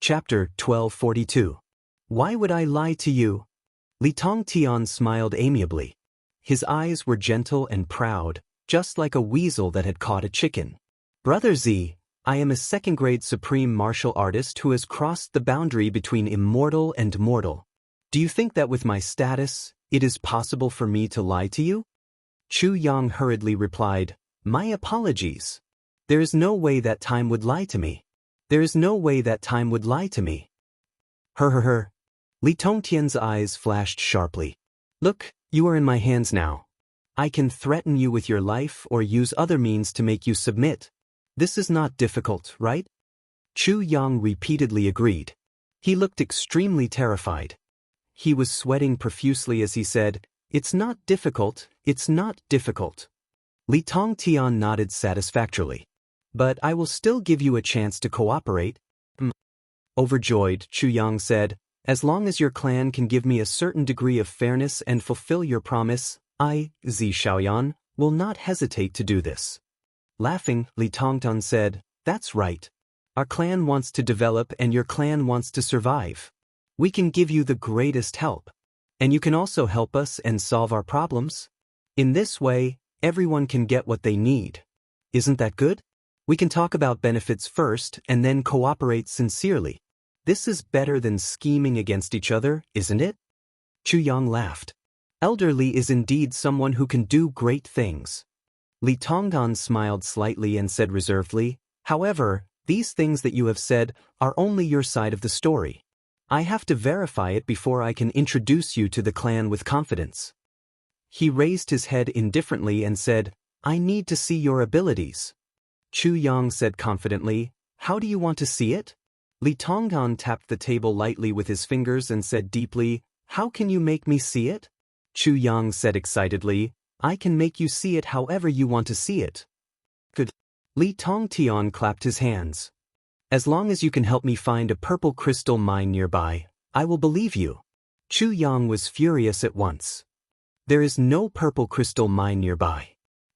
Chapter 1242. Why would I lie to you? Li Tongtian smiled amiably. His eyes were gentle and proud, just like a weasel that had caught a chicken. Brother Z, I am a second-grade supreme martial artist who has crossed the boundary between immortal and mortal. Do you think that with my status, it is possible for me to lie to you? Chu Yang hurriedly replied, My apologies. There is no way that time would lie to me. There is no way that time would lie to me. Her. Li Tongtian's eyes flashed sharply. Look, you are in my hands now. I can threaten you with your life or use other means to make you submit. This is not difficult, right? Chu Yang repeatedly agreed. He looked extremely terrified. He was sweating profusely as he said, It's not difficult, it's not difficult. Li Tongtian nodded satisfactorily. But I will still give you a chance to cooperate. Overjoyed, Chu Yang said, As long as your clan can give me a certain degree of fairness and fulfill your promise, I, Zi Xiaoyan, will not hesitate to do this. Laughing, Li Tongtian said, That's right. Our clan wants to develop and your clan wants to survive. We can give you the greatest help. And you can also help us and solve our problems. In this way, everyone can get what they need. Isn't that good? We can talk about benefits first and then cooperate sincerely. This is better than scheming against each other, isn't it? Chu Yang laughed. Elder Li is indeed someone who can do great things. Li Tongtian smiled slightly and said reservedly, However, these things that you have said are only your side of the story. I have to verify it before I can introduce you to the clan with confidence. He raised his head indifferently and said, I need to see your abilities. Chu Yang said confidently, How do you want to see it? Li Tongtian tapped the table lightly with his fingers and said deeply, How can you make me see it? Chu Yang said excitedly, I can make you see it however you want to see it. Good. Li Tongtian clapped his hands. As long as you can help me find a purple crystal mine nearby, I will believe you. Chu Yang was furious at once. There is no purple crystal mine nearby.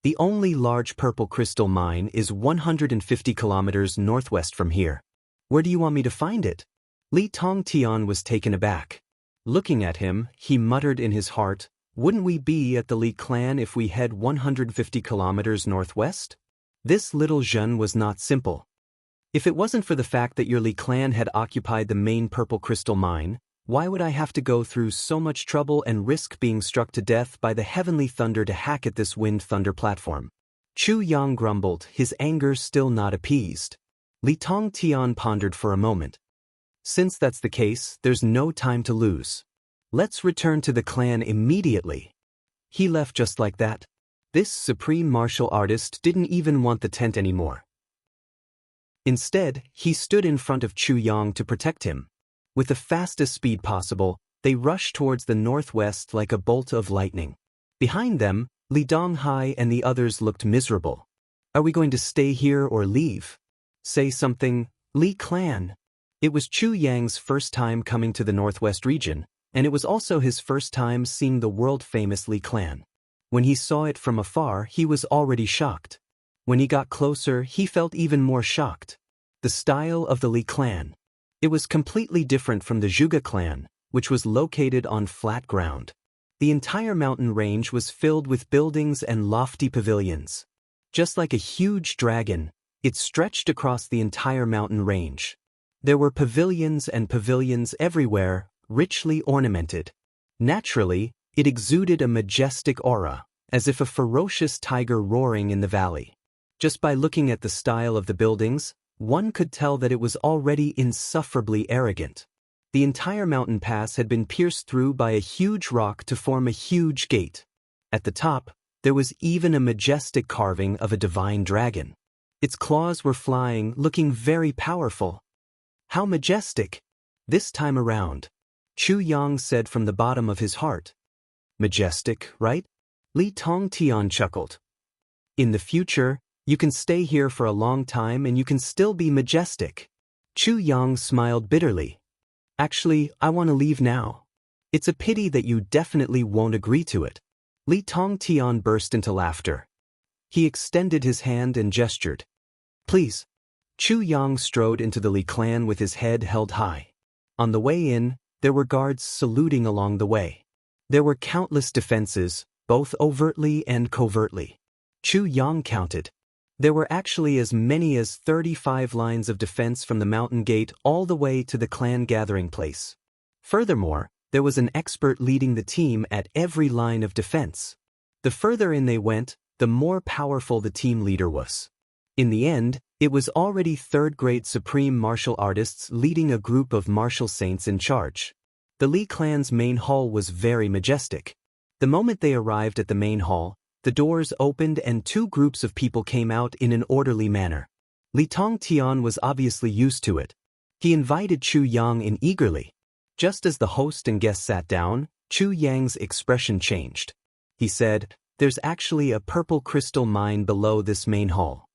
The only large purple crystal mine is 150 kilometers northwest from here. Where do you want me to find it? Li Tongtian was taken aback. Looking at him, he muttered in his heart, Wouldn't we be at the Li clan if we head 150 kilometers northwest? This little Zhen was not simple. If it wasn't for the fact that your Li clan had occupied the main purple crystal mine, why would I have to go through so much trouble and risk being struck to death by the heavenly thunder to hack at this wind thunder platform? Chu Yang grumbled, his anger still not appeased. Li Tongtian pondered for a moment. Since that's the case, there's no time to lose. Let's return to the clan immediately. He left just like that. This supreme martial artist didn't even want the tent anymore. Instead, he stood in front of Chu Yang to protect him. With the fastest speed possible, they rushed towards the northwest like a bolt of lightning. Behind them, Li Donghai and the others looked miserable. Are we going to stay here or leave? Say something, Li clan. It was Chu Yang's first time coming to the northwest region, and it was also his first time seeing the world-famous Li clan. When he saw it from afar, he was already shocked. When he got closer, he felt even more shocked. The style of the Li clan. It was completely different from the Zhuge clan, which was located on flat ground. The entire mountain range was filled with buildings and lofty pavilions. Just like a huge dragon, it stretched across the entire mountain range. There were pavilions and pavilions everywhere, richly ornamented. Naturally, it exuded a majestic aura, as if a ferocious tiger roaring in the valley. Just by looking at the style of the buildings, one could tell that it was already insufferably arrogant. The entire mountain pass had been pierced through by a huge rock to form a huge gate. At the top, there was even a majestic carving of a divine dragon. Its claws were flying, looking very powerful. How majestic! This time around, Chu Yang said from the bottom of his heart. Majestic, right? Li Tongtian chuckled. In the future, you can stay here for a long time and you can still be majestic. Chu Yang smiled bitterly. Actually, I want to leave now. It's a pity that you definitely won't agree to it. Li Tongtian burst into laughter. He extended his hand and gestured. Please. Chu Yang strode into the Li clan with his head held high. On the way in, there were guards saluting along the way. There were countless defenses, both overtly and covertly. Chu Yang counted. There were actually as many as 35 lines of defense from the mountain gate all the way to the clan gathering place. Furthermore, there was an expert leading the team at every line of defense. The further in they went, the more powerful the team leader was. In the end, it was already third-grade supreme martial artists leading a group of martial saints in charge. The Li clan's main hall was very majestic. The moment they arrived at the main hall, the doors opened and two groups of people came out in an orderly manner. Li Tongtian was obviously used to it. He invited Chu Yang in eagerly. Just as the host and guest sat down, Chu Yang's expression changed. He said, "There's actually a purple crystal mine below this main hall."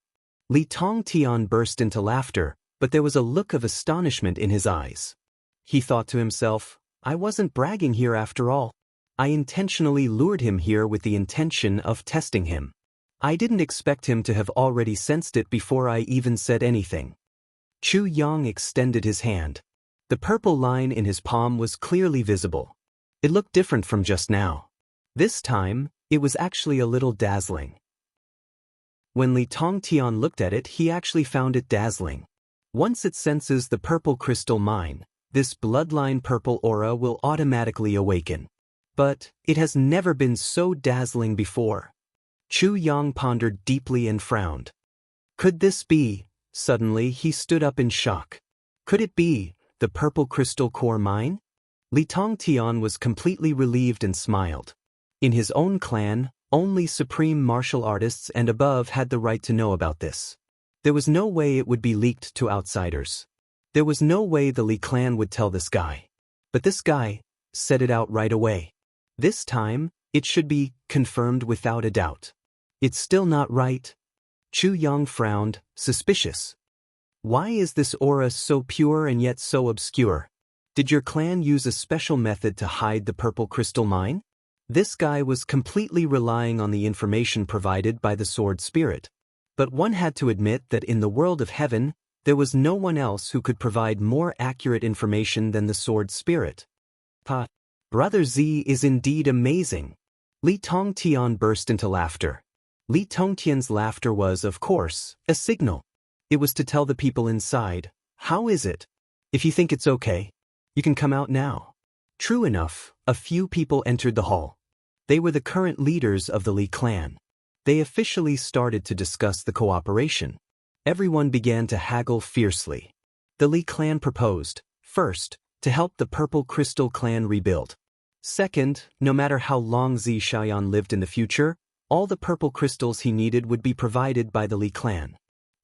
Li Tongtian burst into laughter, but there was a look of astonishment in his eyes. He thought to himself, I wasn't bragging here after all. I intentionally lured him here with the intention of testing him. I didn't expect him to have already sensed it before I even said anything. Chu Yang extended his hand. The purple line in his palm was clearly visible. It looked different from just now. This time, it was actually a little dazzling. When Li Tongtian looked at it, he actually found it dazzling. Once it senses the purple crystal mine, this bloodline purple aura will automatically awaken. But it has never been so dazzling before. Chu Yang pondered deeply and frowned. Could this be? Suddenly he stood up in shock. Could it be the purple crystal core mine? Li Tongtian was completely relieved and smiled. In his own clan, only supreme martial artists and above had the right to know about this. There was no way it would be leaked to outsiders. There was no way the Li clan would tell this guy. But this guy said it out right away. This time, it should be confirmed without a doubt. It's still not right. Chu Yang frowned, suspicious. Why is this aura so pure and yet so obscure? Did your clan use a special method to hide the purple crystal mine? This guy was completely relying on the information provided by the sword spirit. But one had to admit that in the world of heaven, there was no one else who could provide more accurate information than the sword spirit. Brother Z is indeed amazing. Li Tongtian burst into laughter. Li Tongtian's laughter was, of course, a signal. It was to tell the people inside, how is it? If you think it's okay, you can come out now. True enough, a few people entered the hall. They were the current leaders of the Li clan. They officially started to discuss the cooperation. Everyone began to haggle fiercely. The Li clan proposed, first, to help the Purple Crystal clan rebuild. Second, no matter how long Zi Xiaoyan lived in the future, all the purple crystals he needed would be provided by the Li clan.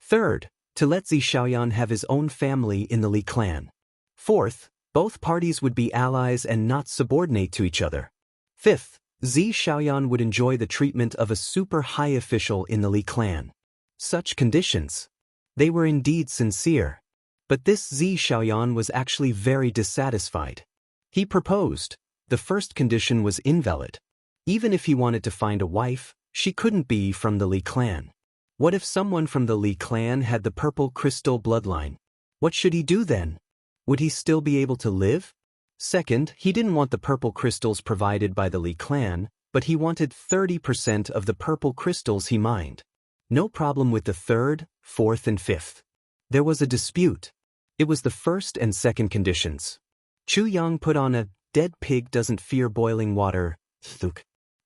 Third, to let Zi Xiaoyan have his own family in the Li clan. Fourth, both parties would be allies and not subordinate to each other. Fifth, Zi Xiaoyan would enjoy the treatment of a super high official in the Li clan. Such conditions. They were indeed sincere. But this Zi Xiaoyan was actually very dissatisfied. He proposed. The first condition was invalid. Even if he wanted to find a wife, she couldn't be from the Li clan. What if someone from the Li clan had the purple crystal bloodline? What should he do then? Would he still be able to live? Second, he didn't want the purple crystals provided by the Li clan, but he wanted 30% of the purple crystals he mined. No problem with the third, fourth and fifth. There was a dispute. It was the first and second conditions. Chu Yang put on a dead pig doesn't fear boiling water.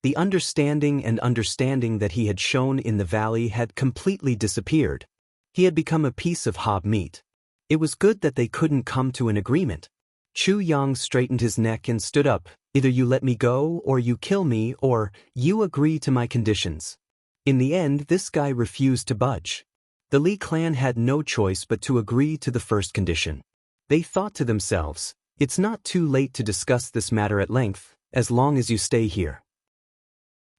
The understanding that he had shown in the valley had completely disappeared. He had become a piece of hob meat. It was good that they couldn't come to an agreement. Chu Yang straightened his neck and stood up. Either you let me go or you kill me or you agree to my conditions. In the end, this guy refused to budge. The Li clan had no choice but to agree to the first condition. They thought to themselves, it's not too late to discuss this matter at length, as long as you stay here.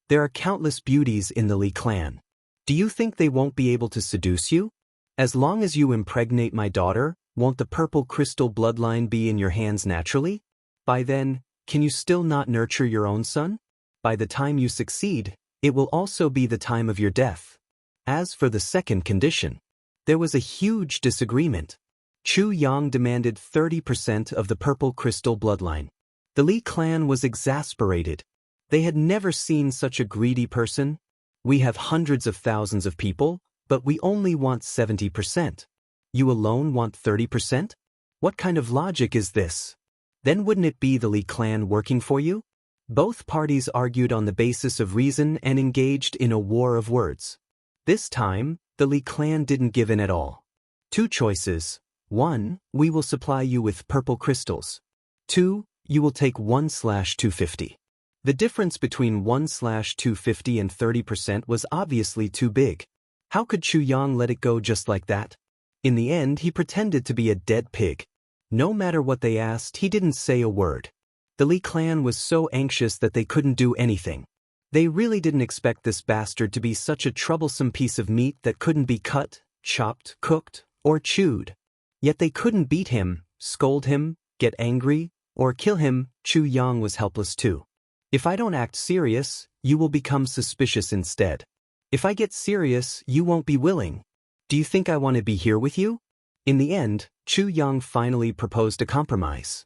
There are countless beauties in the Li clan. Do you think they won't be able to seduce you? As long as you impregnate my daughter, won't the purple crystal bloodline be in your hands naturally? By then, can you still not nurture your own son? By the time you succeed, it will also be the time of your death. As for the second condition, There was a huge disagreement. Chu Yang demanded 30% of the purple crystal bloodline. The Li clan was exasperated. They had never seen such a greedy person. We have hundreds of thousands of people, but we only want 70%. You alone want 30%? What kind of logic is this? Then wouldn't it be the Li clan working for you? Both parties argued on the basis of reason and engaged in a war of words. This time, the Li clan didn't give in at all. Two choices. 1. We will supply you with purple crystals. 2. You will take 1/250. The difference between 1/250 and 30% was obviously too big. How could Chu Yang let it go just like that? In the end, he pretended to be a dead pig. No matter what they asked, he didn't say a word. The Li clan was so anxious that they couldn't do anything. They really didn't expect this bastard to be such a troublesome piece of meat that couldn't be cut, chopped, cooked, or chewed. Yet they couldn't beat him, scold him, get angry, or kill him. Chu Yang was helpless too. If I don't act serious, you will become suspicious instead. If I get serious, you won't be willing. Do you think I want to be here with you? In the end, Chu Yang finally proposed a compromise.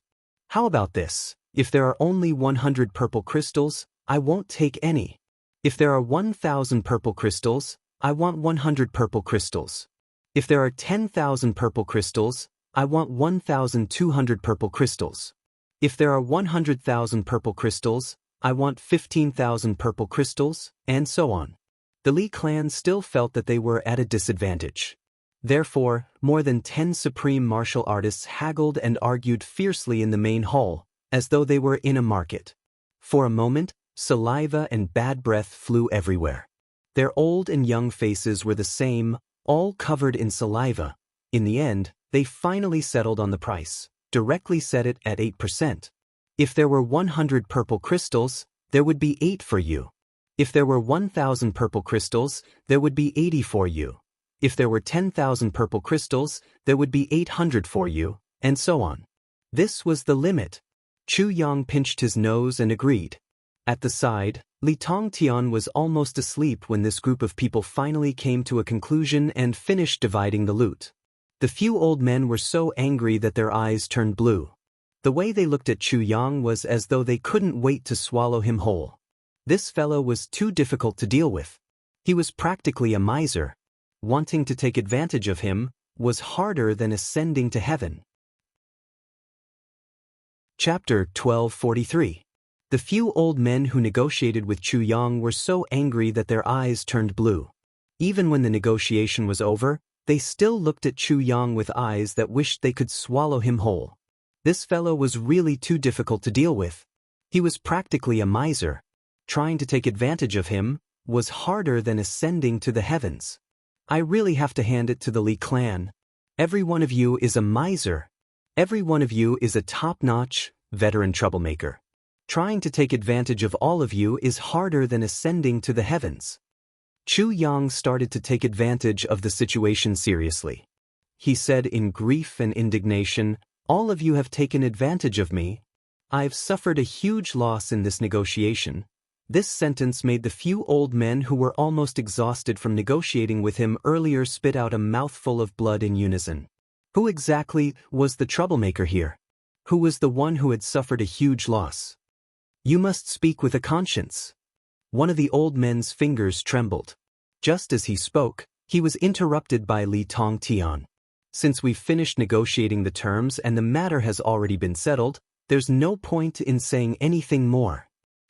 How about this? If there are only 100 purple crystals, I won't take any. If there are 1,000 purple crystals, I want 100 purple crystals. If there are 10,000 purple crystals, I want 1,200 purple crystals. If there are 100,000 purple crystals, I want 15,000 purple crystals, and so on. The Li clan still felt that they were at a disadvantage. Therefore, more than 10 supreme martial artists haggled and argued fiercely in the main hall, as though they were in a market. For a moment, saliva and bad breath flew everywhere. Their old and young faces were the same, all covered in saliva. In the end, they finally settled on the price, directly set it at 8%. If there were 100 purple crystals, there would be 8 for you. If there were 1,000 purple crystals, there would be 80 for you. If there were 10,000 purple crystals, there would be 800 for you, and so on. This was the limit. Chu Yang pinched his nose and agreed. At the side, Li Tongtian was almost asleep when this group of people finally came to a conclusion and finished dividing the loot. The few old men were so angry that their eyes turned blue. The way they looked at Chu Yang was as though they couldn't wait to swallow him whole. This fellow was too difficult to deal with. He was practically a miser. Wanting to take advantage of him was harder than ascending to heaven. Chapter 1243. The few old men who negotiated with Chu Yang were so angry that their eyes turned blue. Even when the negotiation was over, they still looked at Chu Yang with eyes that wished they could swallow him whole. This fellow was really too difficult to deal with. He was practically a miser. Trying to take advantage of him was harder than ascending to the heavens. I really have to hand it to the Li clan. Every one of you is a miser. Every one of you is a top-notch, veteran troublemaker. Trying to take advantage of all of you is harder than ascending to the heavens. Chu Yang started to take advantage of the situation seriously. He said in grief and indignation, "All of you have taken advantage of me. I've suffered a huge loss in this negotiation." This sentence made the few old men who were almost exhausted from negotiating with him earlier spit out a mouthful of blood in unison. Who exactly was the troublemaker here? Who was the one who had suffered a huge loss? You must speak with a conscience. One of the old men's fingers trembled. Just as he spoke, he was interrupted by Li Tongtian. Since we've finished negotiating the terms and the matter has already been settled, there's no point in saying anything more.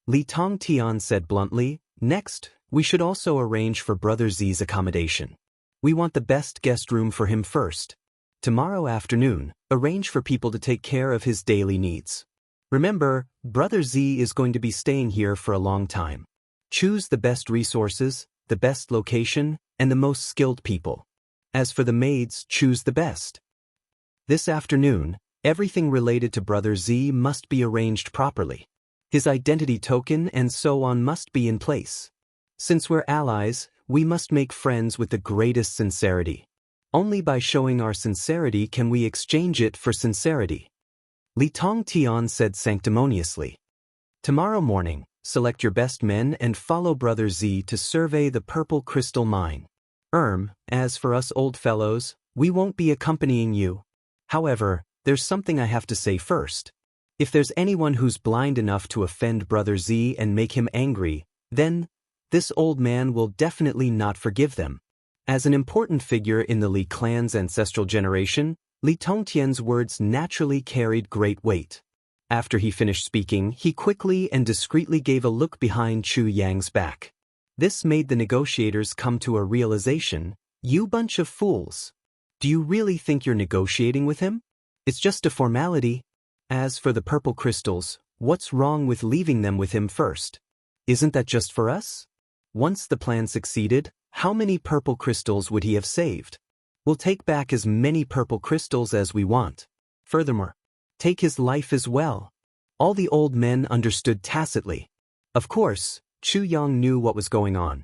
Li Tongtian said bluntly, "Next, we should also arrange for Brother Z's accommodation. We want the best guest room for him first. Tomorrow afternoon, arrange for people to take care of his daily needs. Remember, Brother Z is going to be staying here for a long time. Choose the best resources, the best location, and the most skilled people. As for the maids, choose the best. This afternoon, everything related to Brother Z must be arranged properly. His identity token and so on must be in place. Since we're allies, we must make friends with the greatest sincerity. Only by showing our sincerity can we exchange it for sincerity." Li Tongtian said sanctimoniously. "Tomorrow morning, select your best men and follow Brother Z to survey the purple crystal mine. As for us old fellows, we won't be accompanying you. However, there's something I have to say first. If there's anyone who's blind enough to offend Brother Z and make him angry, then this old man will definitely not forgive them. As an important figure in the Li clan's ancestral generation, Li Tongtian's words naturally carried great weight. After he finished speaking, he quickly and discreetly gave a look behind Chu Yang's back. This made the negotiators come to a realization. You bunch of fools. Do you really think you're negotiating with him? It's just a formality. As for the purple crystals, what's wrong with leaving them with him first? Isn't that just for us? Once the plan succeeded, how many purple crystals would he have saved? We'll take back as many purple crystals as we want. Furthermore, take his life as well. All the old men understood tacitly. Of course, Chu Yang knew what was going on.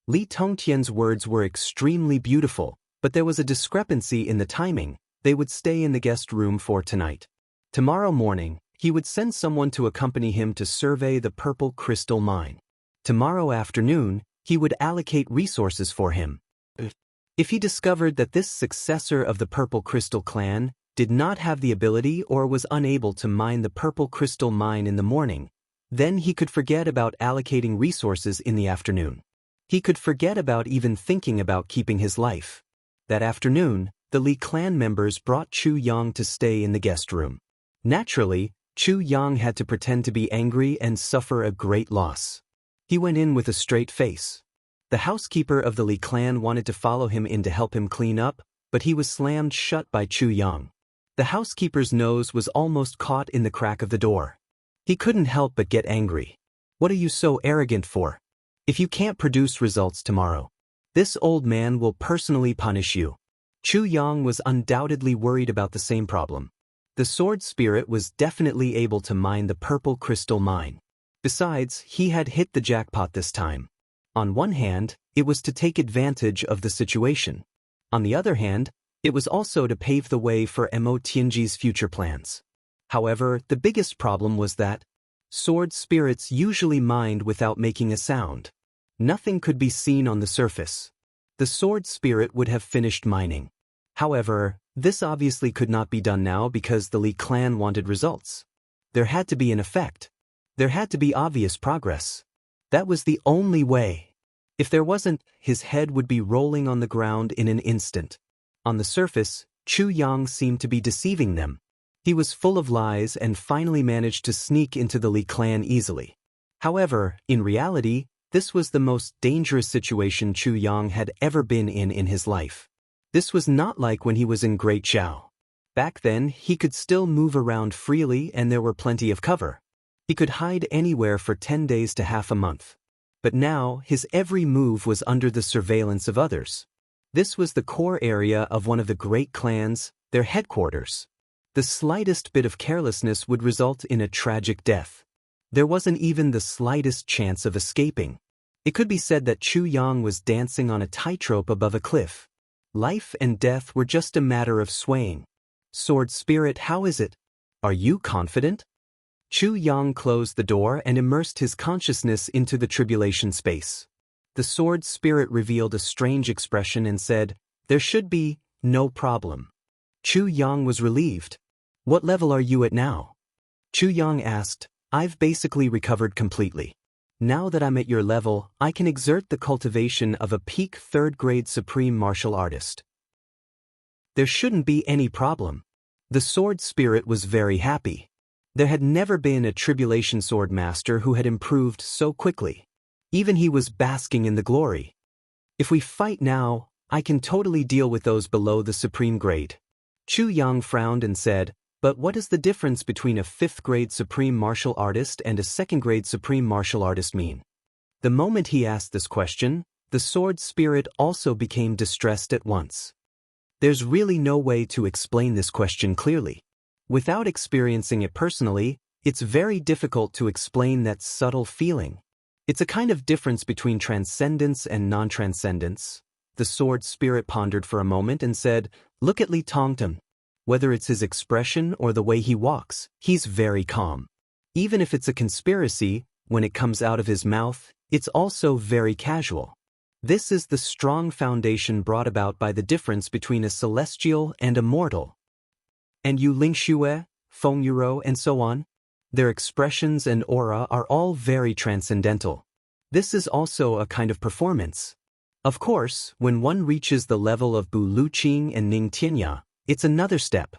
Li Tongtian's words were extremely beautiful, but there was a discrepancy in the timing. They would stay in the guest room for tonight. Tomorrow morning, he would send someone to accompany him to survey the purple crystal mine. Tomorrow afternoon, he would allocate resources for him. If he discovered that this successor of the Purple Crystal clan did not have the ability or was unable to mine the Purple Crystal mine in the morning, then he could forget about allocating resources in the afternoon. He could forget about even thinking about keeping his life. That afternoon, the Li clan members brought Chu Yang to stay in the guest room. Naturally, Chu Yang had to pretend to be angry and suffer a great loss. He went in with a straight face. The housekeeper of the Li clan wanted to follow him in to help him clean up, but he was slammed shut by Chu Yang. The housekeeper's nose was almost caught in the crack of the door. He couldn't help but get angry. What are you so arrogant for? If you can't produce results tomorrow, this old man will personally punish you. Chu Yang was undoubtedly worried about the same problem. The sword spirit was definitely able to mine the purple crystal mine. Besides, he had hit the jackpot this time. On one hand, it was to take advantage of the situation. On the other hand, it was also to pave the way for Mo Tianji's future plans. However, the biggest problem was that sword spirits usually mined without making a sound. Nothing could be seen on the surface. The sword spirit would have finished mining. However, this obviously could not be done now because the Li clan wanted results. There had to be an effect. There had to be obvious progress. That was the only way. If there wasn't, his head would be rolling on the ground in an instant. On the surface, Chu Yang seemed to be deceiving them. He was full of lies and finally managed to sneak into the Li clan easily. However, in reality, this was the most dangerous situation Chu Yang had ever been in his life. This was not like when he was in Great Zhao. Back then, he could still move around freely and there were plenty of cover. He could hide anywhere for 10 days to half a month. But now, his every move was under the surveillance of others. This was the core area of one of the great clans, their headquarters. The slightest bit of carelessness would result in a tragic death. There wasn't even the slightest chance of escaping. It could be said that Chu Yang was dancing on a tightrope above a cliff. Life and death were just a matter of swaying. Sword spirit, how is it? Are you confident? Chu Yang closed the door and immersed his consciousness into the tribulation space. The sword spirit revealed a strange expression and said, "There should be no problem." Chu Yang was relieved. "What level are you at now?" Chu Yang asked. "I've basically recovered completely. Now that I'm at your level, I can exert the cultivation of a peak third-grade supreme martial artist." There shouldn't be any problem. The sword spirit was very happy. There had never been a tribulation sword master who had improved so quickly. Even he was basking in the glory. "If we fight now, I can totally deal with those below the supreme grade." Chu Yang frowned and said, "But what is the difference between a 5th-grade supreme martial artist and a 2nd-grade supreme martial artist mean?" The moment he asked this question, the sword spirit also became distressed at once. There's really no way to explain this question clearly. Without experiencing it personally, it's very difficult to explain that subtle feeling. It's a kind of difference between transcendence and non-transcendence. The sword spirit pondered for a moment and said, "Look at Li Tongtan. Whether it's his expression or the way he walks, he's very calm. Even if it's a conspiracy, when it comes out of his mouth, it's also very casual. This is the strong foundation brought about by the difference between a celestial and a mortal. And Yu Lingxue, Feng Yuro, and so on? Their expressions and aura are all very transcendental. This is also a kind of performance. Of course, when one reaches the level of Bu Luqing and Ning Tianya, it's another step.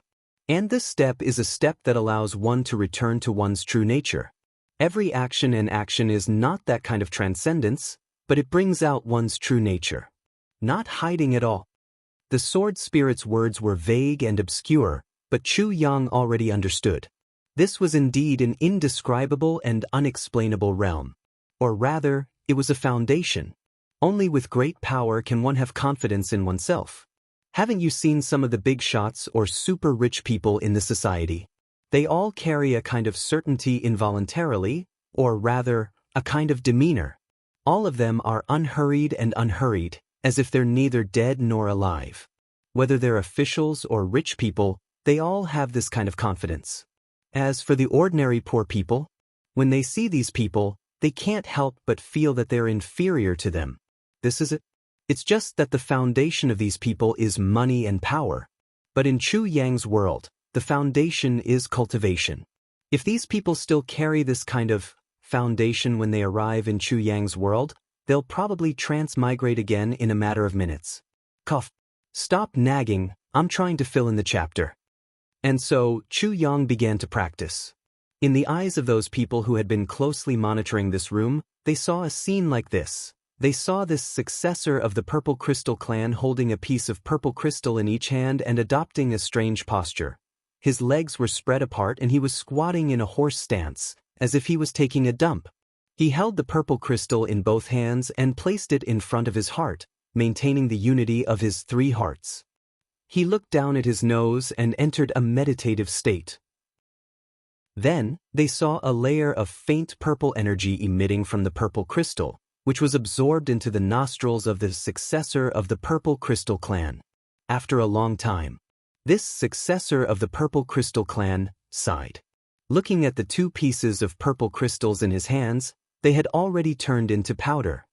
And this step is a step that allows one to return to one's true nature. Every action and action is not that kind of transcendence, but it brings out one's true nature. Not hiding at all. The sword spirit's words were vague and obscure, but Chu Yang already understood. This was indeed an indescribable and unexplainable realm. Or rather, it was a foundation. Only with great power can one have confidence in oneself. Haven't you seen some of the big shots or super rich people in the society? They all carry a kind of certainty involuntarily, or rather, a kind of demeanor. All of them are unhurried, as if they're neither dead nor alive. Whether they're officials or rich people, they all have this kind of confidence. As for the ordinary poor people, when they see these people, they can't help but feel that they're inferior to them. This is it. It's just that the foundation of these people is money and power. But in Chu Yang's world, the foundation is cultivation. If these people still carry this kind of foundation when they arrive in Chu Yang's world, they'll probably transmigrate again in a matter of minutes. Cough. Stop nagging, I'm trying to fill in the chapter. And so, Chu Yang began to practice. In the eyes of those people who had been closely monitoring this room, they saw a scene like this. They saw this successor of the Purple Crystal clan holding a piece of purple crystal in each hand and adopting a strange posture. His legs were spread apart and he was squatting in a horse stance, as if he was taking a dump. He held the purple crystal in both hands and placed it in front of his heart, maintaining the unity of his three hearts. He looked down at his nose and entered a meditative state. Then, they saw a layer of faint purple energy emitting from the purple crystal, which was absorbed into the nostrils of the successor of the Purple Crystal clan. After a long time, this successor of the Purple Crystal clan sighed. Looking at the two pieces of purple crystals in his hands, they had already turned into powder.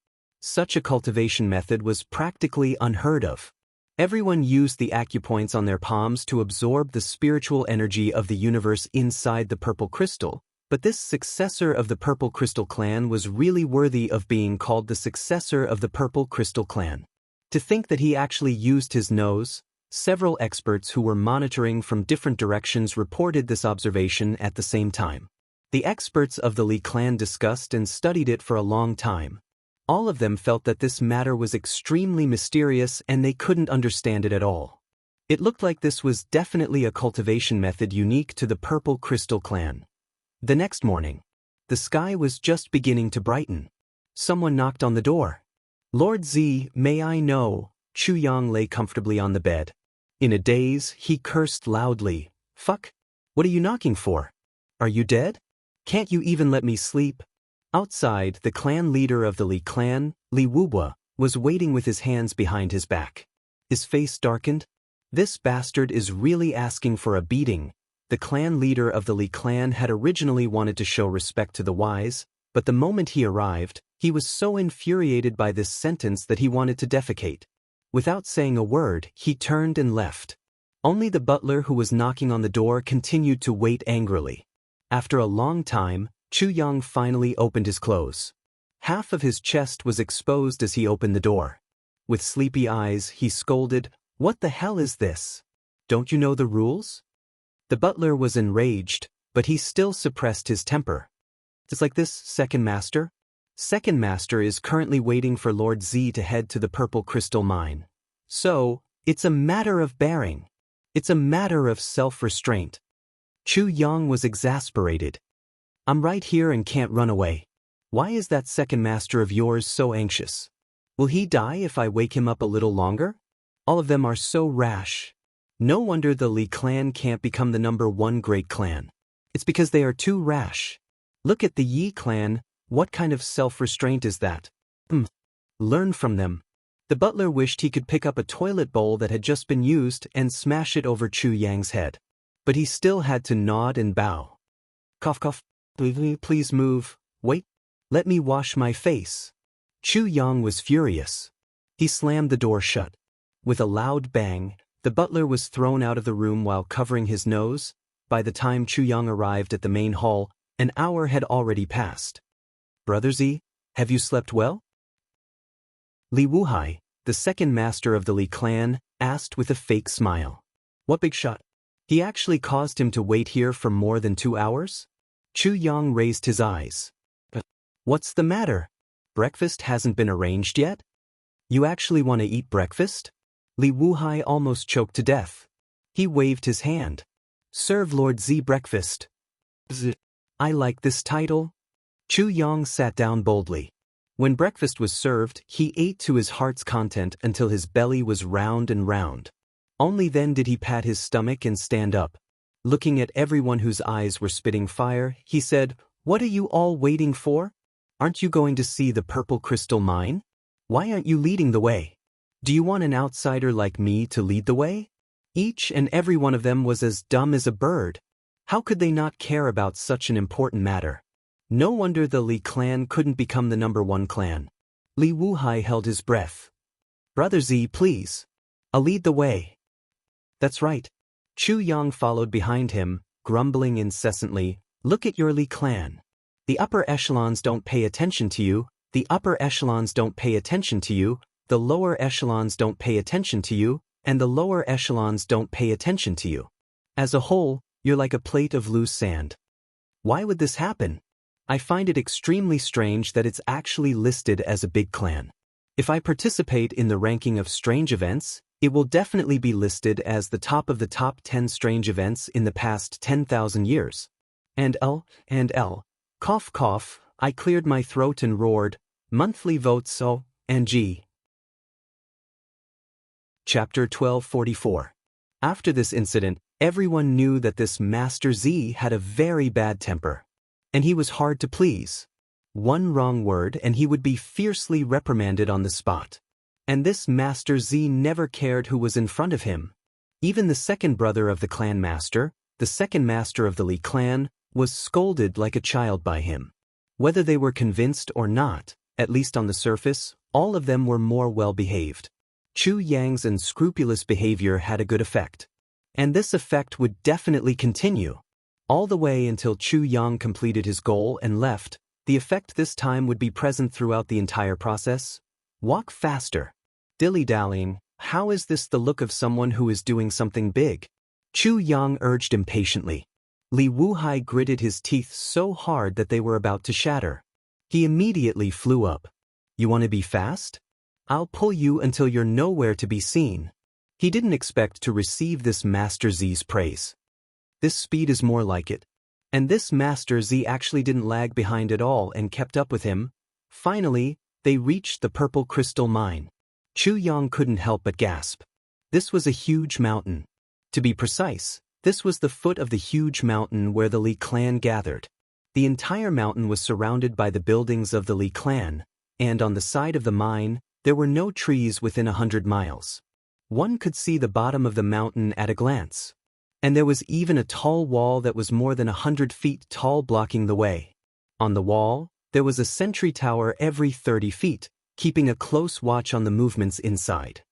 Such a cultivation method was practically unheard of. Everyone used the acupoints on their palms to absorb the spiritual energy of the universe inside the purple crystal, but this successor of the Purple Crystal clan was really worthy of being called the successor of the Purple Crystal clan. To think that he actually used his nose, several experts who were monitoring from different directions reported this observation at the same time. The experts of the Li clan discussed and studied it for a long time. All of them felt that this matter was extremely mysterious and they couldn't understand it at all. It looked like this was definitely a cultivation method unique to the Purple Crystal clan. The next morning, the sky was just beginning to brighten. Someone knocked on the door. Lord Z, may I know? Chu Yang lay comfortably on the bed. In a daze, he cursed loudly. Fuck? What are you knocking for? Are you dead? Can't you even let me sleep? Outside, the clan leader of the Li clan, Li Wubwa, was waiting with his hands behind his back. His face darkened. This bastard is really asking for a beating. The clan leader of the Li clan had originally wanted to show respect to the wise, but the moment he arrived, he was so infuriated by this sentence that he wanted to defecate. Without saying a word, he turned and left. Only the butler who was knocking on the door continued to wait angrily. After a long time, Chu Yang finally opened his clothes. Half of his chest was exposed as he opened the door. With sleepy eyes, he scolded, "What the hell is this? Don't you know the rules?" The butler was enraged, but he still suppressed his temper. It's like this, Second Master? Second Master is currently waiting for Lord Z to head to the Purple Crystal mine. So, it's a matter of bearing. It's a matter of self-restraint. Chu Yang was exasperated. I'm right here and can't run away. Why is that Second Master of yours so anxious? Will he die if I wake him up a little longer? All of them are so rash. No wonder the Li clan can't become the #1 great clan. It's because they are too rash. Look at the Yi clan, what kind of self-restraint is that? Learn from them. The butler wished he could pick up a toilet bowl that had just been used and smash it over Chu Yang's head. But he still had to nod and bow. Cough cough. Please move. Wait. Let me wash my face. Chu Yang was furious. He slammed the door shut. With a loud bang, the butler was thrown out of the room while covering his nose. By the time Chu Yang arrived at the main hall, an hour had already passed. Brother Z, have you slept well? Li Wuhai, the second master of the Li clan, asked with a fake smile. What big shot? He actually caused him to wait here for more than 2 hours? Chu Yang raised his eyes. But what's the matter? Breakfast hasn't been arranged yet? You actually want to eat breakfast? Li Wuhai almost choked to death. He waved his hand. Serve Lord Z breakfast. Bzz. I like this title. Chu Yang sat down boldly. When breakfast was served, he ate to his heart's content until his belly was round and round. Only then did he pat his stomach and stand up. Looking at everyone whose eyes were spitting fire, he said, What are you all waiting for? Aren't you going to see the purple crystal mine? Why aren't you leading the way? Do you want an outsider like me to lead the way? Each and every one of them was as dumb as a bird. How could they not care about such an important matter? No wonder the Li clan couldn't become the #1 clan. Li Wuhai held his breath. Brother Z, please. I'll lead the way. That's right. Chu Yang followed behind him, grumbling incessantly, Look at your Li clan. The upper echelons don't pay attention to you, the upper echelons don't pay attention to you, the lower echelons don't pay attention to you, and the lower echelons don't pay attention to you. As a whole, you're like a plate of loose sand. Why would this happen? I find it extremely strange that it's actually listed as a big clan. If I participate in the ranking of strange events, it will definitely be listed as the top 10 strange events in the past 10,000 years. And cough cough, I cleared my throat and roared, monthly votes and G. Chapter 1244. After this incident, everyone knew that this Master Z had a very bad temper. And he was hard to please. One wrong word and he would be fiercely reprimanded on the spot. And this Master Z never cared who was in front of him. Even the second brother of the clan master, the second master of the Li clan, was scolded like a child by him. Whether they were convinced or not, at least on the surface, all of them were more well-behaved. Chu Yang's unscrupulous behavior had a good effect. And this effect would definitely continue. All the way until Chu Yang completed his goal and left, the effect this time would be present throughout the entire process. Walk faster. Dilly-dallying, how is this the look of someone who is doing something big? Chu Yang urged impatiently. Li Wuhai gritted his teeth so hard that they were about to shatter. He immediately flew up. You want to be fast? I'll pull you until you're nowhere to be seen. He didn't expect to receive this Master Z's praise. This speed is more like it. And this Master Z actually didn't lag behind at all and kept up with him. Finally, they reached the purple crystal mine. Chu Yang couldn't help but gasp. This was a huge mountain. To be precise, this was the foot of the huge mountain where the Li clan gathered. The entire mountain was surrounded by the buildings of the Li clan, and on the side of the mine, there were no trees within 100 miles. One could see the bottom of the mountain at a glance. And there was even a tall wall that was more than 100 feet tall blocking the way. On the wall, there was a sentry tower every 30 feet, keeping a close watch on the movements inside.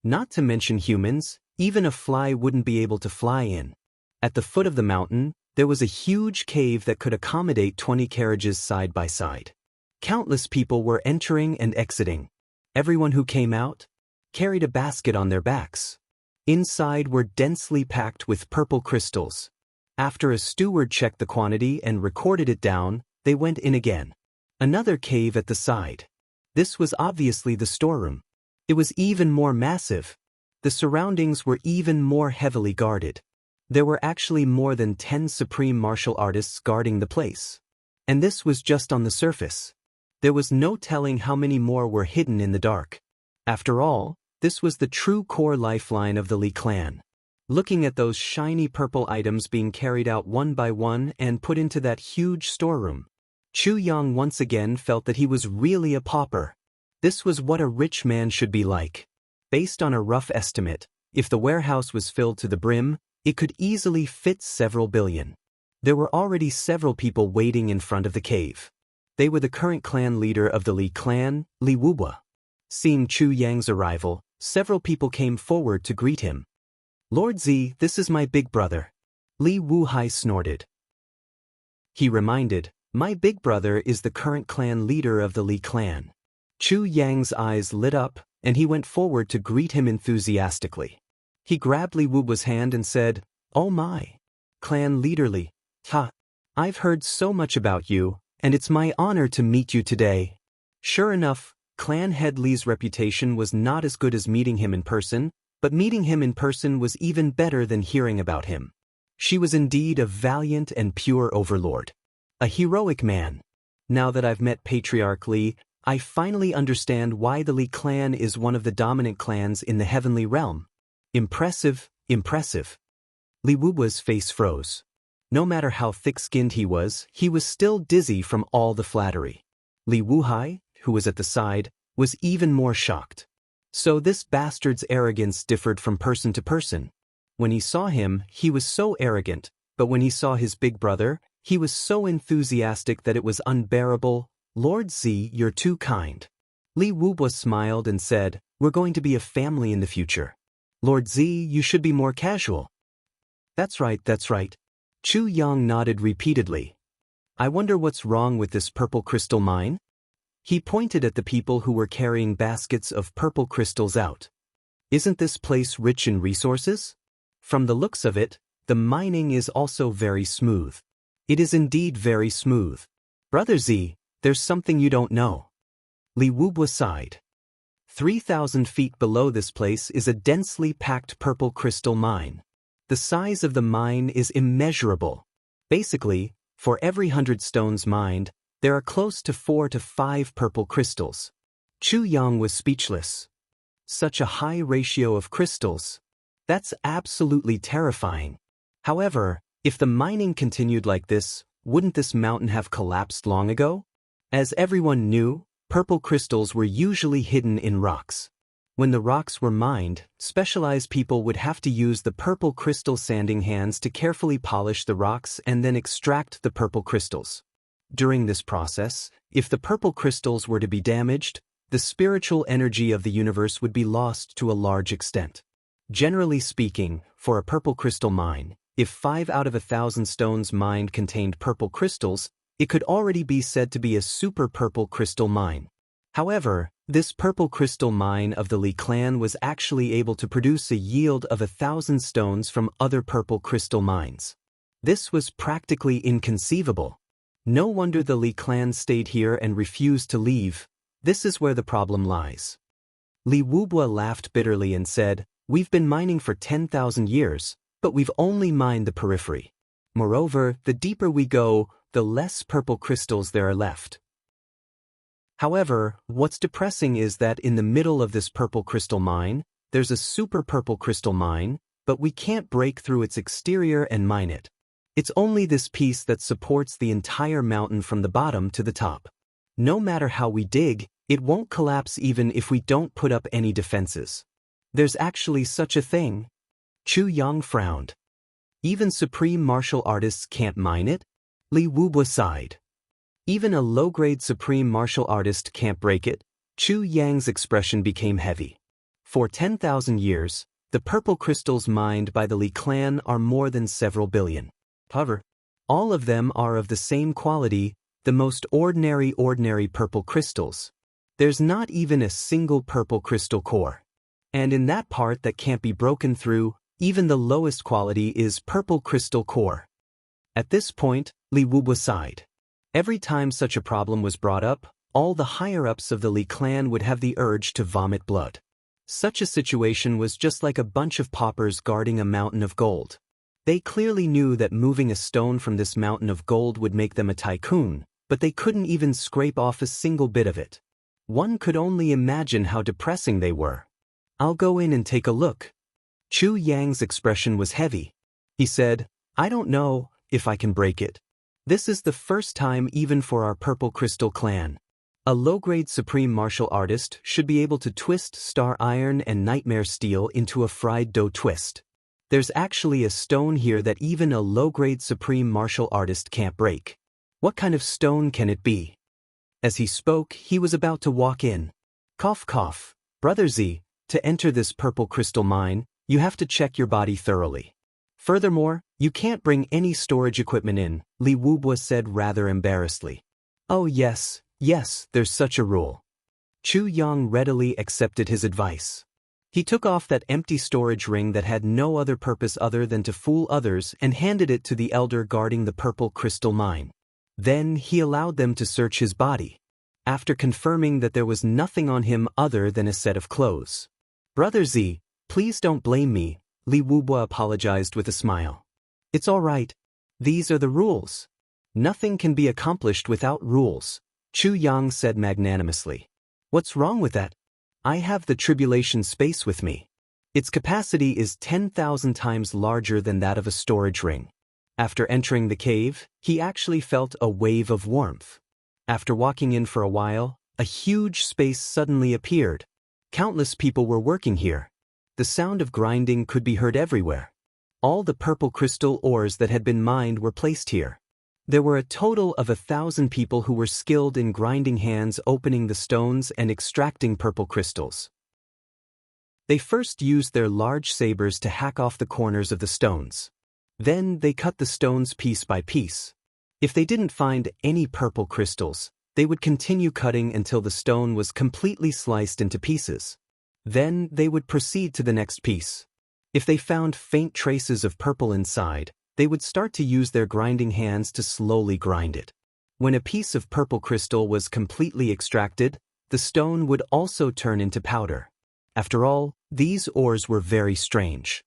Not to mention humans, even a fly wouldn't be able to fly in. At the foot of the mountain, there was a huge cave that could accommodate 20 carriages side by side. Countless people were entering and exiting. Everyone who came out carried a basket on their backs. Inside were densely packed with purple crystals. After a steward checked the quantity and recorded it down, they went in again. Another cave at the side. This was obviously the storeroom. It was even more massive. The surroundings were even more heavily guarded. There were actually more than 10 supreme martial artists guarding the place. And this was just on the surface. There was no telling how many more were hidden in the dark. After all, this was the true core lifeline of the Li clan. Looking at those shiny purple items being carried out one by one and put into that huge storeroom, Chu Yang once again felt that he was really a pauper. This was what a rich man should be like. Based on a rough estimate, if the warehouse was filled to the brim, it could easily fit several billion. There were already several people waiting in front of the cave. They were the current clan leader of the Li clan, Li Wuba. Seeing Chu Yang's arrival, several people came forward to greet him. Lord Z, this is my big brother. Li Wuhai snorted. He reminded, my big brother is the current clan leader of the Li clan. Chu Yang's eyes lit up, and he went forward to greet him enthusiastically. He grabbed Li Wuba's hand and said, oh my. Clan leader Li. Ha. I've heard so much about you, and it's my honor to meet you today. Sure enough, Clan head Li's reputation was not as good as meeting him in person, but meeting him in person was even better than hearing about him. She was indeed a valiant and pure overlord. A heroic man. Now that I've met Patriarch Li, I finally understand why the Li clan is one of the dominant clans in the heavenly realm. Impressive, impressive. Li Wuba's face froze. No matter how thick-skinned he was still dizzy from all the flattery. Li Wuhai, who was at the side, was even more shocked. So this bastard's arrogance differed from person to person. When he saw him, he was so arrogant, but when he saw his big brother, he was so enthusiastic that it was unbearable. Lord Z, you're too kind. Li Wuba smiled and said, we're going to be a family in the future. Lord Z, you should be more casual. That's right, that's right. Chu Yang nodded repeatedly. I wonder what's wrong with this purple crystal mine? He pointed at the people who were carrying baskets of purple crystals out. Isn't this place rich in resources? From the looks of it, the mining is also very smooth. It is indeed very smooth. Brother Z, there's something you don't know. Li Wuba sighed. 3,000 feet below this place is a densely packed purple crystal mine. The size of the mine is immeasurable. Basically, for every 100 stones mined, there are close to 4 to 5 purple crystals. Chu Yang was speechless. Such a high ratio of crystals. That's absolutely terrifying. However, if the mining continued like this, wouldn't this mountain have collapsed long ago? As everyone knew, purple crystals were usually hidden in rocks. When the rocks were mined, specialized people would have to use the purple crystal sanding hands to carefully polish the rocks and then extract the purple crystals. During this process, if the purple crystals were to be damaged, the spiritual energy of the universe would be lost to a large extent. Generally speaking, for a purple crystal mine, if 5 out of 1,000 stones mined contained purple crystals, it could already be said to be a super purple crystal mine. However, this purple crystal mine of the Li clan was actually able to produce a yield of 1,000 stones from other purple crystal mines. This was practically inconceivable. No wonder the Li clan stayed here and refused to leave. This is where the problem lies. Li Wubwa laughed bitterly and said, we've been mining for 10,000 years, but we've only mined the periphery. Moreover, the deeper we go, the less purple crystals there are left. However, what's depressing is that in the middle of this purple crystal mine, there's a super purple crystal mine, but we can't break through its exterior and mine it. It's only this piece that supports the entire mountain from the bottom to the top. No matter how we dig, it won't collapse even if we don't put up any defenses. There's actually such a thing. Chu Yang frowned. Even supreme martial artists can't mine it? Li Wubwa sighed. Even a low-grade supreme martial artist can't break it. Chu Yang's expression became heavy. For 10,000 years, the purple crystals mined by the Li clan are more than several billion. However, all of them are of the same quality, the most ordinary purple crystals. There's not even a single purple crystal core. And in that part that can't be broken through, even the lowest quality is purple crystal core. At this point, Li Wubwa sighed. Every time such a problem was brought up, all the higher-ups of the Li clan would have the urge to vomit blood. Such a situation was just like a bunch of paupers guarding a mountain of gold. They clearly knew that moving a stone from this mountain of gold would make them a tycoon, but they couldn't even scrape off a single bit of it. One could only imagine how depressing they were. I'll go in and take a look. Chu Yang's expression was heavy. He said, I don't know if I can break it. This is the first time even for our purple crystal clan. A low-grade supreme martial artist should be able to twist star iron and nightmare steel into a fried dough twist. There's actually a stone here that even a low-grade supreme martial artist can't break. What kind of stone can it be? As he spoke, he was about to walk in. Cough cough. Brother Z, to enter this purple crystal mine, you have to check your body thoroughly. Furthermore, you can't bring any storage equipment in, Li Wubua said rather embarrassedly. Oh yes, there's such a rule. Chu Yang readily accepted his advice. He took off that empty storage ring that had no other purpose other than to fool others and handed it to the elder guarding the purple crystal mine. Then he allowed them to search his body, after confirming that there was nothing on him other than a set of clothes. Brother Z, please don't blame me, Li Wubua apologized with a smile. It's all right. These are the rules. Nothing can be accomplished without rules, Chu Yang said magnanimously. What's wrong with that? I have the tribulation space with me. Its capacity is 10,000 times larger than that of a storage ring. After entering the cave, he actually felt a wave of warmth. After walking in for a while, a huge space suddenly appeared. Countless people were working here. The sound of grinding could be heard everywhere. All the purple crystal ores that had been mined were placed here. There were a total of 1,000 people who were skilled in grinding hands opening the stones and extracting purple crystals. They first used their large sabers to hack off the corners of the stones. Then they cut the stones piece by piece. If they didn't find any purple crystals, they would continue cutting until the stone was completely sliced into pieces. Then they would proceed to the next piece. If they found faint traces of purple inside, they would start to use their grinding hands to slowly grind it. When a piece of purple crystal was completely extracted, the stone would also turn into powder. After all, these ores were very strange.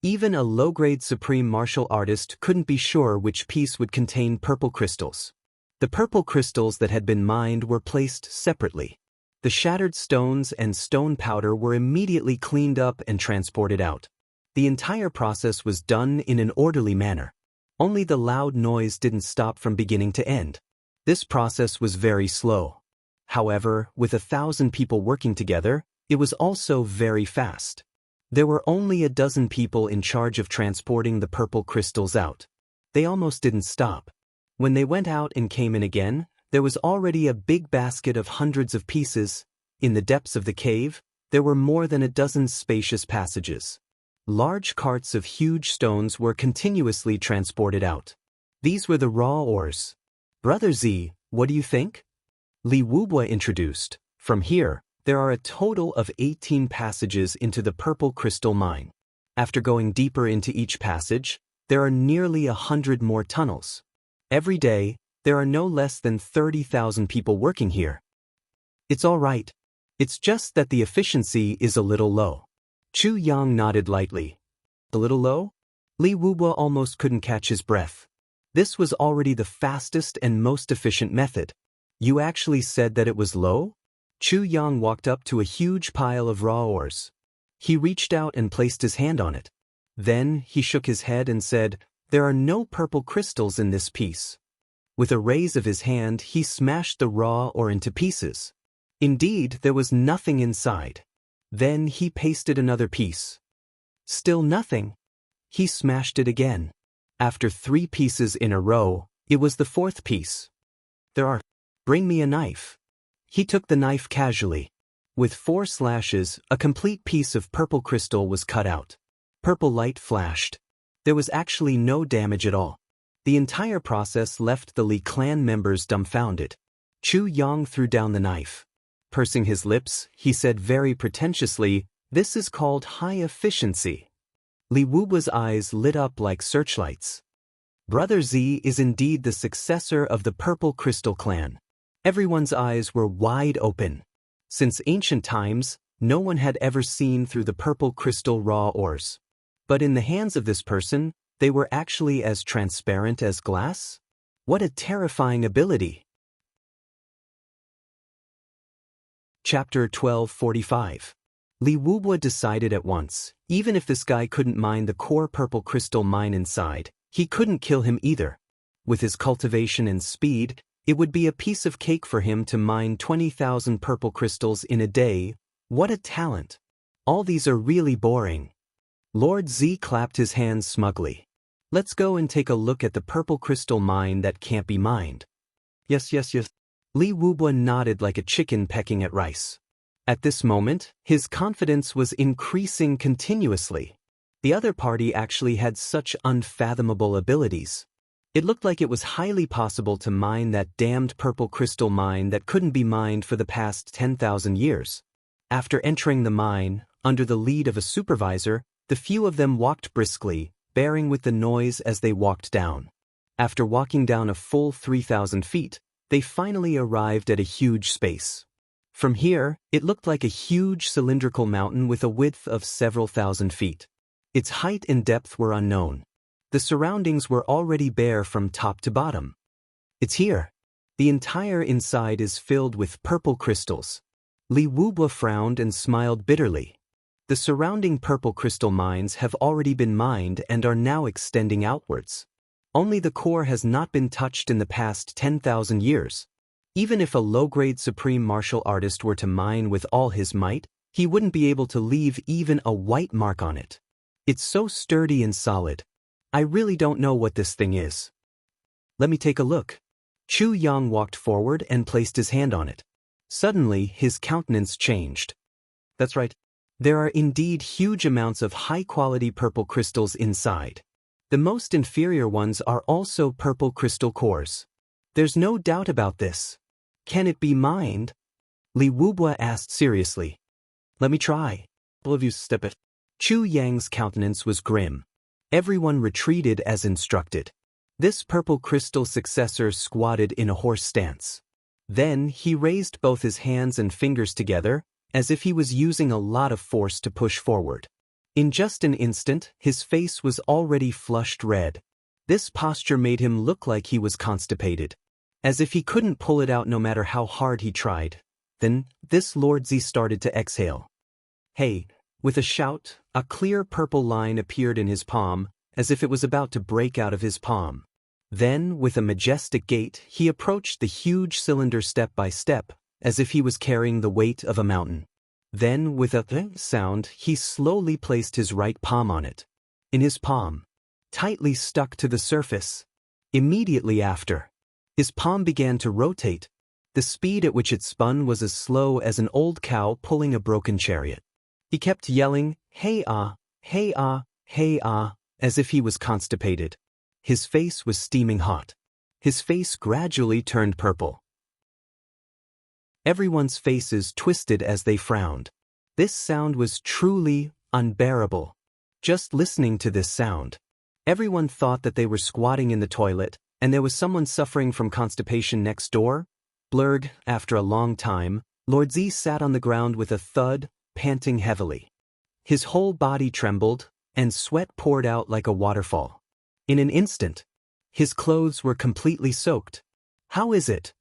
Even a low-grade supreme martial artist couldn't be sure which piece would contain purple crystals. The purple crystals that had been mined were placed separately. The shattered stones and stone powder were immediately cleaned up and transported out. The entire process was done in an orderly manner. Only the loud noise didn't stop from beginning to end. This process was very slow. However, with 1,000 people working together, it was also very fast. There were only a dozen people in charge of transporting the purple crystals out. They almost didn't stop. When they went out and came in again, there was already a big basket of hundreds of pieces. In the depths of the cave, there were more than a dozen spacious passages. Large carts of huge stones were continuously transported out. These were the raw ores. Brother Z, what do you think? Li Wubua introduced. From here, there are a total of 18 passages into the purple crystal mine. After going deeper into each passage, there are nearly 100 more tunnels. Every day, there are no less than 30,000 people working here. It's all right. It's just that the efficiency is a little low. Chu Yang nodded lightly. A little low? Li Wubua almost couldn't catch his breath. This was already the fastest and most efficient method. You actually said that it was low? Chu Yang walked up to a huge pile of raw ores. He reached out and placed his hand on it. Then he shook his head and said, "There are no purple crystals in this piece." With a raise of his hand, he smashed the raw ore into pieces. Indeed, there was nothing inside. Then he pasted another piece. Still nothing. He smashed it again. After 3 pieces in a row, it was the 4th piece. Bring me a knife. He took the knife casually. With 4 slashes, a complete piece of purple crystal was cut out. Purple light flashed. There was actually no damage at all. The entire process left the Li clan members dumbfounded. Chu Yang threw down the knife. Pursing his lips, he said very pretentiously, "This is called high efficiency." Li Wubua's eyes lit up like searchlights. Brother Z is indeed the successor of the Purple Crystal clan. Everyone's eyes were wide open. Since ancient times, no one had ever seen through the purple crystal raw ores. But in the hands of this person, they were actually as transparent as glass? What a terrifying ability! Chapter 1245. Li Wubua decided at once, even if this guy couldn't mine the core purple crystal mine inside, he couldn't kill him either. With his cultivation and speed, it would be a piece of cake for him to mine 20,000 purple crystals in a day. What a talent! All these are really boring. Lord Z clapped his hands smugly. Let's go and take a look at the purple crystal mine that can't be mined. Yes. Li Wubua nodded like a chicken pecking at rice. At this moment, his confidence was increasing continuously. The other party actually had such unfathomable abilities. It looked like it was highly possible to mine that damned purple crystal mine that couldn't be mined for the past 10,000 years. After entering the mine, under the lead of a supervisor, the few of them walked briskly, bearing with the noise as they walked down. After walking down a full 3,000 feet, they finally arrived at a huge space. From here, it looked like a huge cylindrical mountain with a width of several thousand feet. Its height and depth were unknown. The surroundings were already bare from top to bottom. It's here. The entire inside is filled with purple crystals. Li Wubwa frowned and smiled bitterly. The surrounding purple crystal mines have already been mined and are now extending outwards. Only the core has not been touched in the past 10,000 years. Even if a low-grade supreme martial artist were to mine with all his might, he wouldn't be able to leave even a white mark on it. It's so sturdy and solid. I really don't know what this thing is. Let me take a look. Chu Yang walked forward and placed his hand on it. Suddenly, his countenance changed. That's right. There are indeed huge amounts of high-quality purple crystals inside. The most inferior ones are also purple crystal cores. There's no doubt about this. Can it be mined? Li Wubwa asked seriously. Let me try. All of you step it. Chu Yang's countenance was grim. Everyone retreated as instructed. This purple crystal successor squatted in a horse stance. Then he raised both his hands and fingers together, as if he was using a lot of force to push forward. In just an instant, his face was already flushed red. This posture made him look like he was constipated, as if he couldn't pull it out no matter how hard he tried. Then, this Lord Z started to exhale. Hey! With a shout, a clear purple line appeared in his palm, as if it was about to break out of his palm. Then, with a majestic gait, he approached the huge cylinder step by step, as if he was carrying the weight of a mountain. Then, with a sound, he slowly placed his right palm on it. In his palm, tightly stuck to the surface. Immediately after, his palm began to rotate. The speed at which it spun was as slow as an old cow pulling a broken chariot. He kept yelling, "Hey ah, hey ah, hey ah," as if he was constipated. His face was steaming hot. His face gradually turned purple. Everyone's faces twisted as they frowned. This sound was truly unbearable. Just listening to this sound, everyone thought that they were squatting in the toilet, and there was someone suffering from constipation next door. Blurg, after a long time, Lord Z sat on the ground with a thud, panting heavily. His whole body trembled, and sweat poured out like a waterfall. In an instant, his clothes were completely soaked. How is it?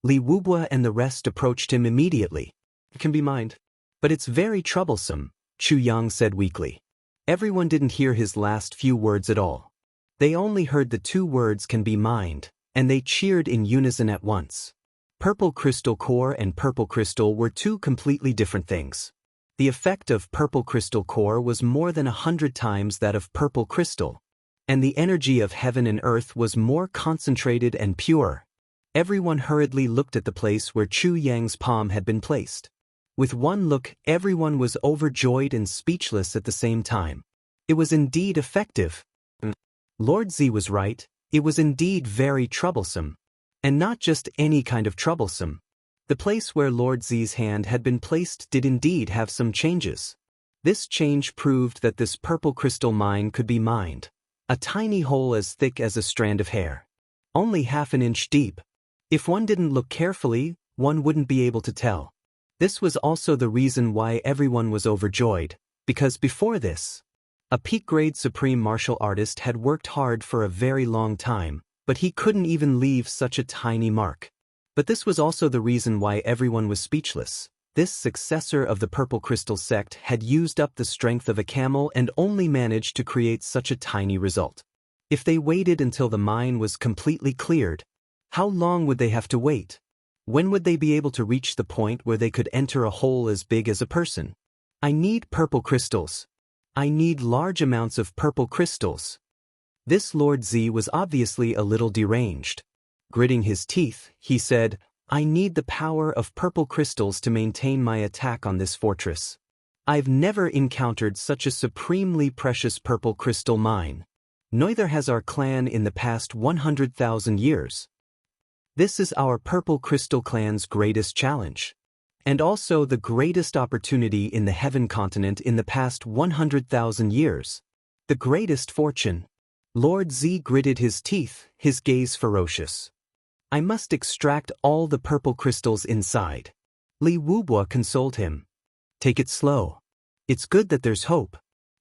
Li Wubwa and the rest approached him immediately. It can be mined. But it's very troublesome, Chu Yang said weakly. Everyone didn't hear his last few words at all. They only heard the two words "can be mined," and they cheered in unison at once. Purple crystal core and purple crystal were two completely different things. The effect of purple crystal core was more than 100 times that of purple crystal, and the energy of heaven and earth was more concentrated and pure. Everyone hurriedly looked at the place where Chu Yang's palm had been placed. With one look, everyone was overjoyed and speechless at the same time. It was indeed effective. Lord Z was right, it was indeed very troublesome. And not just any kind of troublesome. The place where Lord Z's hand had been placed did indeed have some changes. This change proved that this purple crystal mine could be mined. A tiny hole as thick as a strand of hair. Only half an inch deep. If one didn't look carefully, one wouldn't be able to tell. This was also the reason why everyone was overjoyed, because before this, a peak-grade supreme martial artist had worked hard for a very long time, but he couldn't even leave such a tiny mark. But this was also the reason why everyone was speechless. This successor of the purple crystal sect had used up the strength of a camel and only managed to create such a tiny result. If they waited until the mine was completely cleared, how long would they have to wait? When would they be able to reach the point where they could enter a hole as big as a person? I need purple crystals. I need large amounts of purple crystals. This Lord Z was obviously a little deranged. Gritting his teeth, he said, I need the power of purple crystals to maintain my attack on this fortress. I've never encountered such a supremely precious purple crystal mine. Neither has our clan in the past 100,000 years. This is our purple crystal clan's greatest challenge. And also the greatest opportunity in the Heaven continent in the past 100,000 years. The greatest fortune. Lord Z gritted his teeth, his gaze ferocious. I must extract all the purple crystals inside. Li Wubua consoled him. Take it slow. It's good that there's hope.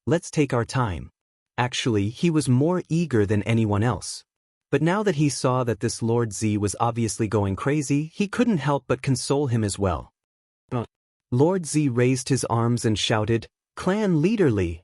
Let's take our time. Actually, he was more eager than anyone else. But now that he saw that this Lord Z was obviously going crazy, he couldn't help but console him as well. Lord Z raised his arms and shouted, "Clan leader Li!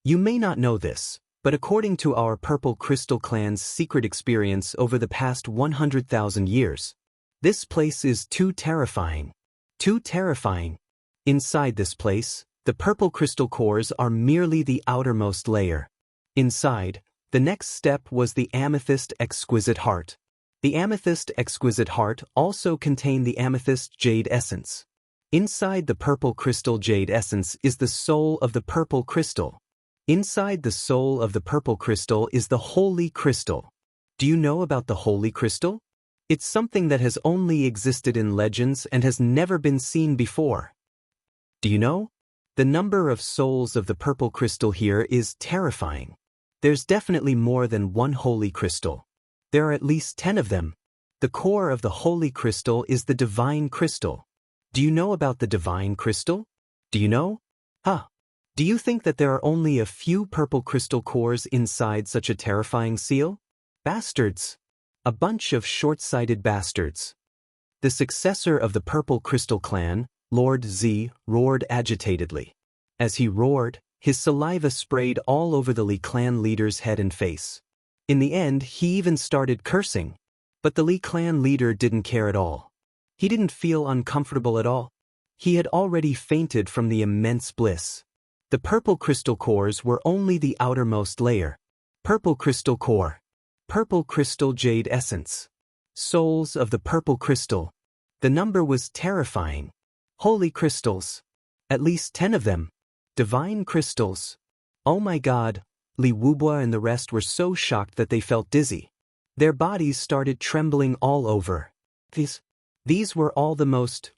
You may not know this, but according to our Purple Crystal Clan's secret experience over the past 100,000 years, this place is too terrifying. Too terrifying. Inside this place, the purple crystal cores are merely the outermost layer. Inside, the next step was the amethyst exquisite heart. The amethyst exquisite heart also contained the amethyst jade essence. Inside the purple crystal jade essence is the soul of the purple crystal. Inside the soul of the purple crystal is the holy crystal. Do you know about the holy crystal? It's something that has only existed in legends and has never been seen before. Do you know? The number of souls of the purple crystal here is terrifying. There's definitely more than one holy crystal. There are at least 10 of them. The core of the holy crystal is the divine crystal. Do you know about the divine crystal? Do you know? Do you think that there are only a few purple crystal cores inside such a terrifying seal? Bastards. A bunch of short-sighted bastards. The successor of the Purple Crystal Clan, Lord Z, roared agitatedly. As he roared, his saliva sprayed all over the Li clan leader's head and face. In the end, he even started cursing. But the Li clan leader didn't care at all. He didn't feel uncomfortable at all. He had already fainted from the immense bliss. The purple crystal cores were only the outermost layer. Purple crystal core. Purple crystal jade essence. Souls of the purple crystal. The number was terrifying. Holy crystals. At least 10 of them. Divine crystals. Oh my God, Li Wubua and the rest were so shocked that they felt dizzy. Their bodies started trembling all over. These were all the most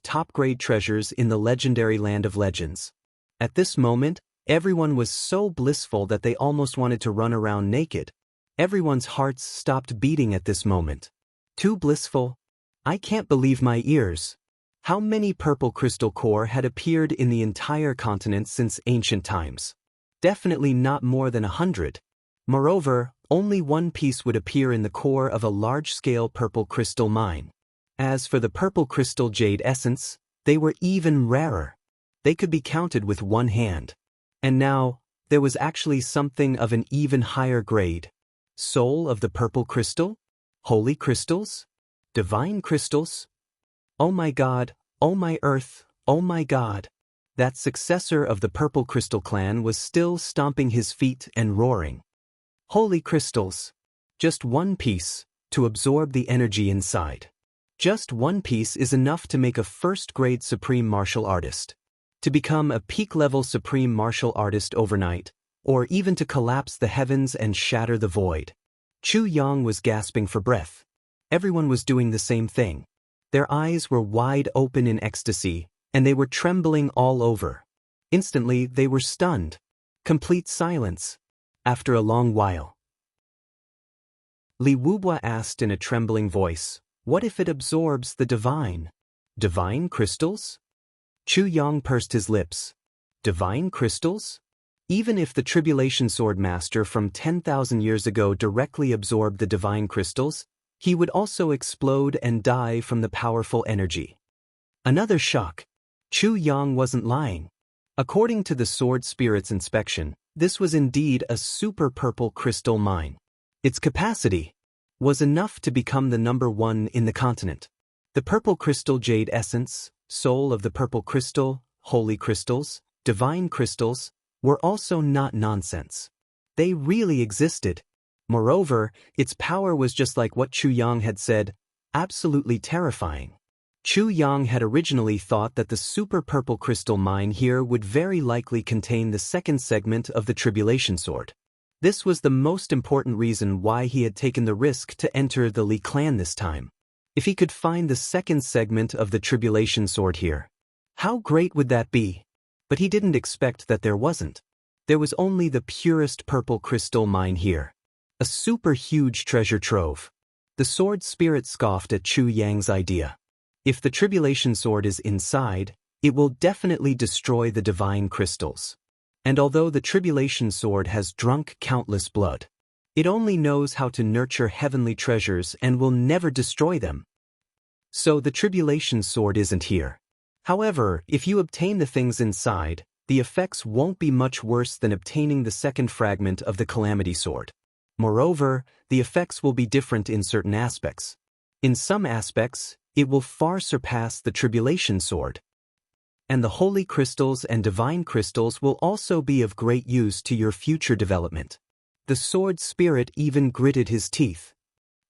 top-grade treasures in the legendary land of legends. At this moment, everyone was so blissful that they almost wanted to run around naked. Everyone's hearts stopped beating at this moment. Too blissful. I can't believe my ears. How many purple crystal core had appeared in the entire continent since ancient times? Definitely not more than 100. Moreover, only one piece would appear in the core of a large-scale purple crystal mine. As for the purple crystal jade essence, they were even rarer. They could be counted with one hand. And now, there was actually something of an even higher grade. Soul of the purple crystal? Holy crystals? Divine crystals? Oh my God, oh my earth, oh my God. That successor of the Purple Crystal Clan was still stomping his feet and roaring. Holy crystals. Just one piece, to absorb the energy inside. Just one piece is enough to make a first-grade supreme martial artist. To become a peak-level supreme martial artist overnight, or even to collapse the heavens and shatter the void. Chu Yang was gasping for breath. Everyone was doing the same thing. Their eyes were wide open in ecstasy, and they were trembling all over. Instantly, they were stunned. Complete silence. After a long while, Li Wubua asked in a trembling voice, "What if it absorbs the divine? Divine crystals?" Chu Yang pursed his lips. Divine crystals? Even if the Tribulation Sword Master from 10,000 years ago directly absorbed the divine crystals, he would also explode and die from the powerful energy. Another shock. Chu Yang wasn't lying. According to the Sword Spirit's inspection, this was indeed a super purple crystal mine. Its capacity was enough to become the #1 in the continent. The purple crystal jade essence, soul of the purple crystal, holy crystals, divine crystals, were also not nonsense. They really existed. Moreover, its power was just like what Chu Yang had said, absolutely terrifying. Chu Yang had originally thought that the super purple crystal mine here would very likely contain the second segment of the Tribulation Sword. This was the most important reason why he had taken the risk to enter the Li clan this time. If he could find the second segment of the Tribulation Sword here, how great would that be? But he didn't expect that there wasn't. There was only the purest purple crystal mine here. A super huge treasure trove. The sword spirit scoffed at Chu Yang's idea. If the Tribulation Sword is inside, it will definitely destroy the divine crystals. And although the Tribulation Sword has drunk countless blood, it only knows how to nurture heavenly treasures and will never destroy them. So the Tribulation Sword isn't here. However, if you obtain the things inside, the effects won't be much worse than obtaining the second fragment of the Calamity Sword. Moreover, the effects will be different in certain aspects. In some aspects, it will far surpass the Tribulation Sword. And the holy crystals and divine crystals will also be of great use to your future development. The sword spirit even gritted his teeth.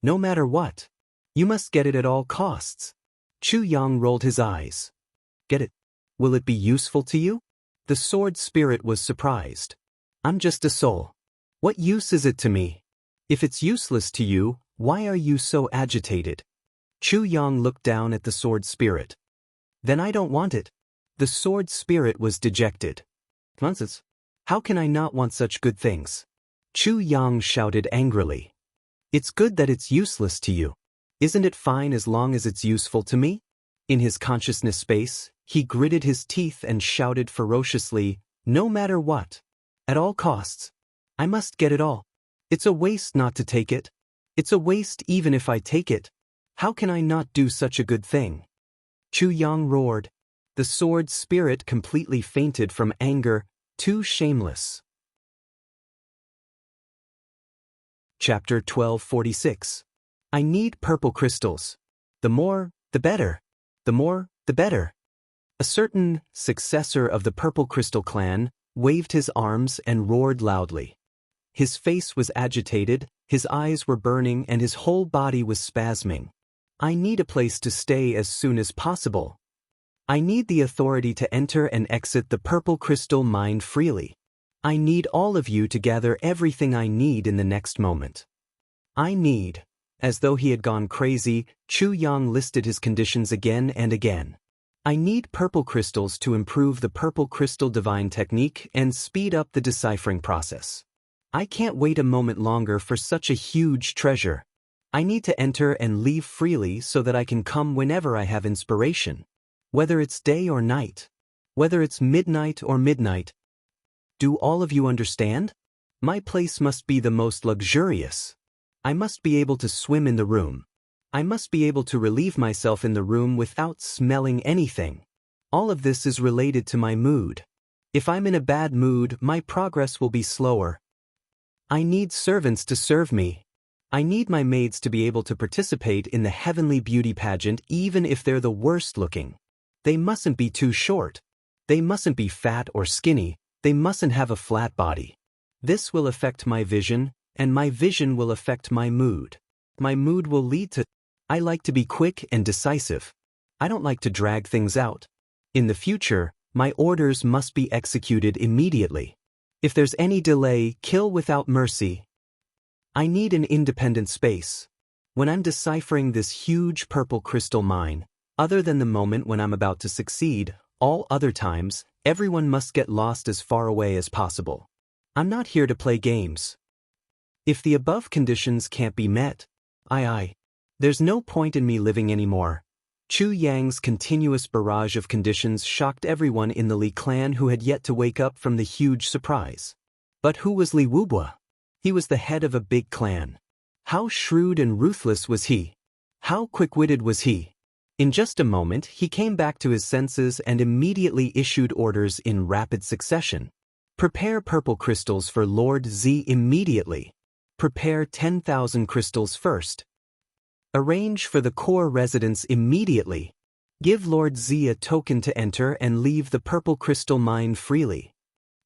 No matter what, you must get it at all costs. Chu Yang rolled his eyes. Get it? Will it be useful to you? The sword spirit was surprised. I'm just a soul. What use is it to me? If it's useless to you, why are you so agitated? Chu Yang looked down at the sword spirit. Then I don't want it. The sword spirit was dejected. Nonsense. How can I not want such good things? Chu Yang shouted angrily. It's good that it's useless to you. Isn't it fine as long as it's useful to me? In his consciousness space, he gritted his teeth and shouted ferociously, no matter what. At all costs. I must get it all. It's a waste not to take it. It's a waste even if I take it. How can I not do such a good thing? Chu Yang roared. The sword spirit completely fainted from anger, too shameless. Chapter 1246. I need purple crystals. The more, the better. The more, the better. A certain successor of the Purple Crystal clan waved his arms and roared loudly. His face was agitated, his eyes were burning, and his whole body was spasming. I need a place to stay as soon as possible. I need the authority to enter and exit the Purple Crystal mine freely. I need all of you to gather everything I need in the next moment. I need. As though he had gone crazy, Chu Yang listed his conditions again and again. I need purple crystals to improve the Purple Crystal Divine technique and speed up the deciphering process. I can't wait a moment longer for such a huge treasure. I need to enter and leave freely so that I can come whenever I have inspiration. Whether it's day or night. Whether it's midnight or midnight. Do all of you understand? My place must be the most luxurious. I must be able to swim in the room. I must be able to relieve myself in the room without smelling anything. All of this is related to my mood. If I'm in a bad mood, my progress will be slower. I need servants to serve me. I need my maids to be able to participate in the heavenly beauty pageant even if they're the worst looking. They mustn't be too short. They mustn't be fat or skinny. They mustn't have a flat body. This will affect my vision, and my vision will affect my mood. My mood will lead to... I like to be quick and decisive. I don't like to drag things out. In the future, my orders must be executed immediately. If there's any delay, kill without mercy. I need an independent space. When I'm deciphering this huge purple crystal mine, other than the moment when I'm about to succeed, all other times, everyone must get lost as far away as possible. I'm not here to play games. If the above conditions can't be met, there's no point in me living anymore. Chu Yang's continuous barrage of conditions shocked everyone in the Li clan who had yet to wake up from the huge surprise. But who was Li Wubua? He was the head of a big clan. How shrewd and ruthless was he? How quick-witted was he? In just a moment, he came back to his senses and immediately issued orders in rapid succession. Prepare purple crystals for Lord Z immediately. Prepare 10,000 crystals first. Arrange for the core residents immediately. Give Lord Z a token to enter and leave the purple crystal mine freely.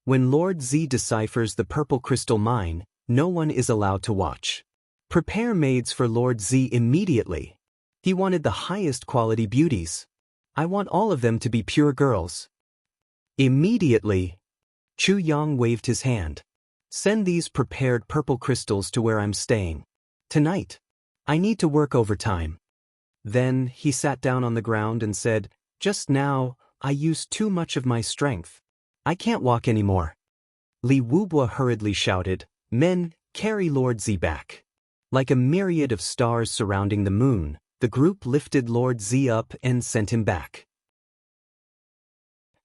When Lord Z deciphers the purple crystal mine, No one is allowed to watch. Prepare maids for Lord Z immediately. He wanted the highest quality beauties. I want all of them to be pure girls. Immediately. Chu Yang waved his hand. Send these prepared purple crystals to where I'm staying. Tonight. I need to work overtime. Then he sat down on the ground and said, just now, I used too much of my strength. I can't walk anymore. Li Wubua hurriedly shouted, men, carry Lord Z back. Like a myriad of stars surrounding the moon, the group lifted Lord Z up and sent him back.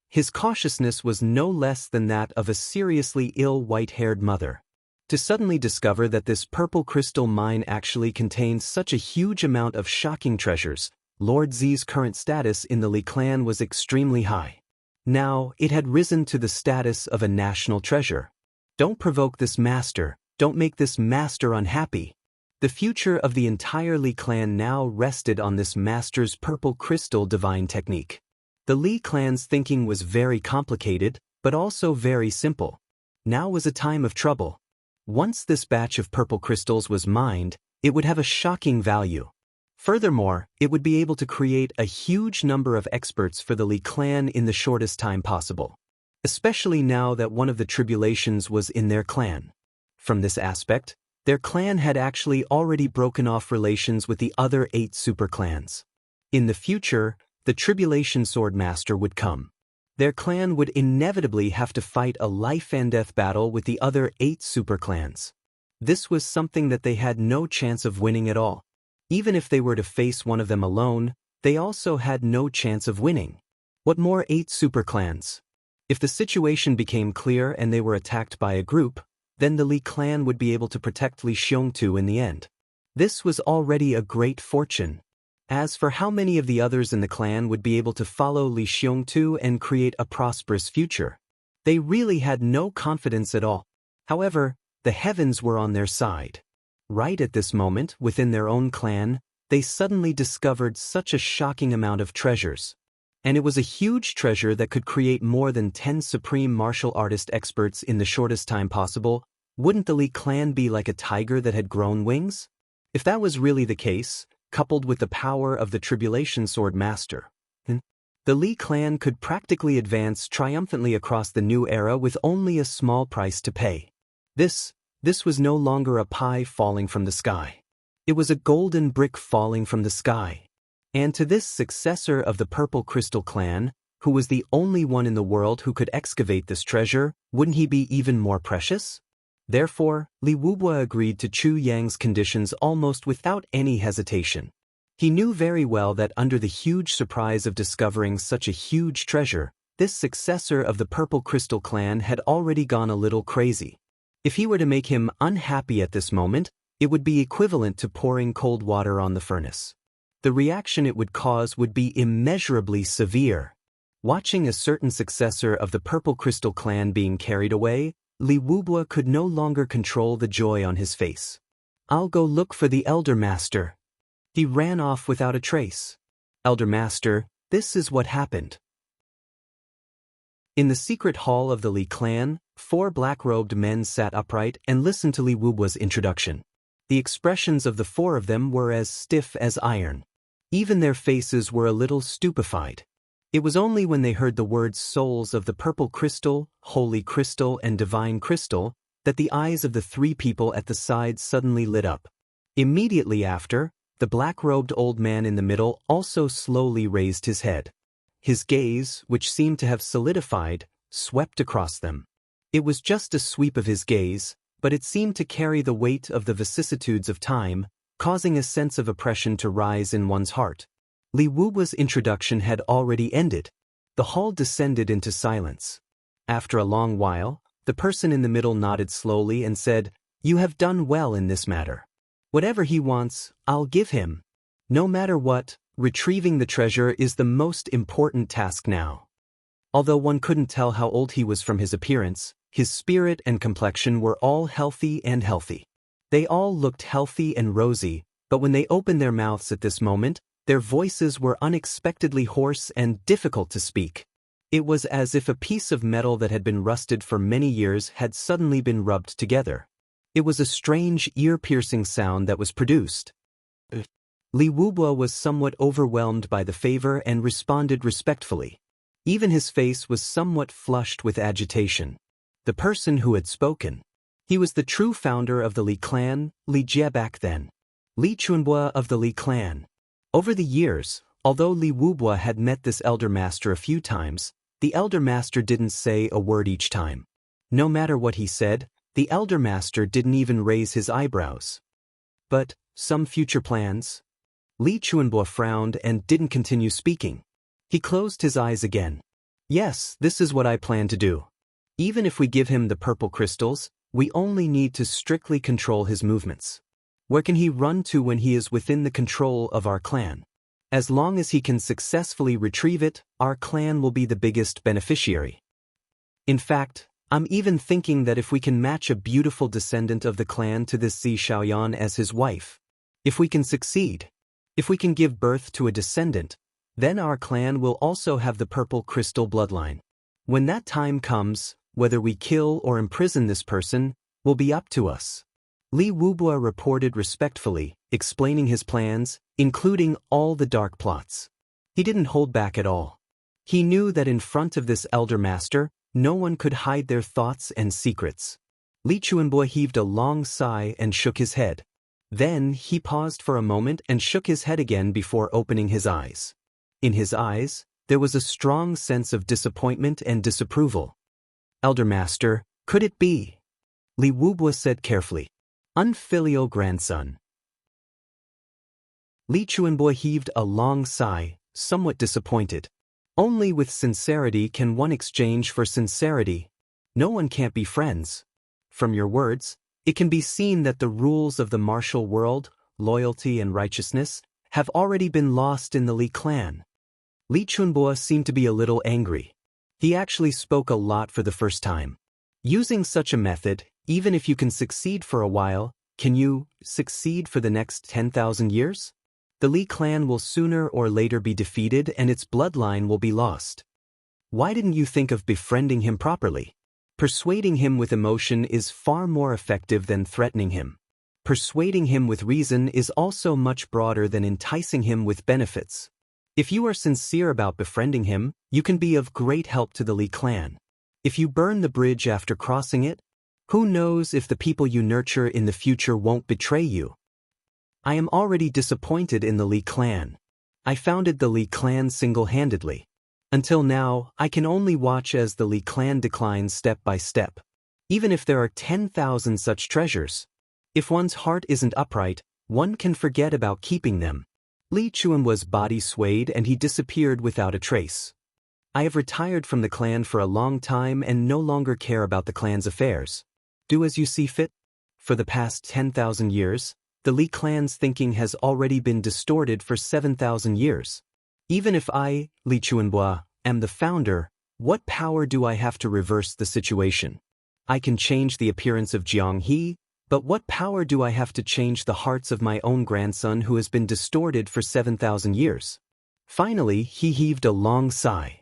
His cautiousness was no less than that of a seriously ill white-haired mother. To suddenly discover that this purple crystal mine actually contained such a huge amount of shocking treasures, Lord Z's current status in the Li clan was extremely high. Now, it had risen to the status of a national treasure. Don't provoke this master, don't make this master unhappy. The future of the entire Li clan now rested on this master's purple crystal divine technique. The Li clan's thinking was very complicated, but also very simple. Now was a time of trouble. Once this batch of purple crystals was mined, it would have a shocking value. Furthermore, it would be able to create a huge number of experts for the Li clan in the shortest time possible. Especially now that one of the tribulations was in their clan. From this aspect, their clan had actually already broken off relations with the other 8 superclans. In the future, the Tribulation Sword Master would come. Their clan would inevitably have to fight a life-and-death battle with the other 8 superclans. This was something that they had no chance of winning at all. Even if they were to face one of them alone, they also had no chance of winning. What more 8 superclans? If the situation became clear and they were attacked by a group, then the Li clan would be able to protect Li Xiongtu in the end. This was already a great fortune. As for how many of the others in the clan would be able to follow Li Xiongtu and create a prosperous future, they really had no confidence at all. However, the heavens were on their side. Right at this moment, within their own clan, they suddenly discovered such a shocking amount of treasures. And it was a huge treasure that could create more than 10 supreme martial artist experts in the shortest time possible. Wouldn't the Li clan be like a tiger that had grown wings? If that was really the case, coupled with the power of the Tribulation Sword Master, the Li clan could practically advance triumphantly across the new era with only a small price to pay. This was no longer a pie falling from the sky. It was a golden brick falling from the sky. And to this successor of the Purple Crystal clan, who was the only one in the world who could excavate this treasure, wouldn't he be even more precious? Therefore, Li Wubua agreed to Chu Yang's conditions almost without any hesitation. He knew very well that under the huge surprise of discovering such a huge treasure, this successor of the Purple Crystal clan had already gone a little crazy. If he were to make him unhappy at this moment, it would be equivalent to pouring cold water on the furnace. The reaction it would cause would be immeasurably severe. Watching a certain successor of the Purple Crystal clan being carried away, Li Wubua could no longer control the joy on his face. I'll go look for the Elder Master. He ran off without a trace. Elder Master, this is what happened. In the secret hall of the Li clan, 4 black-robed men sat upright and listened to Li Wubua's introduction. The expressions of the 4 of them were as stiff as iron. Even their faces were a little stupefied. It was only when they heard the words souls of the Purple Crystal, Holy Crystal, and Divine Crystal that the eyes of the 3 people at the side suddenly lit up. Immediately after, the black-robed old man in the middle also slowly raised his head. His gaze, which seemed to have solidified, swept across them. It was just a sweep of his gaze, but it seemed to carry the weight of the vicissitudes of time, causing a sense of oppression to rise in one's heart. Li Wubua's introduction had already ended. The hall descended into silence. After a long while, the person in the middle nodded slowly and said, "You have done well in this matter. Whatever he wants, I'll give him. No matter what, retrieving the treasure is the most important task now." Although one couldn't tell how old he was from his appearance, his spirit and complexion were all healthy and healthy. They all looked healthy and rosy, but when they opened their mouths at this moment, their voices were unexpectedly hoarse and difficult to speak. It was as if a piece of metal that had been rusted for many years had suddenly been rubbed together. It was a strange, ear-piercing sound that was produced. Li Wubo was somewhat overwhelmed by the favor and responded respectfully. Even his face was somewhat flushed with agitation. The person who had spoken. He was the true founder of the Li clan, Li Jie back then. Li Chunbo of the Li clan. Over the years, although Li Wubo had met this elder master a few times, the elder master didn't say a word each time. No matter what he said, the elder master didn't even raise his eyebrows. But, some future plans? Li Chunbo frowned and didn't continue speaking. He closed his eyes again. Yes, this is what I plan to do. Even if we give him the purple crystals, we only need to strictly control his movements. Where can he run to when he is within the control of our clan? As long as he can successfully retrieve it, our clan will be the biggest beneficiary. In fact, I'm even thinking that if we can match a beautiful descendant of the clan to this Zi Xiaoyan as his wife, if we can succeed, if we can give birth to a descendant, then our clan will also have the purple crystal bloodline. When that time comes, whether we kill or imprison this person will be up to us. Li Wubo reported respectfully, explaining his plans, including all the dark plots. He didn't hold back at all. He knew that in front of this elder master, no one could hide their thoughts and secrets. Li Chunbo heaved a long sigh and shook his head. Then he paused for a moment and shook his head again before opening his eyes. In his eyes, there was a strong sense of disappointment and disapproval. Elder Master, could it be? Li Wubo said carefully. Unfilial grandson. Li Chunbo heaved a long sigh, somewhat disappointed. Only with sincerity can one exchange for sincerity. No one can't be friends. From your words, it can be seen that the rules of the martial world, loyalty and righteousness, have already been lost in the Li clan. Li Chunbo seemed to be a little angry. He actually spoke a lot for the first time. Using such a method, even if you can succeed for a while, can you succeed for the next 10,000 years? The Li clan will sooner or later be defeated and its bloodline will be lost. Why didn't you think of befriending him properly? Persuading him with emotion is far more effective than threatening him. Persuading him with reason is also much broader than enticing him with benefits. If you are sincere about befriending him, you can be of great help to the Li clan. If you burn the bridge after crossing it, who knows if the people you nurture in the future won't betray you? I am already disappointed in the Li clan. I founded the Li clan single-handedly. Until now, I can only watch as the Li clan declines step by step. Even if there are 10,000 such treasures, if one's heart isn't upright, one can forget about keeping them. Li Chunbo's body swayed and he disappeared without a trace. I have retired from the clan for a long time and no longer care about the clan's affairs. Do as you see fit. For the past 10,000 years, the Li clan's thinking has already been distorted for 7,000 years. Even if I, Li Chunbo, am the founder, what power do I have to reverse the situation? I can change the appearance of Jianghu, but what power do I have to change the hearts of my own grandson who has been distorted for 7,000 years? Finally, he heaved a long sigh.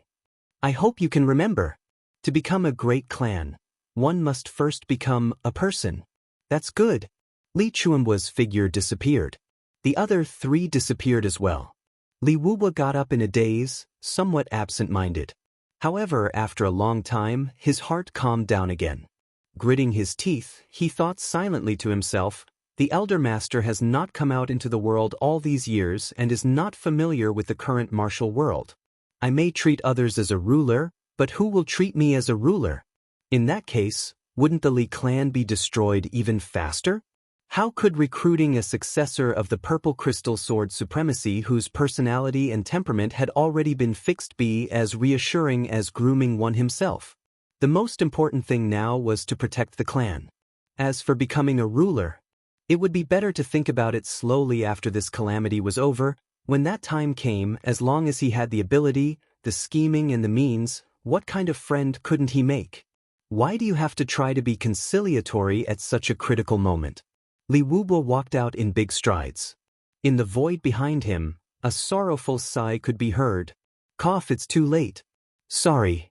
I hope you can remember. To become a great clan, one must first become a person. That's good. Li Chunbo's figure disappeared. The other three disappeared as well. Li Wubo got up in a daze, somewhat absent-minded. However, after a long time, his heart calmed down again. Gritting his teeth, he thought silently to himself, the elder master has not come out into the world all these years and is not familiar with the current martial world. I may treat others as a ruler, but who will treat me as a ruler? In that case, wouldn't the Li clan be destroyed even faster? How could recruiting a successor of the purple crystal sword supremacy whose personality and temperament had already been fixed be as reassuring as grooming one himself? The most important thing now was to protect the clan. As for becoming a ruler, it would be better to think about it slowly after this calamity was over. When that time came, as long as he had the ability, the scheming and the means, what kind of friend couldn't he make? Why do you have to try to be conciliatory at such a critical moment? Li Wubo walked out in big strides. In the void behind him, a sorrowful sigh could be heard. Cough, it's too late. Sorry.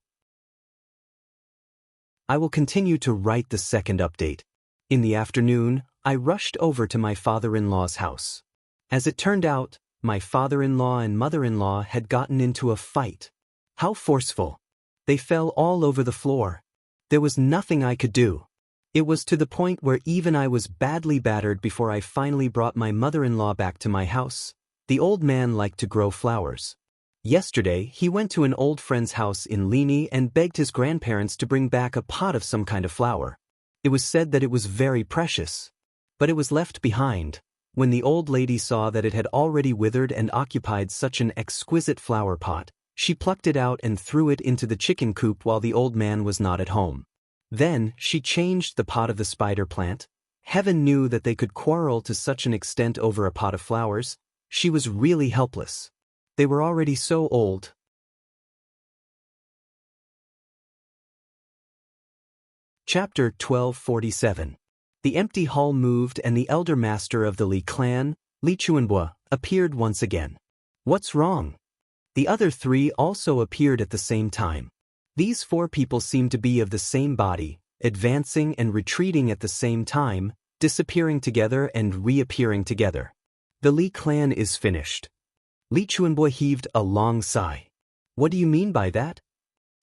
I will continue to write the second update. In the afternoon, I rushed over to my father-in-law's house. As it turned out, my father-in-law and mother-in-law had gotten into a fight. How forceful! They fell all over the floor. There was nothing I could do. It was to the point where even I was badly battered before I finally brought my mother-in-law back to my house. The old man liked to grow flowers. Yesterday, he went to an old friend's house in Lini and begged his grandparents to bring back a pot of some kind of flower. It was said that it was very precious. But it was left behind. When the old lady saw that it had already withered and occupied such an exquisite flower pot, she plucked it out and threw it into the chicken coop while the old man was not at home. Then, she changed the pot of the spider plant. Heaven knew that they could quarrel to such an extent over a pot of flowers. She was really helpless. They were already so old. Chapter 1247. The empty hall moved and the elder master of the Li clan, Li Chuanbua, appeared once again. What's wrong? The other three also appeared at the same time. These four people seemed to be of the same body, advancing and retreating at the same time, disappearing together and reappearing together. The Li clan is finished. Li Chuanbua heaved a long sigh. What do you mean by that?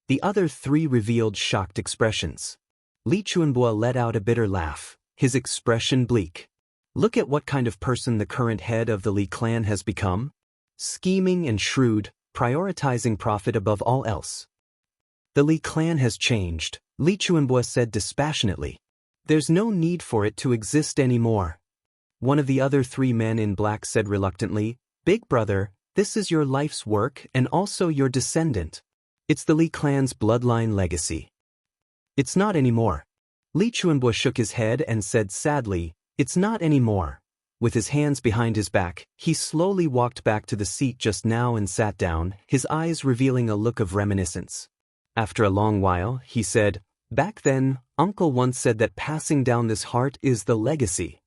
The other three revealed shocked expressions. Li Chuanbua let out a bitter laugh, his expression bleak. Look at what kind of person the current head of the Li clan has become. Scheming and shrewd, prioritizing profit above all else. The Li clan has changed, Li Chuanbua said dispassionately. There's no need for it to exist anymore. One of the other three men in black said reluctantly, Big brother, this is your life's work and also your descendant. It's the Li clan's bloodline legacy. It's not anymore. Li Chuanbua shook his head and said sadly, It's not anymore. With his hands behind his back, he slowly walked back to the seat just now and sat down, his eyes revealing a look of reminiscence. After a long while, he said, Back then, Uncle once said that passing down this heart is the legacy.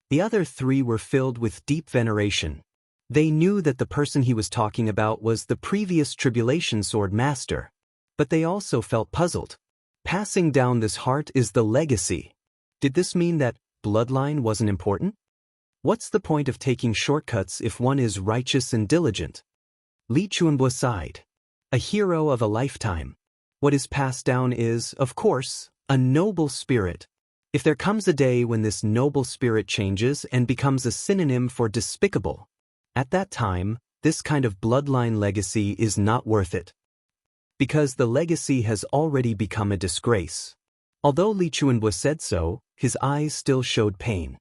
The other three were filled with deep veneration. They knew that the person he was talking about was the previous Tribulation Sword Master. But they also felt puzzled. Passing down this heart is the legacy. Did this mean that bloodline wasn't important? What's the point of taking shortcuts if one is righteous and diligent? Li Chuanbua sighed. A hero of a lifetime. What is passed down is, of course, a noble spirit. If there comes a day when this noble spirit changes and becomes a synonym for despicable, at that time, this kind of bloodline legacy is not worth it. Because the legacy has already become a disgrace. Although Li Chuanbua said so, his eyes still showed pain.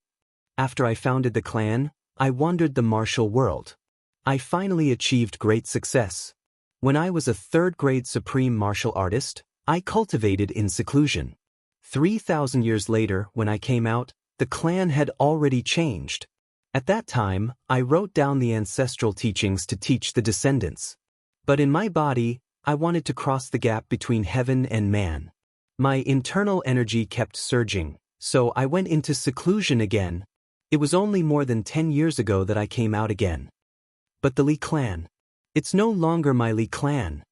After I founded the clan, I wandered the martial world. I finally achieved great success. When I was a third-grade supreme martial artist, I cultivated in seclusion. 3,000 years later, when I came out, the clan had already changed. At that time, I wrote down the ancestral teachings to teach the descendants. But in my body, I wanted to cross the gap between heaven and man. My internal energy kept surging, so I went into seclusion again. It was only more than 10 years ago that I came out again. But the Li clan. It's no longer my Li clan.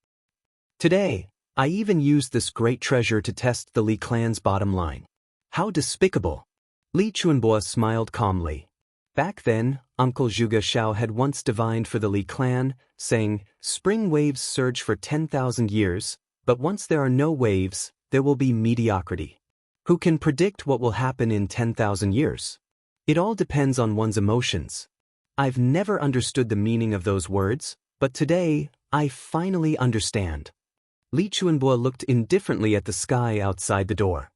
Today, I even used this great treasure to test the Li clan's bottom line. How despicable. Li Chuanbua smiled calmly. Back then, Uncle Zhuge Xiao had once divined for the Li clan, saying, Spring waves surge for 10,000 years, but once there are no waves, there will be mediocrity. Who can predict what will happen in 10,000 years? It all depends on one's emotions. I've never understood the meaning of those words, but today, I finally understand. Li Chuanbua looked indifferently at the sky outside the door.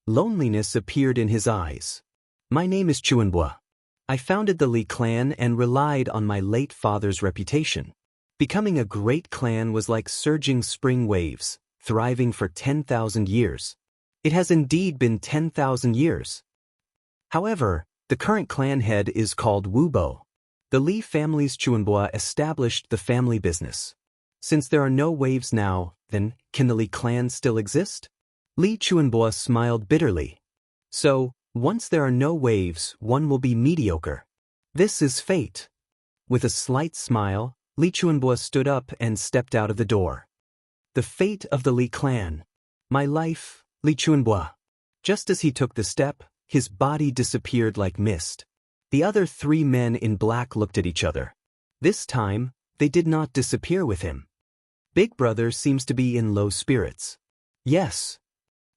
Loneliness appeared in his eyes. My name is Chuanbua. I founded the Li clan and relied on my late father's reputation. Becoming a great clan was like surging spring waves, thriving for 10,000 years. It has indeed been 10,000 years. However, the current clan head is called Wubo. The Li family's Chuanbua established the family business. Since there are no waves now, then, can the Li clan still exist? Li Chuanbua smiled bitterly. So, once there are no waves, one will be mediocre. This is fate. With a slight smile, Li Chuanbua stood up and stepped out of the door. The fate of the Li clan. My life, Li Chunhua. Just as he took the step, his body disappeared like mist. The other 3 men in black looked at each other. This time, they did not disappear with him. Big Brother seems to be in low spirits. Yes.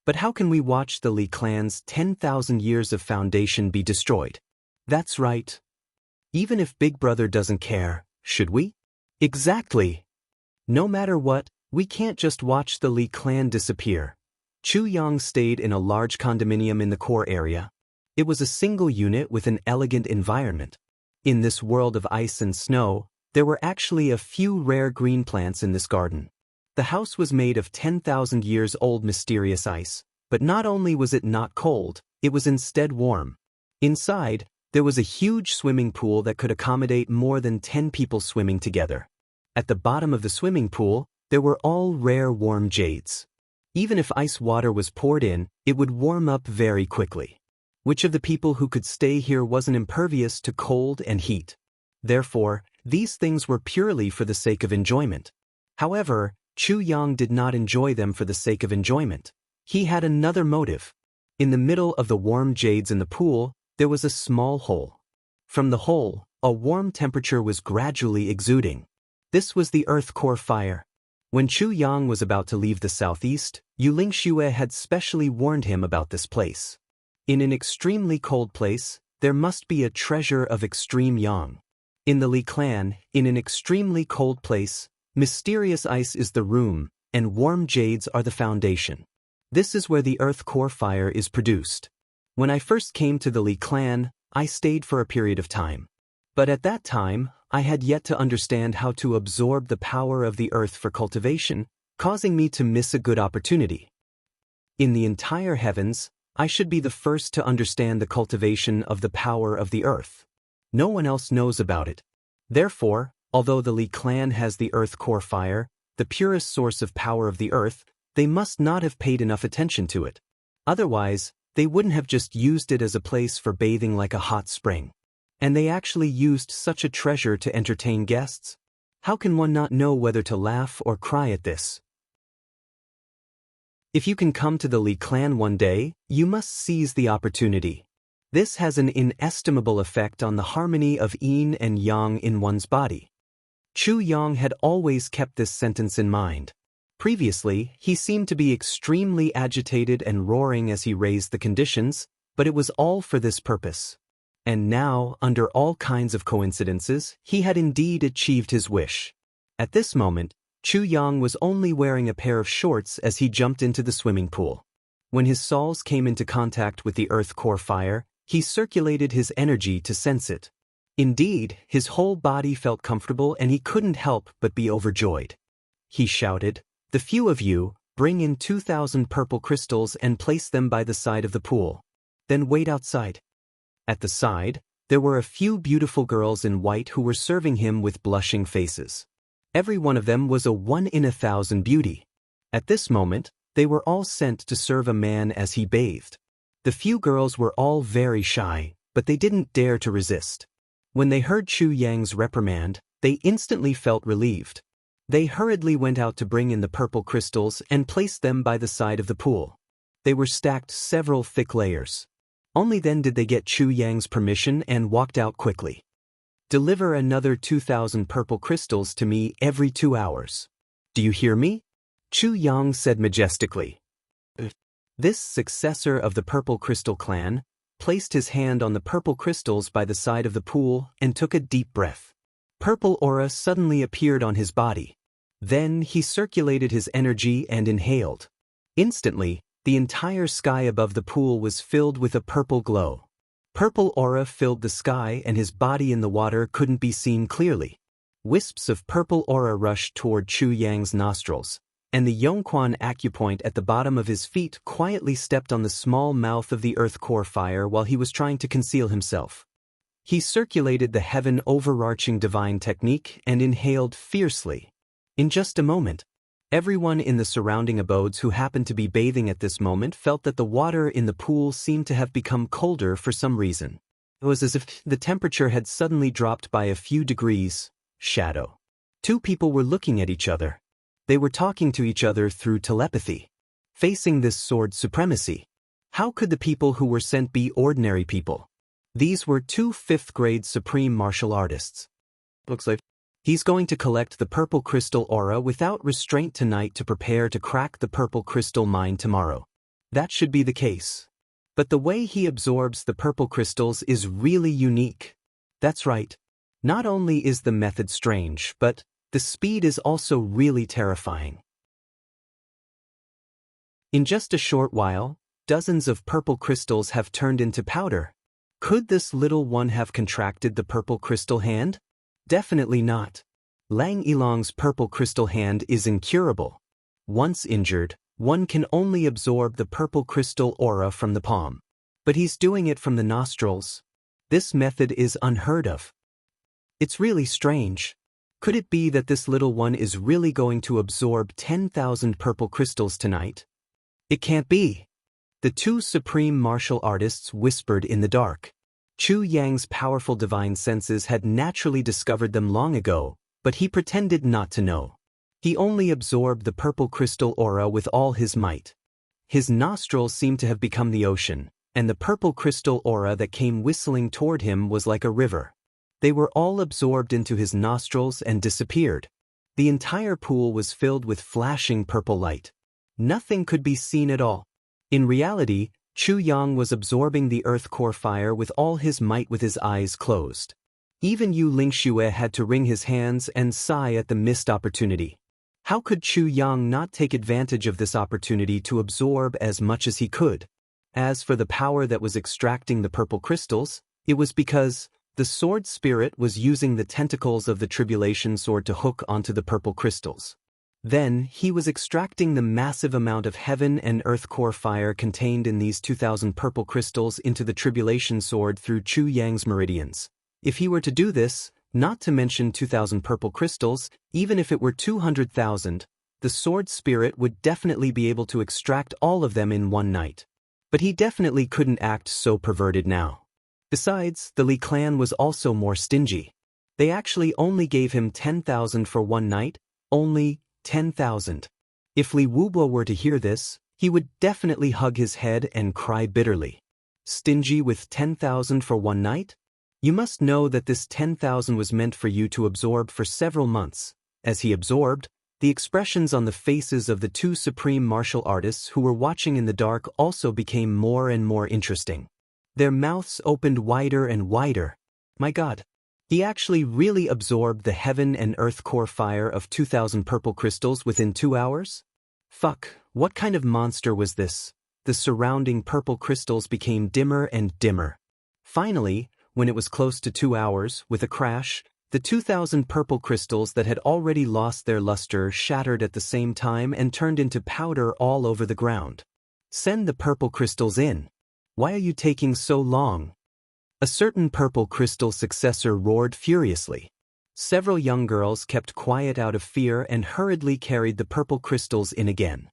But how can we watch the Li clan's 10,000 years of foundation be destroyed? That's right. Even if Big Brother doesn't care, should we? Exactly. No matter what, we can't just watch the Li clan disappear. Chu Yang stayed in a large condominium in the core area. It was a single unit with an elegant environment. In this world of ice and snow, there were actually a few rare green plants in this garden. The house was made of 10,000 years old mysterious ice, but not only was it not cold, it was instead warm. Inside, there was a huge swimming pool that could accommodate more than 10 people swimming together. At the bottom of the swimming pool, there were all rare warm jades. Even if ice water was poured in, it would warm up very quickly. Which of the people who could stay here wasn't impervious to cold and heat? Therefore, these things were purely for the sake of enjoyment. However, Chu Yang did not enjoy them for the sake of enjoyment. He had another motive. In the middle of the warm jades in the pool, there was a small hole. From the hole, a warm temperature was gradually exuding. This was the earth core fire. When Chu Yang was about to leave the southeast, Yuling Xue had specially warned him about this place. In an extremely cold place, there must be a treasure of extreme yang. In the Li clan, in an extremely cold place, mysterious ice is the room, and warm jades are the foundation. This is where the earth core fire is produced. When I first came to the Li clan, I stayed for a period of time. But at that time, I had yet to understand how to absorb the power of the earth for cultivation, causing me to miss a good opportunity. In the entire heavens, I should be the first to understand the cultivation of the power of the earth. No one else knows about it. Therefore, although the Li clan has the earth core fire, the purest source of power of the earth, they must not have paid enough attention to it. Otherwise, they wouldn't have just used it as a place for bathing like a hot spring. And they actually used such a treasure to entertain guests? How can one not know whether to laugh or cry at this? If you can come to the Li clan one day, you must seize the opportunity. This has an inestimable effect on the harmony of yin and yang in one's body. Chu Yang had always kept this sentence in mind. Previously, he seemed to be extremely agitated and roaring as he raised the conditions, but it was all for this purpose. And now, under all kinds of coincidences, he had indeed achieved his wish. At this moment, Chu Yang was only wearing a pair of shorts as he jumped into the swimming pool. When his soles came into contact with the earth core fire, he circulated his energy to sense it. Indeed, his whole body felt comfortable and he couldn't help but be overjoyed. He shouted, "The few of you, bring in 2,000 purple crystals and place them by the side of the pool. Then wait outside." At the side, there were a few beautiful girls in white who were serving him with blushing faces. Every one of them was a 1 in 1,000 beauty. At this moment, they were all sent to serve a man as he bathed. The few girls were all very shy, but they didn't dare to resist. When they heard Chu Yang's reprimand, they instantly felt relieved. They hurriedly went out to bring in the purple crystals and placed them by the side of the pool. They were stacked several thick layers. Only then did they get Chu Yang's permission and walked out quickly. "Deliver another 2,000 purple crystals to me every 2 hours. Do you hear me?" Chu Yang said majestically. This successor of the Purple Crystal clan placed his hand on the purple crystals by the side of the pool and took a deep breath. Purple aura suddenly appeared on his body. Then he circulated his energy and inhaled. Instantly, the entire sky above the pool was filled with a purple glow. Purple aura filled the sky and his body in the water couldn't be seen clearly. Wisps of purple aura rushed toward Chu Yang's nostrils, and the Yongquan acupoint at the bottom of his feet quietly stepped on the small mouth of the earth core fire while he was trying to conceal himself. He circulated the heaven overarching divine technique and inhaled fiercely. In just a moment, everyone in the surrounding abodes who happened to be bathing at this moment felt that the water in the pool seemed to have become colder for some reason. It was as if the temperature had suddenly dropped by a few degrees. Shadow. 2 people were looking at each other. They were talking to each other through telepathy. facing this sword supremacy. How could the people who were sent be ordinary people? These were two 5th-grade supreme martial artists. Looks like he's going to collect the purple crystal aura without restraint tonight to prepare to crack the purple crystal mine tomorrow. That should be the case. But the way he absorbs the purple crystals is really unique. That's right. Not only is the method strange, but the speed is also really terrifying. In just a short while, dozens of purple crystals have turned into powder. Could this little one have contracted the purple crystal hand? Definitely not. Lang Yilong's purple crystal hand is incurable. Once injured, one can only absorb the purple crystal aura from the palm. But he's doing it from the nostrils. This method is unheard of. It's really strange. Could it be that this little one is really going to absorb 10,000 purple crystals tonight? It can't be. The two supreme martial artists whispered in the dark. Chu Yang's powerful divine senses had naturally discovered them long ago, but he pretended not to know. He only absorbed the purple crystal aura with all his might. His nostrils seemed to have become the ocean, and the purple crystal aura that came whistling toward him was like a river. They were all absorbed into his nostrils and disappeared. The entire pool was filled with flashing purple light. Nothing could be seen at all. In reality, Chu Yang was absorbing the earth core fire with all his might with his eyes closed. Even Yu Lingxue had to wring his hands and sigh at the missed opportunity. How could Chu Yang not take advantage of this opportunity to absorb as much as he could? As for the power that was extracting the purple crystals, it was because the sword spirit was using the tentacles of the tribulation sword to hook onto the purple crystals. Then, he was extracting the massive amount of heaven and earth core fire contained in these 2,000 purple crystals into the tribulation sword through Chu Yang's meridians. If he were to do this, not to mention 2,000 purple crystals, even if it were 200,000, the sword spirit would definitely be able to extract all of them in one night. But he definitely couldn't act so perverted now. Besides, the Li clan was also more stingy. They actually only gave him 10,000 for one night, only 10,000. If Li Wubo were to hear this, he would definitely hug his head and cry bitterly. Stingy with 10,000 for one night? You must know that this 10,000 was meant for you to absorb for several months. As he absorbed, the expressions on the faces of the two supreme martial artists who were watching in the dark also became more and more interesting. Their mouths opened wider and wider. My God. He actually really absorbed the heaven and earth core fire of 2,000 purple crystals within 2 hours? Fuck, what kind of monster was this? The surrounding purple crystals became dimmer and dimmer. Finally, when it was close to 2 hours, with a crash, the 2,000 purple crystals that had already lost their luster shattered at the same time and turned into powder all over the ground. Send the purple crystals in. Why are you taking so long? A certain purple crystal successor roared furiously. Several young girls kept quiet out of fear and hurriedly carried the purple crystals in again.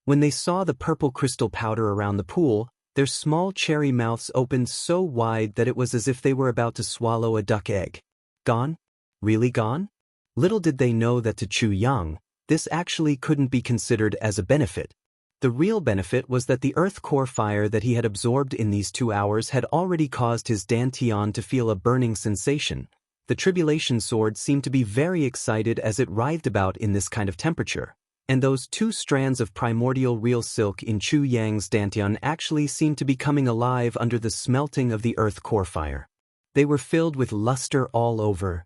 When they saw the purple crystal powder around the pool, their small cherry mouths opened so wide that it was as if they were about to swallow a duck egg. Gone? Really gone? Little did they know that to Chu Yang, this actually couldn't be considered as a benefit. The real benefit was that the earth core fire that he had absorbed in these 2 hours had already caused his dantian to feel a burning sensation. The tribulation sword seemed to be very excited as it writhed about in this kind of temperature, and those 2 strands of primordial real silk in Chu Yang's dantian actually seemed to be coming alive under the smelting of the earth core fire. They were filled with luster all over.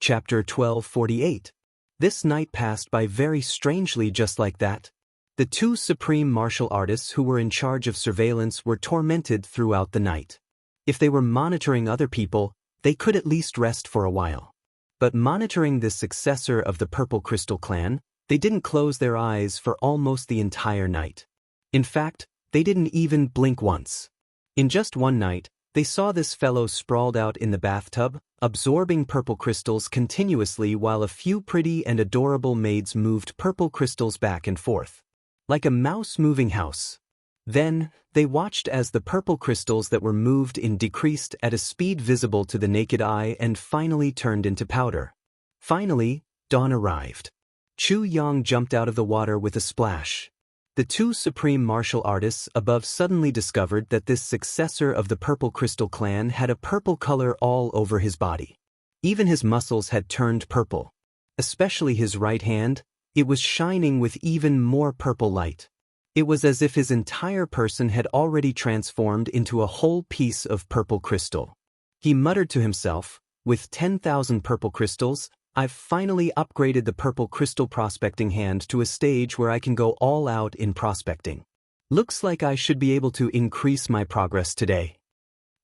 Chapter 1248. This night passed by very strangely just like that. The 2 supreme martial artists who were in charge of surveillance were tormented throughout the night. If they were monitoring other people, they could at least rest for a while. But monitoring this successor of the Purple Crystal clan, they didn't close their eyes for almost the entire night. In fact, they didn't even blink once. In just one night, they saw this fellow sprawled out in the bathtub, absorbing purple crystals continuously while a few pretty and adorable maids moved purple crystals back and forth. Like a mouse moving house. Then, they watched as the purple crystals that were moved in decreased at a speed visible to the naked eye and finally turned into powder. Finally, Dawn arrived. Chu Yang jumped out of the water with a splash. The two supreme martial artists above suddenly discovered that this successor of the Purple Crystal clan had a purple color all over his body. Even his muscles had turned purple. Especially his right hand, it was shining with even more purple light. It was as if his entire person had already transformed into a whole piece of purple crystal. He muttered to himself, "With 10,000 purple crystals, I've finally upgraded the purple crystal prospecting hand to a stage where I can go all out in prospecting. Looks like I should be able to increase my progress today."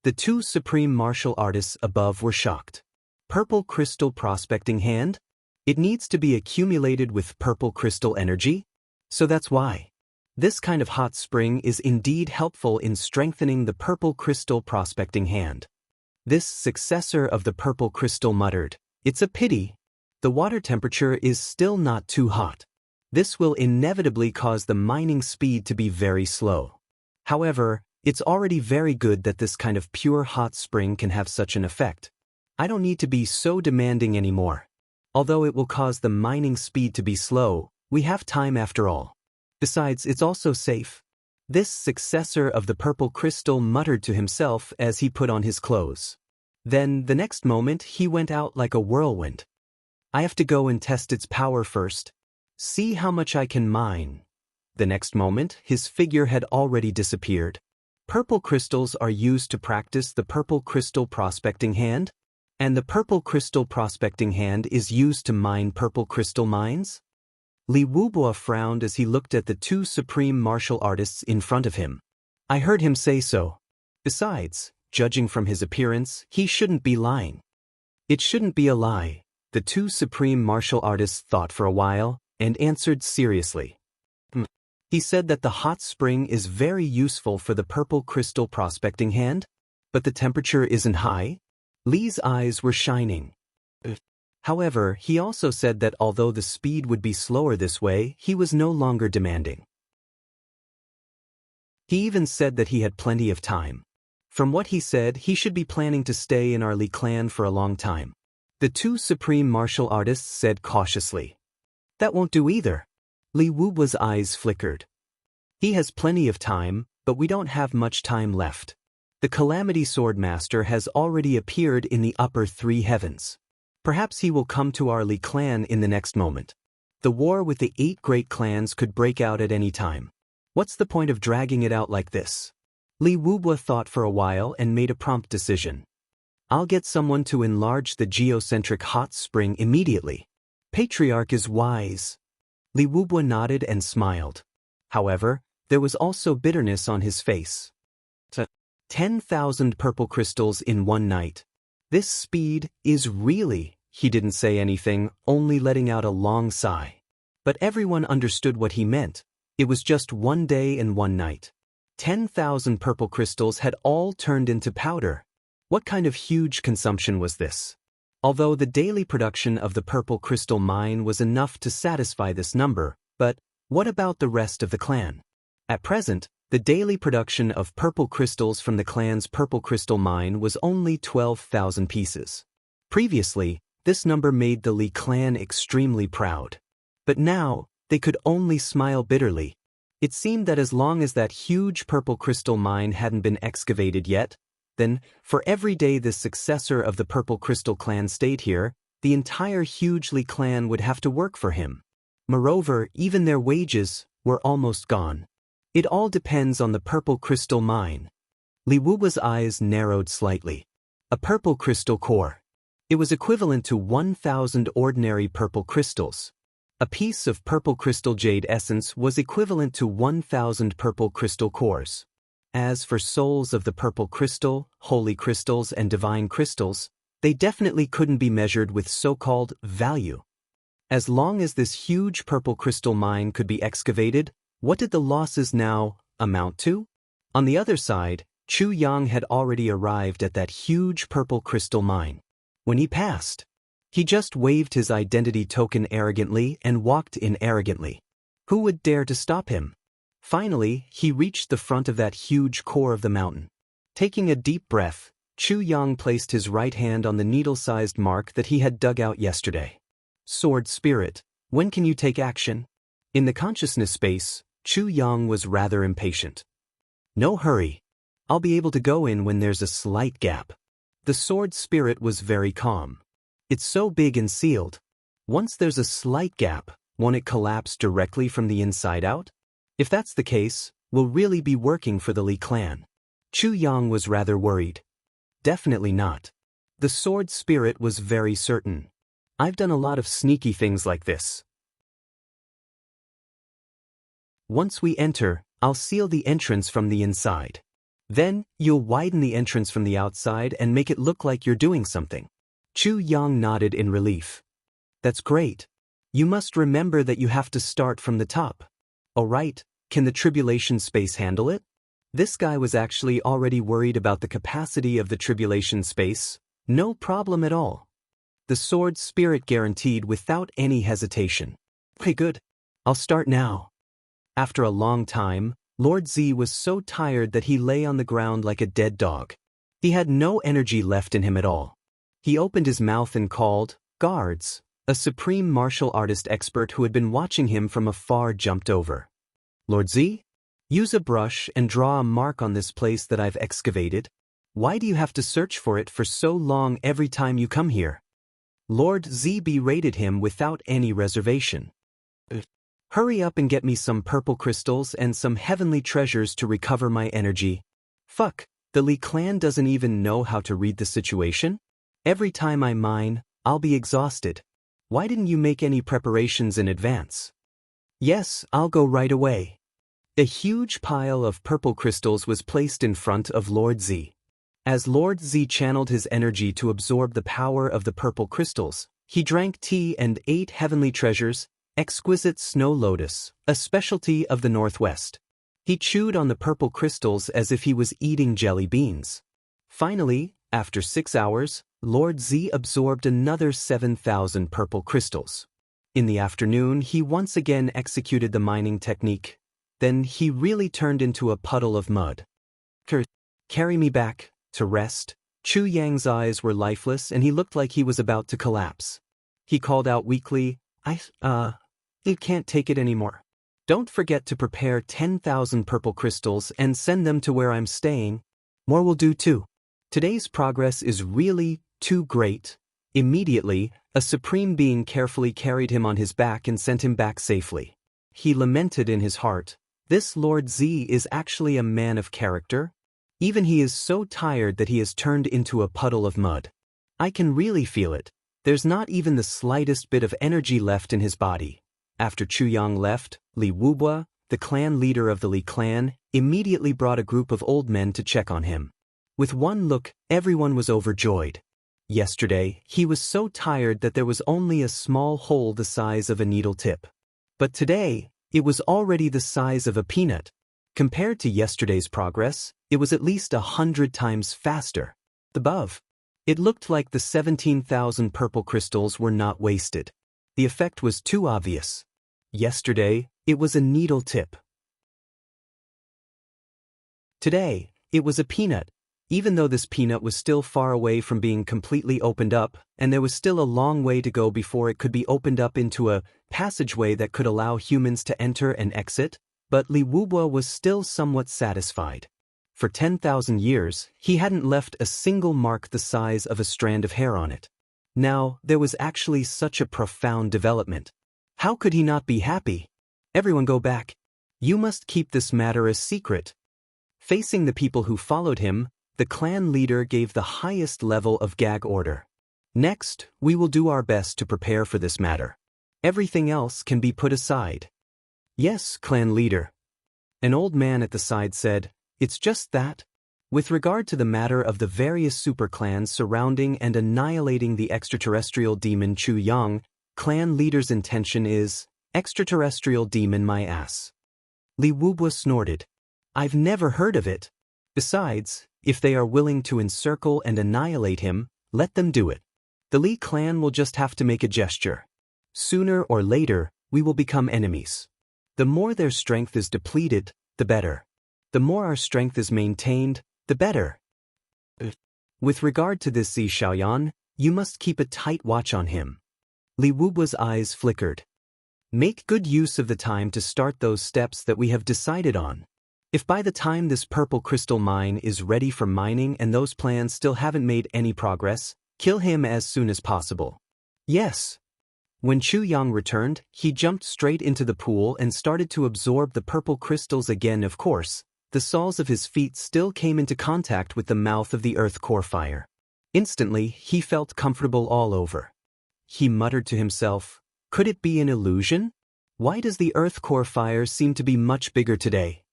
The two supreme martial artists above were shocked. Purple crystal prospecting hand? It needs to be accumulated with purple crystal energy? So that's why. This kind of hot spring is indeed helpful in strengthening the purple crystal prospecting hand. This successor of the purple crystal muttered, "It's a pity. The water temperature is still not too hot. This will inevitably cause the mining speed to be very slow. However, it's already very good that this kind of pure hot spring can have such an effect. I don't need to be so demanding anymore. Although it will cause the mining speed to be slow, we have time after all. Besides, it's also safe." This successor of the purple crystal muttered to himself as he put on his clothes. Then, the next moment, he went out like a whirlwind. "I have to go and test its power first. See how much I can mine." The next moment, his figure had already disappeared. Purple crystals are used to practice the purple crystal prospecting hand, and the purple crystal prospecting hand is used to mine purple crystal mines? Li Wubua frowned as he looked at the two supreme martial artists in front of him. I heard him say so. Besides, judging from his appearance, he shouldn't be lying. It shouldn't be a lie. The two supreme martial artists thought for a while, and answered seriously. He said that the hot spring is very useful for the purple crystal prospecting hand, but the temperature isn't high? Li's eyes were shining. However, he also said that although the speed would be slower this way, he was no longer demanding. He even said that he had plenty of time. From what he said, he should be planning to stay in our Li clan for a long time. The two supreme martial artists said cautiously. That won't do either. Li Wubua's eyes flickered. He has plenty of time, but we don't have much time left. The Calamity Swordmaster has already appeared in the upper three heavens. Perhaps he will come to our Li clan in the next moment. The war with the 8 great clans could break out at any time. What's the point of dragging it out like this? Li Wubua thought for a while and made a prompt decision. I'll get someone to enlarge the geocentric hot spring immediately. Patriarch is wise. Li Wubua nodded and smiled. However, there was also bitterness on his face. 10,000 purple crystals in one night. This speed is really, he didn't say anything, only letting out a long sigh. But everyone understood what he meant. It was just one day and one night. 10,000 purple crystals had all turned into powder. What kind of huge consumption was this? Although the daily production of the purple crystal mine was enough to satisfy this number, but what about the rest of the clan? At present, the daily production of purple crystals from the clan's purple crystal mine was only 12,000 pieces. Previously, this number made the Li clan extremely proud. But now, they could only smile bitterly. It seemed that as long as that huge purple crystal mine hadn't been excavated yet, then, for every day this successor of the purple crystal clan stayed here, the entire huge Li clan would have to work for him. Moreover, even their wages were almost gone. It all depends on the purple crystal mine. Li Wubua's eyes narrowed slightly. A purple crystal core. It was equivalent to 1,000 ordinary purple crystals. A piece of purple crystal jade essence was equivalent to 1,000 purple crystal cores. As for souls of the purple crystal, holy crystals, and divine crystals, they definitely couldn't be measured with so-called value. As long as this huge purple crystal mine could be excavated, what did the losses now amount to? On the other side, Chu Yang had already arrived at that huge purple crystal mine. When he passed, he just waved his identity token arrogantly and walked in arrogantly. Who would dare to stop him? Finally, he reached the front of that huge core of the mountain. Taking a deep breath, Chu Yang placed his right hand on the needle-sized mark that he had dug out yesterday. Sword Spirit, when can you take action? In the consciousness space, Chu Yang was rather impatient. No hurry. I'll be able to go in when there's a slight gap. The Sword Spirit was very calm. It's so big and sealed. Once there's a slight gap, won't it collapse directly from the inside out? If that's the case, we'll really be working for the Li clan. Chu Yang was rather worried. Definitely not. The Sword Spirit was very certain. I've done a lot of sneaky things like this. Once we enter, I'll seal the entrance from the inside. Then, you'll widen the entrance from the outside and make it look like you're doing something. Chu Yang nodded in relief. That's great. You must remember that you have to start from the top. Alright, can the tribulation space handle it? This guy was actually already worried about the capacity of the tribulation space. No problem at all. The Sword Spirit guaranteed without any hesitation. Okay, good. I'll start now. After a long time, Lord Z was so tired that he lay on the ground like a dead dog. He had no energy left in him at all. He opened his mouth and called, "Guards!" A supreme martial artist expert who had been watching him from afar jumped over. Lord Z? Use a brush and draw a mark on this place that I've excavated. Why do you have to search for it for so long every time you come here? Lord Z berated him without any reservation. Hurry up and get me some purple crystals and some heavenly treasures to recover my energy. Fuck, the Li clan doesn't even know how to read the situation? Every time I mine, I'll be exhausted. Why didn't you make any preparations in advance? Yes, I'll go right away. A huge pile of purple crystals was placed in front of Lord Z. As Lord Z channeled his energy to absorb the power of the purple crystals, he drank tea and ate heavenly treasures, exquisite snow lotus, a specialty of the Northwest. He chewed on the purple crystals as if he was eating jelly beans. Finally, after 6 hours, Lord Z absorbed another 7,000 purple crystals. In the afternoon, he once again executed the mining technique. Then he really turned into a puddle of mud. Carry me back, to rest. Chu Yang's eyes were lifeless and he looked like he was about to collapse. He called out weakly, I can't take it anymore. Don't forget to prepare 10,000 purple crystals and send them to where I'm staying. More will do too. Today's progress is really too great. Immediately, a supreme being carefully carried him on his back and sent him back safely. He lamented in his heart, this Lord Z is actually a man of character. Even he is so tired that he has turned into a puddle of mud. I can really feel it. There's not even the slightest bit of energy left in his body. After Chu Yang left, Li Wubua, the clan leader of the Li clan, immediately brought a group of old men to check on him. With one look, everyone was overjoyed. Yesterday, he was so tired that there was only a small hole the size of a needle tip. But today, it was already the size of a peanut. Compared to yesterday's progress, it was at least 100 times faster. Above, it looked like the 17,000 purple crystals were not wasted. The effect was too obvious. Yesterday, it was a needle tip. Today, it was a peanut. Even though this peanut was still far away from being completely opened up, and there was still a long way to go before it could be opened up into a passageway that could allow humans to enter and exit, but Li Wubua was still somewhat satisfied. For 10,000 years, he hadn't left a single mark the size of a strand of hair on it. Now, there was actually such a profound development. How could he not be happy? Everyone go back. You must keep this matter a secret. Facing the people who followed him, the clan leader gave the highest level of gag order. Next, we will do our best to prepare for this matter. Everything else can be put aside. Yes, clan leader. An old man at the side said, it's just that. With regard to the matter of the various superclans surrounding and annihilating the extraterrestrial demon Chu Yang, clan leader's intention is, extraterrestrial demon my ass. Li Wubua snorted. I've never heard of it. Besides, if they are willing to encircle and annihilate him, let them do it. The Li clan will just have to make a gesture. Sooner or later, we will become enemies. The more their strength is depleted, the better. The more our strength is maintained, the better. With regard to this Zi Xiaoyan, you must keep a tight watch on him. Li Wubu's eyes flickered. Make good use of the time to start those steps that we have decided on. If by the time this purple crystal mine is ready for mining and those plans still haven't made any progress, kill him as soon as possible. Yes. When Chu Yang returned, he jumped straight into the pool and started to absorb the purple crystals again. Of course, the soles of his feet still came into contact with the mouth of the earth core fire. Instantly, he felt comfortable all over. He muttered to himself, could it be an illusion? Why does the earth core fire seem to be much bigger today?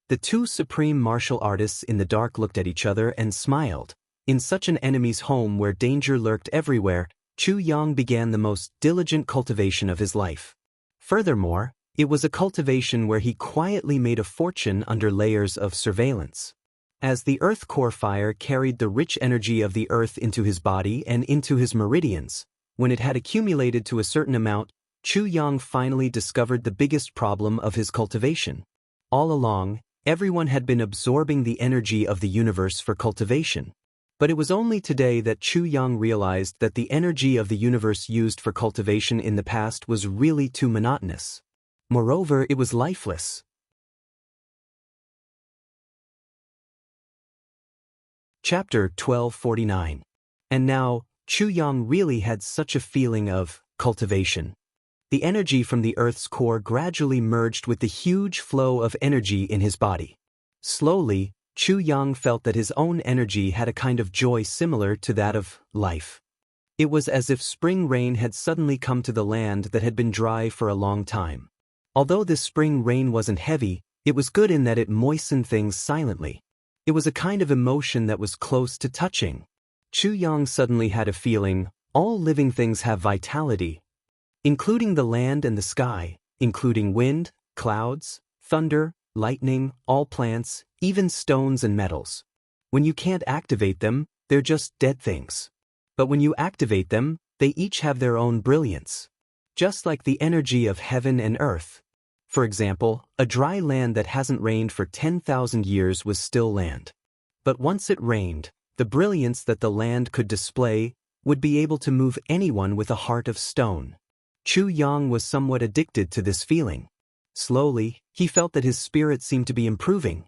The two supreme martial artists in the dark looked at each other and smiled. In such an enemy's home where danger lurked everywhere, Chu Yang began the most diligent cultivation of his life. Furthermore, it was a cultivation where he quietly made a fortune under layers of surveillance. As the earth core fire carried the rich energy of the earth into his body and into his meridians, when it had accumulated to a certain amount, Chu Yang finally discovered the biggest problem of his cultivation. All along, everyone had been absorbing the energy of the universe for cultivation. But it was only today that Chu Yang realized that the energy of the universe used for cultivation in the past was really too monotonous. Moreover, it was lifeless. Chapter 1249. And now, Chu Yang really had such a feeling of cultivation. The energy from the Earth's core gradually merged with the huge flow of energy in his body. Slowly, Chu Yang felt that his own energy had a kind of joy similar to that of life. It was as if spring rain had suddenly come to the land that had been dry for a long time. Although this spring rain wasn't heavy, it was good in that it moistened things silently. It was a kind of emotion that was close to touching. Chu Yang suddenly had a feeling, all living things have vitality, including the land and the sky, including wind, clouds, thunder, lightning, all plants, even stones and metals. When you can't activate them, they're just dead things. But when you activate them, they each have their own brilliance. Just like the energy of heaven and earth. For example, a dry land that hasn't rained for 10,000 years was still land. But once it rained, the brilliance that the land could display would be able to move anyone with a heart of stone. Chu Yang was somewhat addicted to this feeling. Slowly, he felt that his spirit seemed to be improving.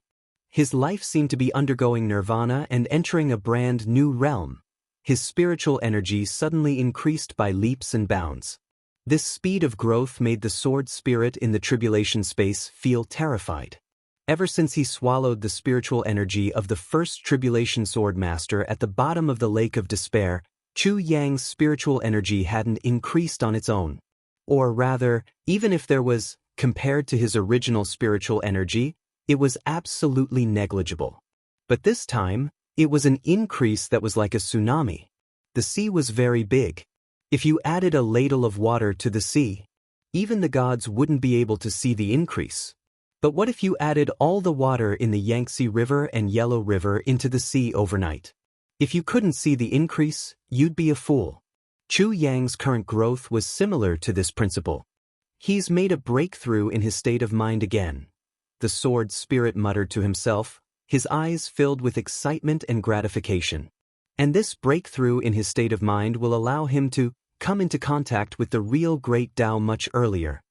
His life seemed to be undergoing nirvana and entering a brand new realm. His spiritual energy suddenly increased by leaps and bounds. This speed of growth made the sword spirit in the tribulation space feel terrified. Ever since he swallowed the spiritual energy of the first tribulation sword master at the bottom of the lake of despair, Chu Yang's spiritual energy hadn't increased on its own. Or rather, even if there was, compared to his original spiritual energy, it was absolutely negligible. But this time, it was an increase that was like a tsunami. The sea was very big. If you added a ladle of water to the sea, even the gods wouldn't be able to see the increase. But what if you added all the water in the Yangtze River and Yellow River into the sea overnight? If you couldn't see the increase, you'd be a fool. Chu Yang's current growth was similar to this principle. He's made a breakthrough in his state of mind again. The sword spirit muttered to himself, his eyes filled with excitement and gratification. And this breakthrough in his state of mind will allow him to come into contact with the real great Tao much earlier.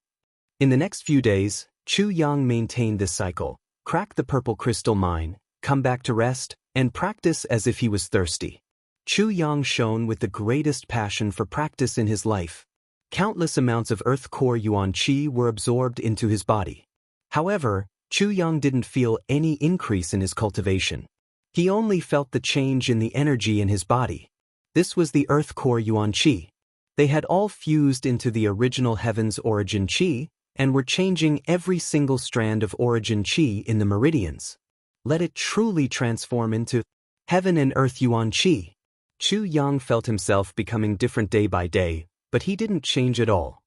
In the next few days, Chu Yang maintained this cycle, crack the purple crystal mine, come back to rest, and practice as if he was thirsty. Chu Yang shone with the greatest passion for practice in his life. Countless amounts of earth core yuan qi were absorbed into his body. However, Chu Yang didn't feel any increase in his cultivation. He only felt the change in the energy in his body. This was the earth core yuan qi. They had all fused into the original heaven's origin qi, and were changing every single strand of origin qi in the meridians. Let it truly transform into heaven and earth yuan qi. Chu Yang felt himself becoming different day by day, but he didn't change at all.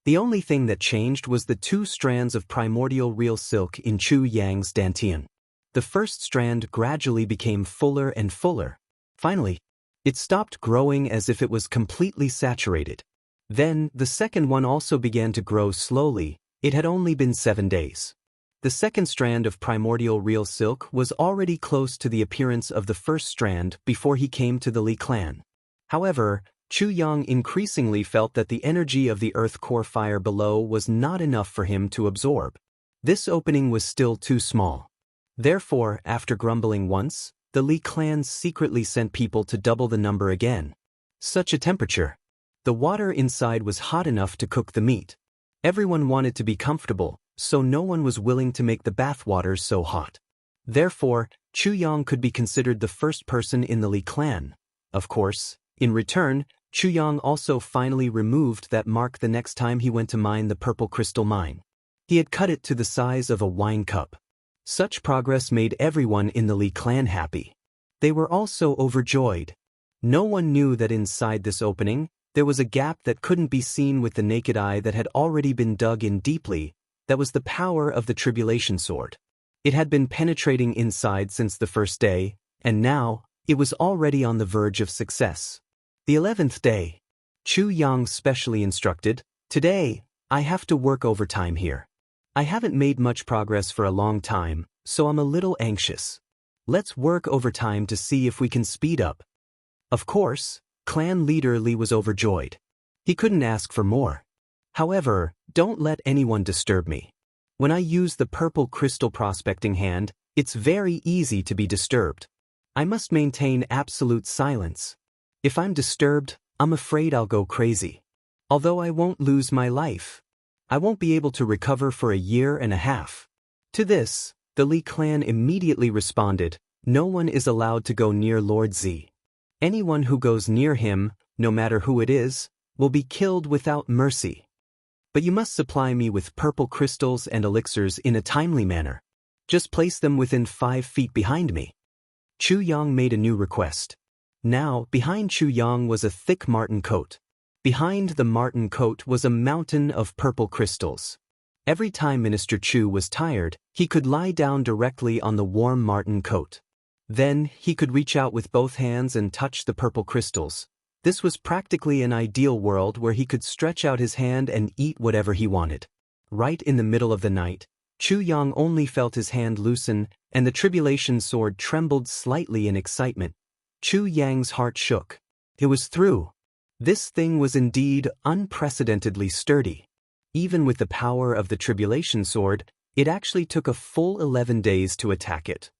The only thing that changed was the 2 strands of primordial real silk in Chu Yang's dantian. The first strand gradually became fuller and fuller. Finally, it stopped growing as if it was completely saturated. Then, the second one also began to grow slowly. It had only been 7 days. The second strand of primordial real silk was already close to the appearance of the first strand before he came to the Li clan. However, Chu Yang increasingly felt that the energy of the earth core fire below was not enough for him to absorb. This opening was still too small. Therefore, after grumbling once, the Li clan secretly sent people to double the number again. Such a temperature. The water inside was hot enough to cook the meat. Everyone wanted to be comfortable, so no one was willing to make the bath waters so hot. Therefore, Chu Yang could be considered the first person in the Li clan. Of course, in return, Chu Yang also finally removed that mark the next time he went to mine the purple crystal mine. He had cut it to the size of a wine cup. Such progress made everyone in the Li clan happy. They were also overjoyed. No one knew that inside this opening, there was a gap that couldn't be seen with the naked eye that had already been dug in deeply. That was the power of the Tribulation Sword. It had been penetrating inside since the first day, and now, it was already on the verge of success. The 11th day. Chu Yang specially instructed, "Today, I have to work overtime here. I haven't made much progress for a long time, so I'm a little anxious. Let's work overtime to see if we can speed up." Of course, clan leader Li was overjoyed. He couldn't ask for more. However, don't let anyone disturb me. When I use the purple crystal prospecting hand, it's very easy to be disturbed. I must maintain absolute silence. If I'm disturbed, I'm afraid I'll go crazy. Although I won't lose my life, I won't be able to recover for a year and a half. To this, the Li clan immediately responded, "No one is allowed to go near Lord Z. Anyone who goes near him, no matter who it is, will be killed without mercy. But you must supply me with purple crystals and elixirs in a timely manner. Just place them within 5 feet behind me." Chu Yang made a new request. Now, behind Chu Yang was a thick marten coat. Behind the marten coat was a mountain of purple crystals. Every time Minister Chu was tired, he could lie down directly on the warm marten coat. Then, he could reach out with both hands and touch the purple crystals. This was practically an ideal world where he could stretch out his hand and eat whatever he wanted. Right in the middle of the night, Chu Yang only felt his hand loosen, and the Tribulation Sword trembled slightly in excitement. Chu Yang's heart shook. It was through. This thing was indeed unprecedentedly sturdy. Even with the power of the Tribulation Sword, it actually took a full 11 days to attack it.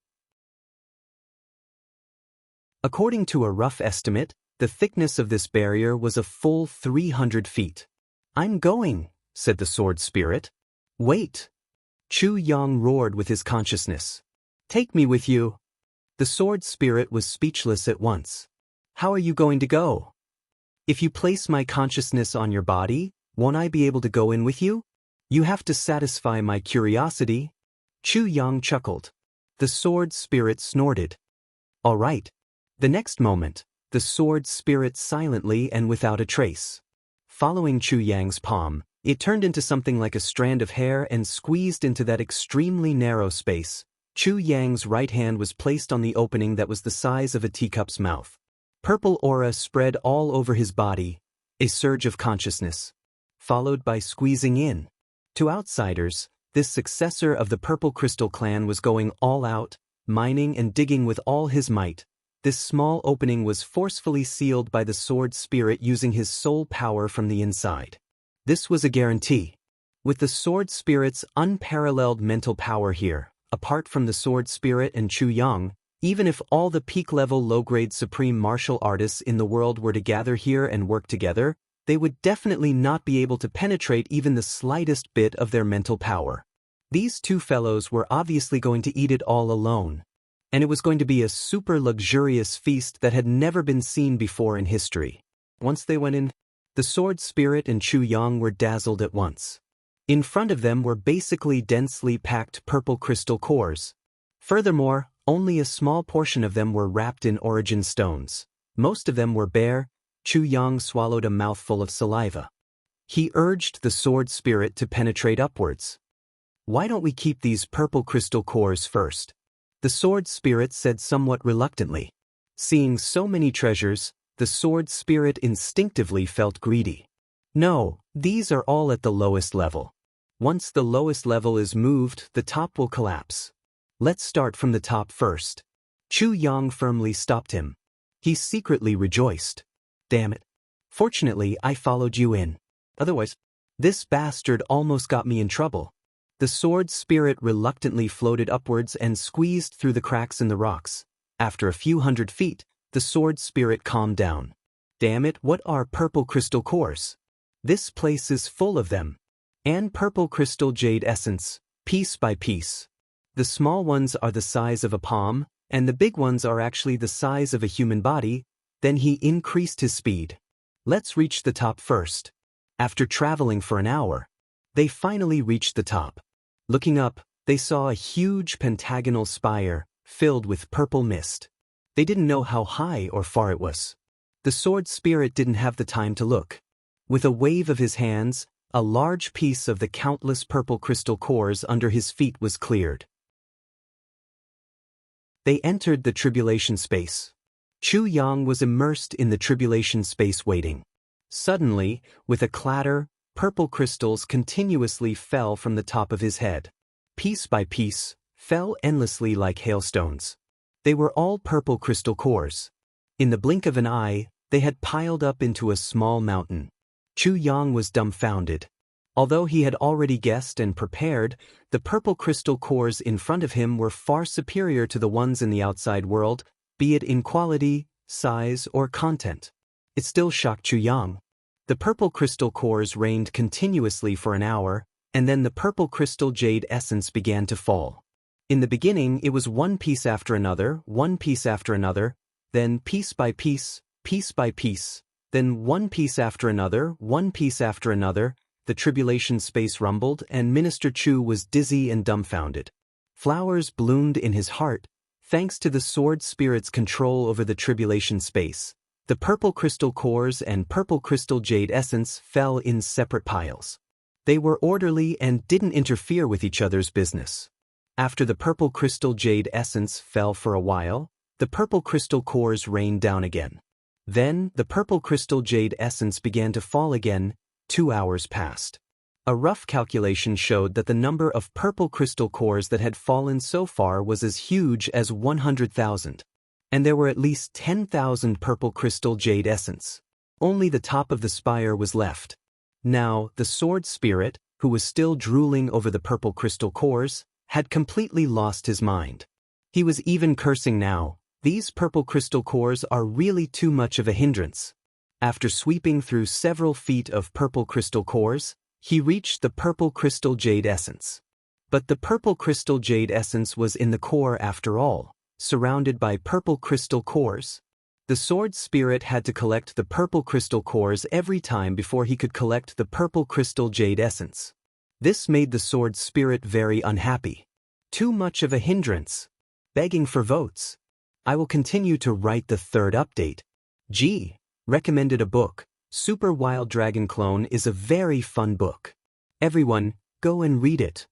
According to a rough estimate, the thickness of this barrier was a full 300 feet. "I'm going," said the sword spirit. "Wait." Chu Yang roared with his consciousness. "Take me with you." The sword spirit was speechless at once. "How are you going to go? If you place my consciousness on your body, won't I be able to go in with you? You have to satisfy my curiosity." Chu Yang chuckled. The sword spirit snorted. "All right." The next moment, the sword spirit silently and without a trace. Following Chu Yang's palm, it turned into something like a strand of hair and squeezed into that extremely narrow space. Chu Yang's right hand was placed on the opening that was the size of a teacup's mouth. Purple aura spread all over his body, a surge of consciousness, followed by squeezing in. To outsiders, this successor of the Purple Crystal clan was going all out, mining and digging with all his might. This small opening was forcefully sealed by the sword spirit using his soul power from the inside. This was a guarantee. With the sword spirit's unparalleled mental power here, apart from the sword spirit and Chu Yang, even if all the peak-level low-grade supreme martial artists in the world were to gather here and work together, they would definitely not be able to penetrate even the slightest bit of their mental power. These two fellows were obviously going to eat it all alone. And it was going to be a super luxurious feast that had never been seen before in history. Once they went in, the sword spirit and Chu Yang were dazzled at once. In front of them were basically densely packed purple crystal cores. Furthermore, only a small portion of them were wrapped in origin stones. Most of them were bare. Chu Yang swallowed a mouthful of saliva. He urged the sword spirit to penetrate upwards. "Why don't we keep these purple crystal cores first?" The sword spirit said somewhat reluctantly. Seeing so many treasures, the sword spirit instinctively felt greedy. "No, these are all at the lowest level. Once the lowest level is moved, the top will collapse. Let's start from the top first." Chu Yang firmly stopped him. He secretly rejoiced. Damn it. Fortunately, I followed you in. Otherwise, this bastard almost got me in trouble. The sword spirit reluctantly floated upwards and squeezed through the cracks in the rocks. After a few hundred feet, the sword spirit calmed down. Damn it, what are purple crystal cores? This place is full of them. And purple crystal jade essence, piece by piece. The small ones are the size of a palm, and the big ones are actually the size of a human body. Then he increased his speed. Let's reach the top first. After traveling for an hour, they finally reached the top. Looking up, they saw a huge pentagonal spire, filled with purple mist. They didn't know how high or far it was. The sword spirit didn't have the time to look. With a wave of his hands, a large piece of the countless purple crystal cores under his feet was cleared. They entered the tribulation space. Chu Yang was immersed in the tribulation space waiting. Suddenly, with a clatter, purple crystals continuously fell from the top of his head. Piece by piece, fell endlessly like hailstones. They were all purple crystal cores. In the blink of an eye, they had piled up into a small mountain. Chu Yang was dumbfounded. Although he had already guessed and prepared, the purple crystal cores in front of him were far superior to the ones in the outside world, be it in quality, size, or content. It still shocked Chu Yang. The purple crystal cores rained continuously for an hour, and then the purple crystal jade essence began to fall. In the beginning, it was one piece after another, one piece after another, then piece by piece by piece, then one piece after another, one piece after another. The tribulation space rumbled, and Minister Chu was dizzy and dumbfounded. Flowers bloomed in his heart, thanks to the sword spirit's control over the tribulation space. The purple crystal cores and purple crystal jade essence fell in separate piles. They were orderly and didn't interfere with each other's business. After the purple crystal jade essence fell for a while, the purple crystal cores rained down again. Then, the purple crystal jade essence began to fall again. 2 hours passed. A rough calculation showed that the number of purple crystal cores that had fallen so far was as huge as 100,000. And there were at least 10,000 purple crystal jade essence. Only the top of the spire was left. Now, the sword spirit, who was still drooling over the purple crystal cores, had completely lost his mind. He was even cursing now. These purple crystal cores are really too much of a hindrance. After sweeping through several feet of purple crystal cores, he reached the purple crystal jade essence. But the purple crystal jade essence was in the core after all, surrounded by purple crystal cores. The sword spirit had to collect the purple crystal cores every time before he could collect the purple crystal jade essence. This made the sword spirit very unhappy. Too much of a hindrance. Begging for votes. I will continue to write the third update. Recommended a book. Super Wild Dragon Clone is a very fun book. Everyone, go and read it.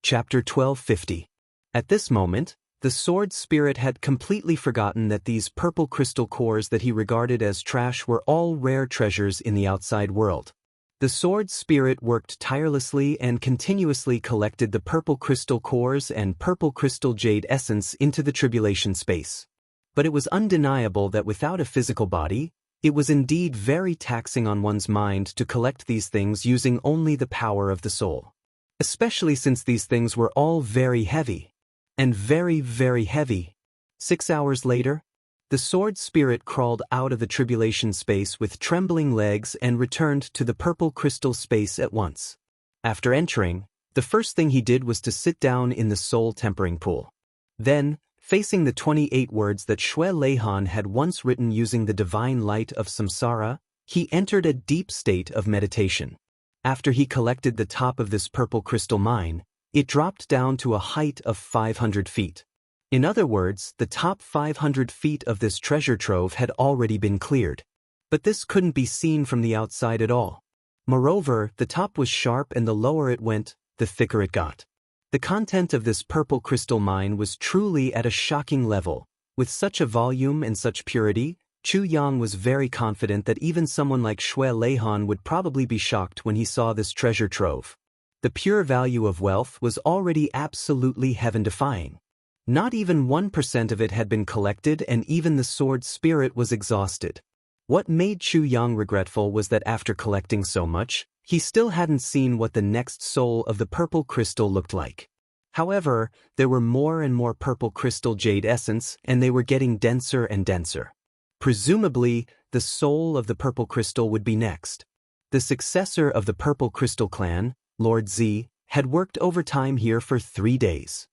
Chapter 1250. At this moment, the sword spirit had completely forgotten that these purple crystal cores that he regarded as trash were all rare treasures in the outside world. The sword spirit worked tirelessly and continuously collected the purple crystal cores and purple crystal jade essence into the tribulation space. But it was undeniable that without a physical body, it was indeed very taxing on one's mind to collect these things using only the power of the soul. Especially since these things were all very heavy. And very, very heavy. 6 hours later, the sword spirit crawled out of the tribulation space with trembling legs and returned to the purple crystal space at once. After entering, the first thing he did was to sit down in the soul tempering pool. Then, facing the 28 words that Xue Leihan had once written using the divine light of samsara, he entered a deep state of meditation. After he collected the top of this purple crystal mine, it dropped down to a height of 500 feet. In other words, the top 500 feet of this treasure trove had already been cleared. But this couldn't be seen from the outside at all. Moreover, the top was sharp and the lower it went, the thicker it got. The content of this purple crystal mine was truly at a shocking level. With such a volume and such purity, Chu Yang was very confident that even someone like Xue Leihan would probably be shocked when he saw this treasure trove. The pure value of wealth was already absolutely heaven-defying. Not even 1% of it had been collected, and even the sword's spirit was exhausted. What made Chu Yang regretful was that after collecting so much, he still hadn't seen what the next soul of the purple crystal looked like. However, there were more and more purple crystal jade essence, and they were getting denser and denser. Presumably, the soul of the purple crystal would be next. The successor of the purple crystal clan, Lord Z, had worked overtime here for 3 days.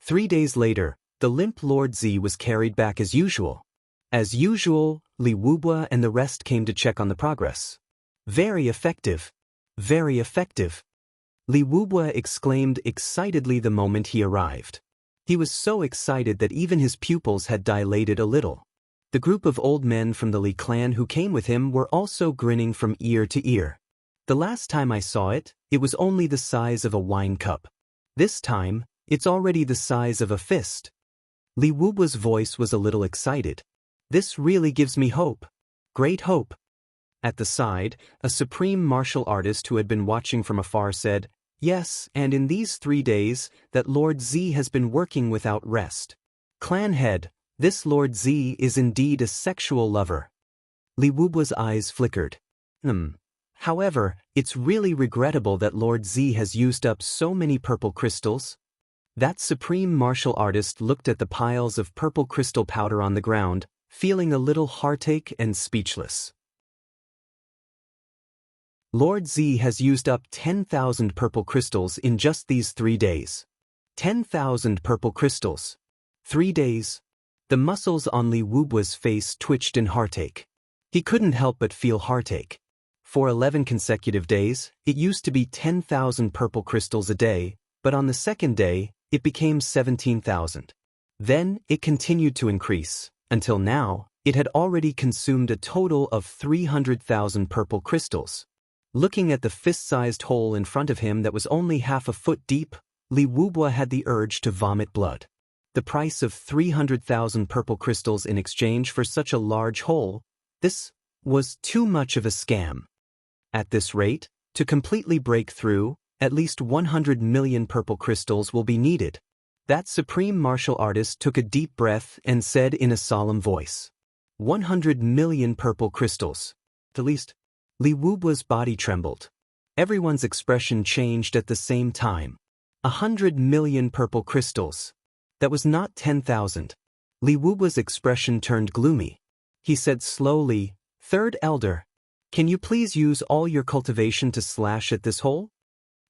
3 days later, the limp Lord Z was carried back as usual. As usual, Li Wubua and the rest came to check on the progress. Very effective. Very effective. Li Wubua exclaimed excitedly the moment he arrived. He was so excited that even his pupils had dilated a little. The group of old men from the Li clan who came with him were also grinning from ear to ear. The last time I saw it, it was only the size of a wine cup. This time, it's already the size of a fist. Li Wubua's voice was a little excited. This really gives me hope. Great hope. At the side, a supreme martial artist who had been watching from afar said, "Yes, and in these 3 days, that Lord Z has been working without rest. Clan head, this Lord Z is indeed a sexual lover." Li Wubua's eyes flickered. However, it's really regrettable that Lord Z has used up so many purple crystals. That supreme martial artist looked at the piles of purple crystal powder on the ground, feeling a little heartache and speechless. Lord Z has used up 10,000 purple crystals in just these 3 days. 10,000 purple crystals. 3 days. The muscles on Li Wubua's face twitched in heartache. He couldn't help but feel heartache. For 11 consecutive days, it used to be 10,000 purple crystals a day, but on the second day, it became 17,000. Then, it continued to increase, until now, it had already consumed a total of 300,000 purple crystals. Looking at the fist-sized hole in front of him that was only half a foot deep, Li Wubua had the urge to vomit blood. The price of 300,000 purple crystals in exchange for such a large hole, this was too much of a scam. At this rate, to completely break through, at least 100 million purple crystals will be needed. That supreme martial artist took a deep breath and said in a solemn voice, 100 million purple crystals. At least, Li Wubua's body trembled. Everyone's expression changed at the same time. 100 million purple crystals. That was not 10,000. Li Wubua's expression turned gloomy. He said slowly, "Third Elder, can you please use all your cultivation to slash at this hole?"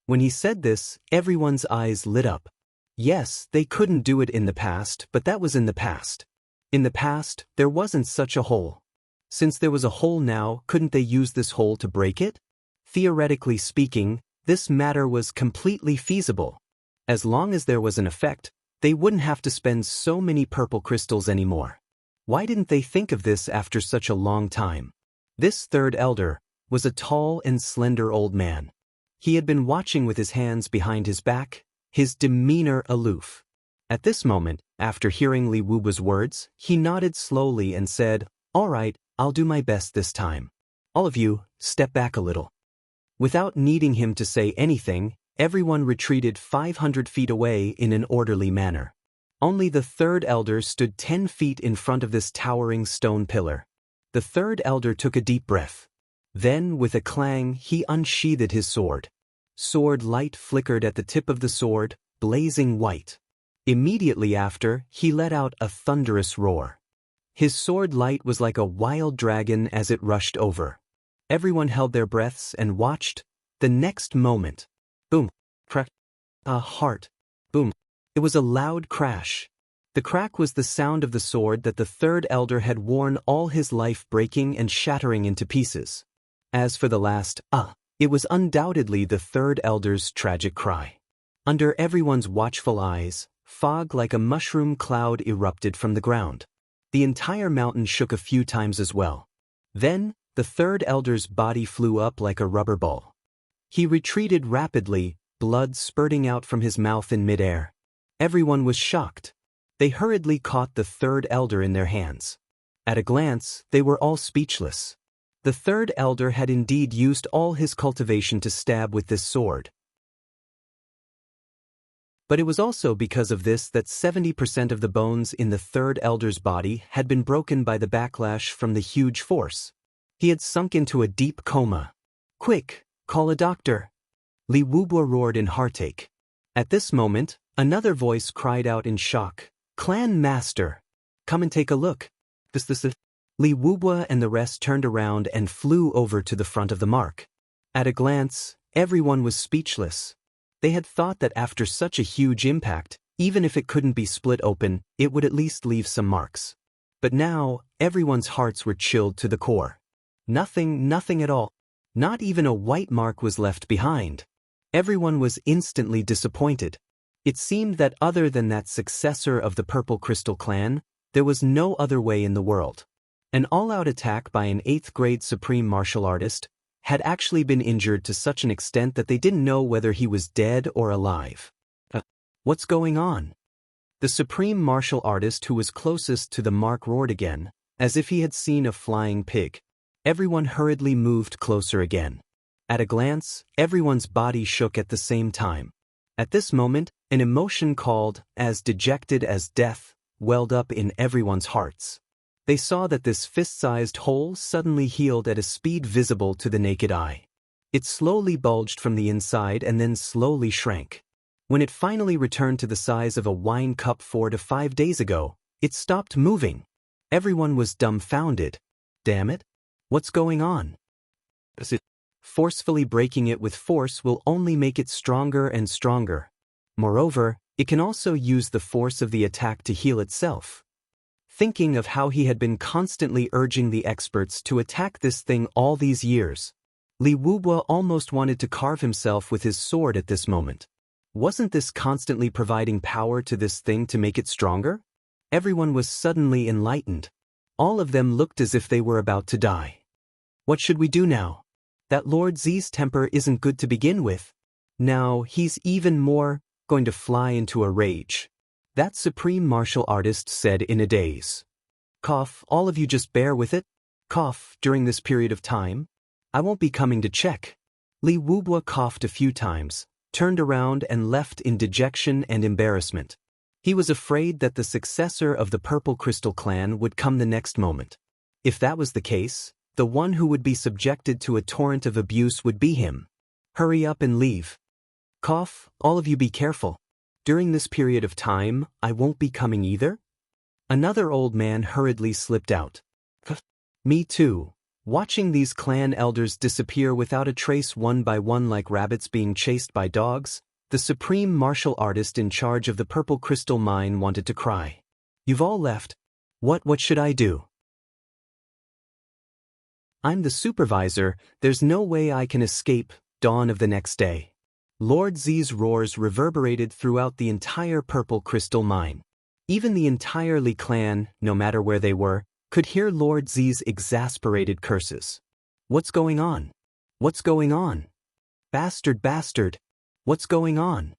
When he said this, everyone's eyes lit up. Yes, they couldn't do it in the past, but that was in the past. In the past, there wasn't such a hole. Since there was a hole now, couldn't they use this hole to break it? Theoretically speaking, this matter was completely feasible. As long as there was an effect, they wouldn't have to spend so many purple crystals anymore. Why didn't they think of this after such a long time? This third elder was a tall and slender old man. He had been watching with his hands behind his back, his demeanor aloof. At this moment, after hearing Li Wubua's words, he nodded slowly and said, "All right, I'll do my best this time. All of you, step back a little." Without needing him to say anything, everyone retreated 500 feet away in an orderly manner. Only the third elder stood 10 feet in front of this towering stone pillar. The third elder took a deep breath. Then, with a clang, he unsheathed his sword. Sword light flickered at the tip of the sword, blazing white. Immediately after, he let out a thunderous roar. His sword light was like a wild dragon as it rushed over. Everyone held their breaths and watched. The next moment, boom, crack, a heart, boom. It was a loud crash. The crack was the sound of the sword that the third elder had worn all his life, breaking and shattering into pieces. As for the last, it was undoubtedly the third elder's tragic cry. Under everyone's watchful eyes, fog like a mushroom cloud erupted from the ground. The entire mountain shook a few times as well. Then, the third elder's body flew up like a rubber ball. He retreated rapidly, blood spurting out from his mouth in midair. Everyone was shocked. They hurriedly caught the third elder in their hands. At a glance, they were all speechless. The third elder had indeed used all his cultivation to stab with this sword. But it was also because of this that 70% of the bones in the third elder's body had been broken by the backlash from the huge force. He had sunk into a deep coma. "Quick, call a doctor!" Li Wubua roared in heartache. At this moment, another voice cried out in shock, "Clan Master! Come and take a look." Li Wubua and the rest turned around and flew over to the front of the mark. At a glance, everyone was speechless. They had thought that after such a huge impact, even if it couldn't be split open, it would at least leave some marks. But now, everyone's hearts were chilled to the core. Nothing at all. Not even a white mark was left behind. Everyone was instantly disappointed. It seemed that other than that successor of the Purple Crystal Clan, there was no other way in the world. An all-out attack by an 8th-grade supreme martial artist had actually been injured to such an extent that they didn't know whether he was dead or alive. What's going on? The supreme martial artist who was closest to the mark roared again, as if he had seen a flying pig. Everyone hurriedly moved closer again. At a glance, everyone's body shook at the same time. At this moment, an emotion called, as dejected as death, welled up in everyone's hearts. They saw that this fist-sized hole suddenly healed at a speed visible to the naked eye. It slowly bulged from the inside and then slowly shrank. When it finally returned to the size of a wine cup 4 to 5 days ago, it stopped moving. Everyone was dumbfounded. Damn it! What's going on? Forcefully breaking it with force will only make it stronger and stronger. Moreover, it can also use the force of the attack to heal itself. Thinking of how he had been constantly urging the experts to attack this thing all these years, Li Wubua almost wanted to carve himself with his sword at this moment. Wasn't this constantly providing power to this thing to make it stronger? Everyone was suddenly enlightened. All of them looked as if they were about to die. What should we do now? That Lord Z's temper isn't good to begin with. Now he's even more going to fly into a rage. That supreme martial artist said in a daze. Cough, all of you just bear with it. Cough, during this period of time. I won't be coming to check. Li Wubua coughed a few times, turned around and left in dejection and embarrassment. He was afraid that the successor of the Purple Crystal Clan would come the next moment. If that was the case, the one who would be subjected to a torrent of abuse would be him. Hurry up and leave. Cough, all of you be careful. During this period of time, I won't be coming either? Another old man hurriedly slipped out. Me too. Watching these clan elders disappear without a trace one by one like rabbits being chased by dogs, the supreme martial artist in charge of the Purple Crystal Mine wanted to cry. You've all left. What should I do? I'm the supervisor, there's no way I can escape. Dawn of the next day. Lord Z's roars reverberated throughout the entire Purple Crystal Mine. Even the entire Li clan, no matter where they were, could hear Lord Z's exasperated curses. What's going on? What's going on? Bastard! What's going on?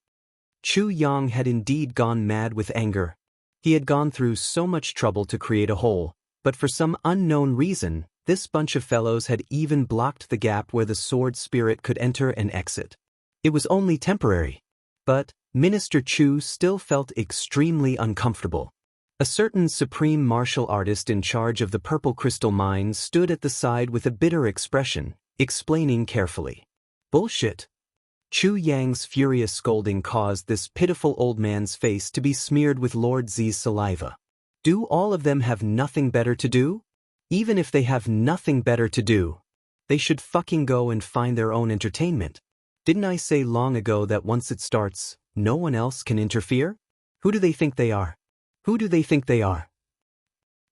Chu Yang had indeed gone mad with anger. He had gone through so much trouble to create a hole, but for some unknown reason, this bunch of fellows had even blocked the gap where the sword spirit could enter and exit. It was only temporary. But Minister Chu still felt extremely uncomfortable. A certain supreme martial artist in charge of the Purple Crystal Mine stood at the side with a bitter expression, explaining carefully. Bullshit. Chu Yang's furious scolding caused this pitiful old man's face to be smeared with Lord Z's saliva. Do all of them have nothing better to do? Even if they have nothing better to do, they should fucking go and find their own entertainment. Didn't I say long ago that once it starts, no one else can interfere? Who do they think they are? Who do they think they are?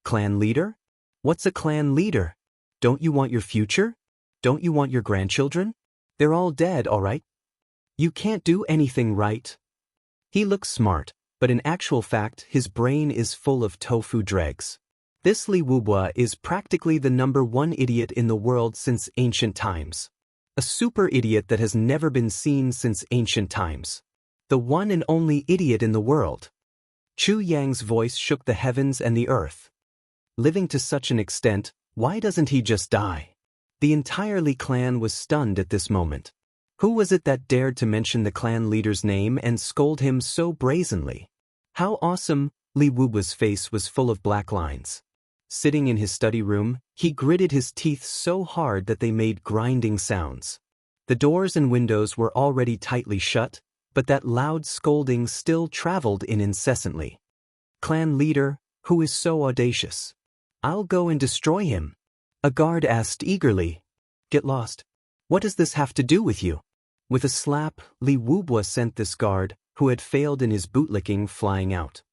Clan leader? What's a clan leader? Don't you want your future? Don't you want your grandchildren? They're all dead, all right? You can't do anything right. He looks smart, but in actual fact his brain is full of tofu dregs. This Li Wubua is practically the #1 idiot in the world since ancient times. A super idiot that has never been seen since ancient times. The one and only idiot in the world. Chu Yang's voice shook the heavens and the earth. Living to such an extent, why doesn't he just die? The entire Li clan was stunned at this moment. Who was it that dared to mention the clan leader's name and scold him so brazenly? How awesome! Li Wubu's face was full of black lines. Sitting in his study room, he gritted his teeth so hard that they made grinding sounds. The doors and windows were already tightly shut, but that loud scolding still traveled in incessantly. Clan leader, who is so audacious? I'll go and destroy him. A guard asked eagerly. Get lost. What does this have to do with you? With a slap, Li Wubu sent this guard, who had failed in his bootlicking, flying out.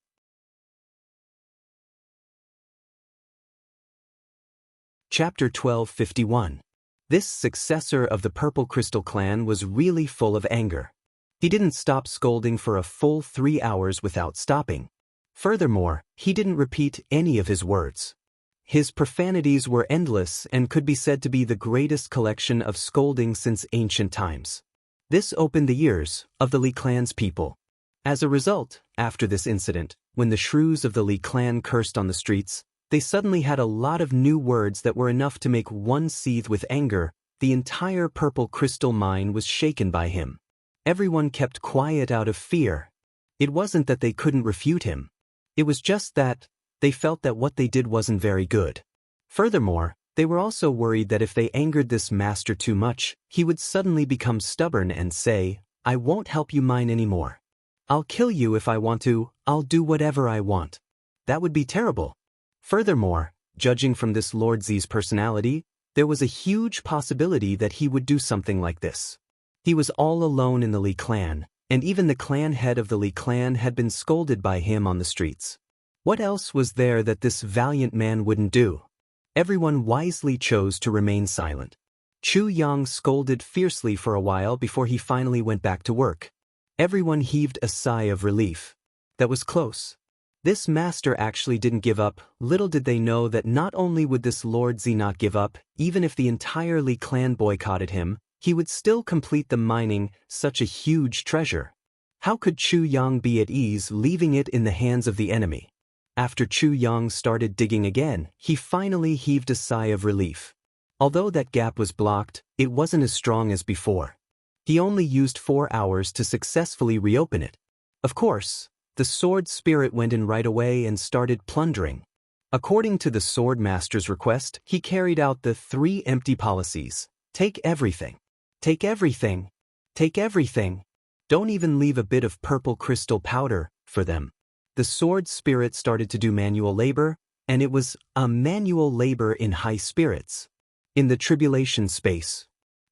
Chapter 1251. This successor of the Purple Crystal clan was really full of anger. He didn't stop scolding for a full 3 hours without stopping. Furthermore, he didn't repeat any of his words. His profanities were endless and could be said to be the greatest collection of scolding since ancient times. This opened the ears of the Li clan's people. As a result, after this incident, when the shrews of the Li clan cursed on the streets, they suddenly had a lot of new words that were enough to make one seethe with anger. The entire Purple Crystal mine was shaken by him. Everyone kept quiet out of fear. It wasn't that they couldn't refute him. It was just that they felt that what they did wasn't very good. Furthermore, they were also worried that if they angered this master too much, he would suddenly become stubborn and say, I won't help you mine anymore. I'll kill you if I want to, I'll do whatever I want. That would be terrible. Furthermore, judging from this Lord Z's personality, there was a huge possibility that he would do something like this. He was all alone in the Li clan, and even the clan head of the Li clan had been scolded by him on the streets. What else was there that this valiant man wouldn't do? Everyone wisely chose to remain silent. Chu Yang scolded fiercely for a while before he finally went back to work. Everyone heaved a sigh of relief. That was close. This master actually didn't give up. Little did they know that not only would this Lord Z not give up, even if the entire Li clan boycotted him, he would still complete the mining such a huge treasure. How could Chu Yang be at ease leaving it in the hands of the enemy? After Chu Yang started digging again, he finally heaved a sigh of relief. Although that gap was blocked, it wasn't as strong as before. He only used 4 hours to successfully reopen it. Of course, the sword spirit went in right away and started plundering. According to the sword master's request, he carried out the 3 empty policies. Take everything. Take everything. Take everything. Don't even leave a bit of purple crystal powder for them. The sword spirit started to do manual labor, and it was a manual labor in high spirits. In the tribulation space,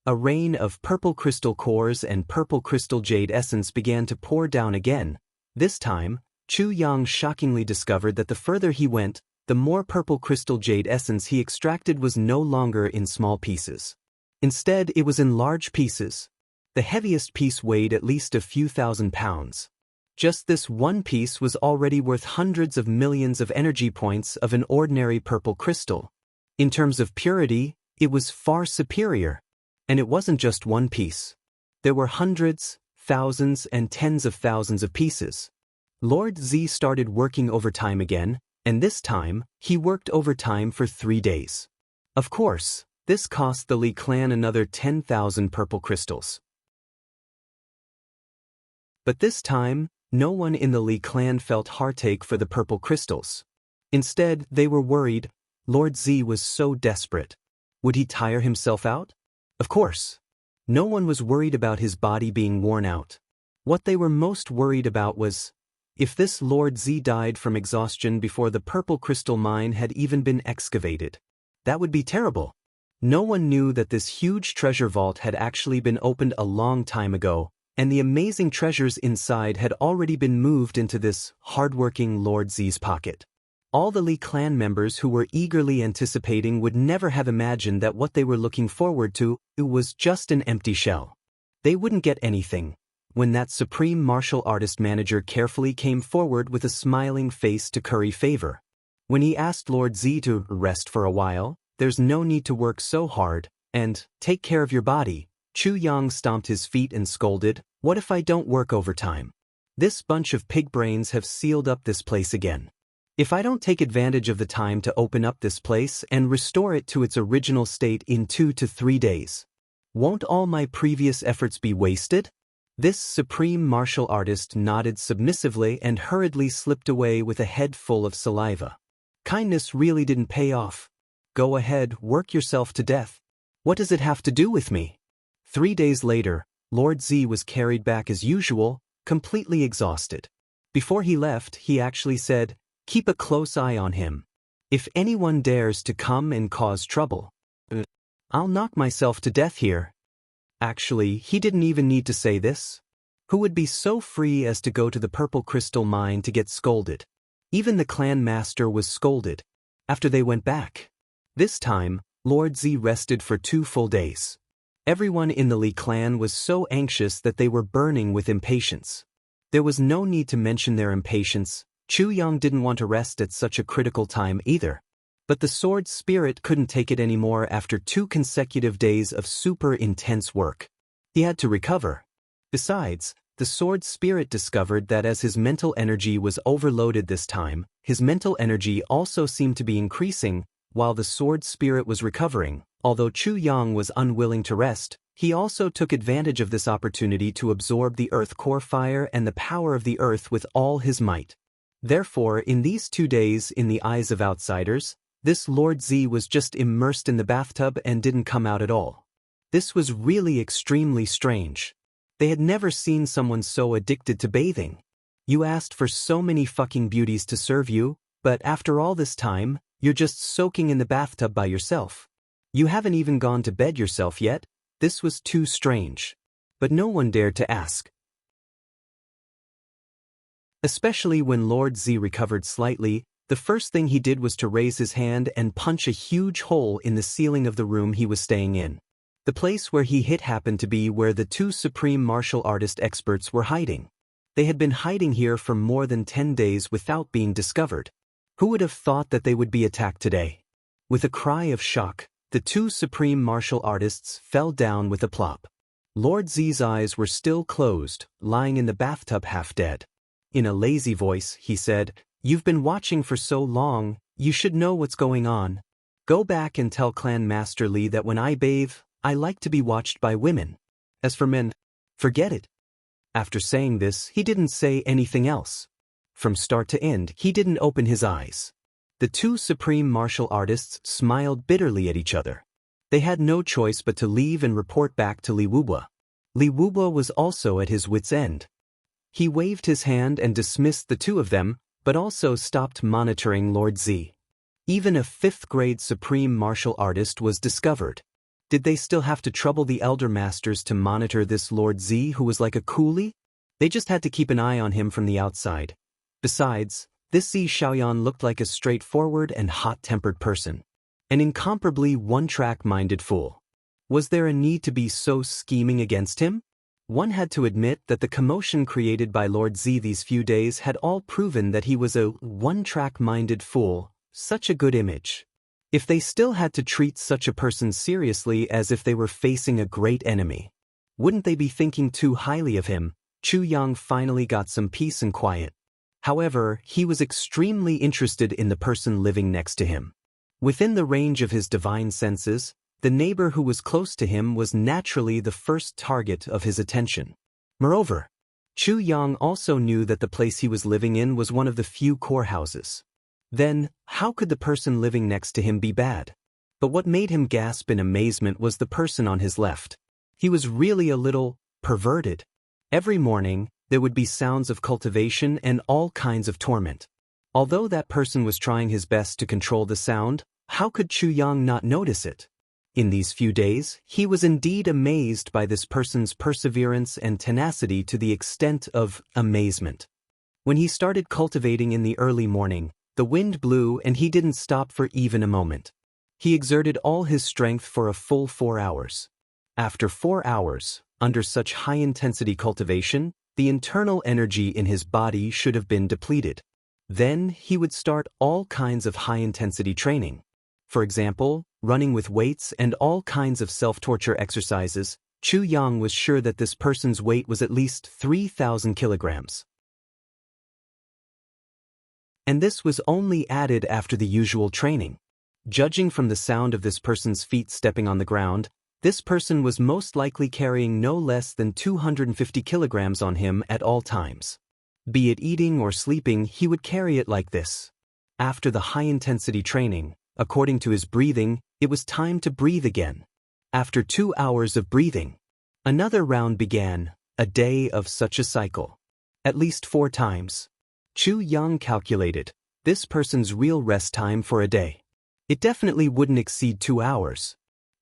a rain of purple crystal cores and purple crystal jade essence began to pour down again. This time, Chu Yang shockingly discovered that the further he went, the more purple crystal jade essence he extracted was no longer in small pieces. Instead, it was in large pieces. The heaviest piece weighed at least a few thousand pounds. Just this one piece was already worth hundreds of millions of energy points of an ordinary purple crystal. In terms of purity, it was far superior. And it wasn't just one piece. There were hundreds, thousands, and tens of thousands of pieces. Lord Z started working overtime again, and this time, he worked overtime for 3 days. Of course, this cost the Li clan another 10,000 purple crystals. But this time, no one in the Li clan felt heartache for the purple crystals. Instead, they were worried. Lord Z was so desperate. Would he tire himself out? Of course. No one was worried about his body being worn out. What they were most worried about was, if this Lord Z died from exhaustion before the purple crystal mine had even been excavated. That would be terrible. No one knew that this huge treasure vault had actually been opened a long time ago, and the amazing treasures inside had already been moved into this hardworking Lord Z's pocket. All the Li clan members who were eagerly anticipating would never have imagined that what they were looking forward to was just an empty shell. They wouldn't get anything. When that supreme martial artist manager carefully came forward with a smiling face to curry favor. When he asked Lord Z to rest for a while, there's no need to work so hard, and take care of your body. Chu Yang stomped his feet and scolded, what if I don't work overtime? This bunch of pig brains have sealed up this place again. If I don't take advantage of the time to open up this place and restore it to its original state in 2 to 3 days, Won't all my previous efforts be wasted? This supreme martial artist nodded submissively and hurriedly slipped away with a head full of saliva. Kindness really didn't pay off. Go ahead, work yourself to death. What does it have to do with me? 3 days later, Lord Z was carried back as usual, completely exhausted. Before he left, he actually said, "Keep a close eye on him. If anyone dares to come and cause trouble, I'll knock myself to death here." Actually, he didn't even need to say this. Who would be so free as to go to the Purple Crystal Mine to get scolded? Even the clan master was scolded. After they went back. This time, Lord Z rested for 2 full days. Everyone in the Li clan was so anxious that they were burning with impatience. There was no need to mention their impatience. Chu Yang didn't want to rest at such a critical time either. But the sword spirit couldn't take it anymore after 2 consecutive days of super intense work. He had to recover. Besides, the sword spirit discovered that as his mental energy was overloaded this time, his mental energy also seemed to be increasing while the sword spirit was recovering. Although Chu Yang was unwilling to rest, he also took advantage of this opportunity to absorb the earth core fire and the power of the earth with all his might. Therefore, in these 2 days, in the eyes of outsiders, this Lord Z was just immersed in the bathtub and didn't come out at all. This was really extremely strange. They had never seen someone so addicted to bathing. You asked for so many fucking beauties to serve you, but after all this time, you're just soaking in the bathtub by yourself. You haven't even gone to bed yourself yet. This was too strange. But no one dared to ask. Especially when Lord Z recovered slightly, the first thing he did was to raise his hand and punch a huge hole in the ceiling of the room he was staying in. The place where he hit happened to be where the 2 supreme martial artist experts were hiding. They had been hiding here for more than 10 days without being discovered. Who would have thought that they would be attacked today? With a cry of shock, the 2 supreme martial artists fell down with a plop. Lord Z's eyes were still closed, lying in the bathtub half dead. In a lazy voice, he said, "You've been watching for so long, you should know what's going on. Go back and tell Clan Master Li that when I bathe, I like to be watched by women. As for men, forget it." After saying this, he didn't say anything else. From start to end, he didn't open his eyes. The 2 supreme martial artists smiled bitterly at each other. They had no choice but to leave and report back to Li Wuba. Li Wuba was also at his wit's end. He waved his hand and dismissed the 2 of them, but also stopped monitoring Lord Z. Even a 5th-grade supreme martial artist was discovered. Did they still have to trouble the elder masters to monitor this Lord Z who was like a coolie? They just had to keep an eye on him from the outside. Besides, this Z Xiaoyan looked like a straightforward and hot-tempered person. An incomparably one-track-minded fool. Was there a need to be so scheming against him? One had to admit that the commotion created by Lord Z these few days had all proven that he was a one-track-minded fool, such a good image. If they still had to treat such a person seriously as if they were facing a great enemy, wouldn't they be thinking too highly of him? Chu Yang finally got some peace and quiet. However, he was extremely interested in the person living next to him. Within the range of his divine senses, the neighbor who was close to him was naturally the first target of his attention. Moreover, Chu Yang also knew that the place he was living in was one of the few core houses. Then, how could the person living next to him be bad? But what made him gasp in amazement was the person on his left. He was really a little perverted. Every morning, there would be sounds of cultivation and all kinds of torment. Although that person was trying his best to control the sound, how could Chu Yang not notice it? In these few days, he was indeed amazed by this person's perseverance and tenacity to the extent of amazement. When he started cultivating in the early morning, the wind blew and he didn't stop for even a moment. He exerted all his strength for a full 4 hours. After 4 hours, under such high-intensity cultivation, the internal energy in his body should have been depleted. Then he would start all kinds of high-intensity training. For example, running with weights and all kinds of self-torture exercises. Chu Yang was sure that this person's weight was at least 3,000 kilograms. And this was only added after the usual training. Judging from the sound of this person's feet stepping on the ground, This person was most likely carrying no less than 250 kilograms on him at all times. Be it eating or sleeping, he would carry it like this. After the high-intensity training, according to his breathing, it was time to breathe again. After 2 hours of breathing, another round began, a day of such a cycle. At least 4 times. Chu Yang calculated this person's real rest time for a day. It definitely wouldn't exceed 2 hours.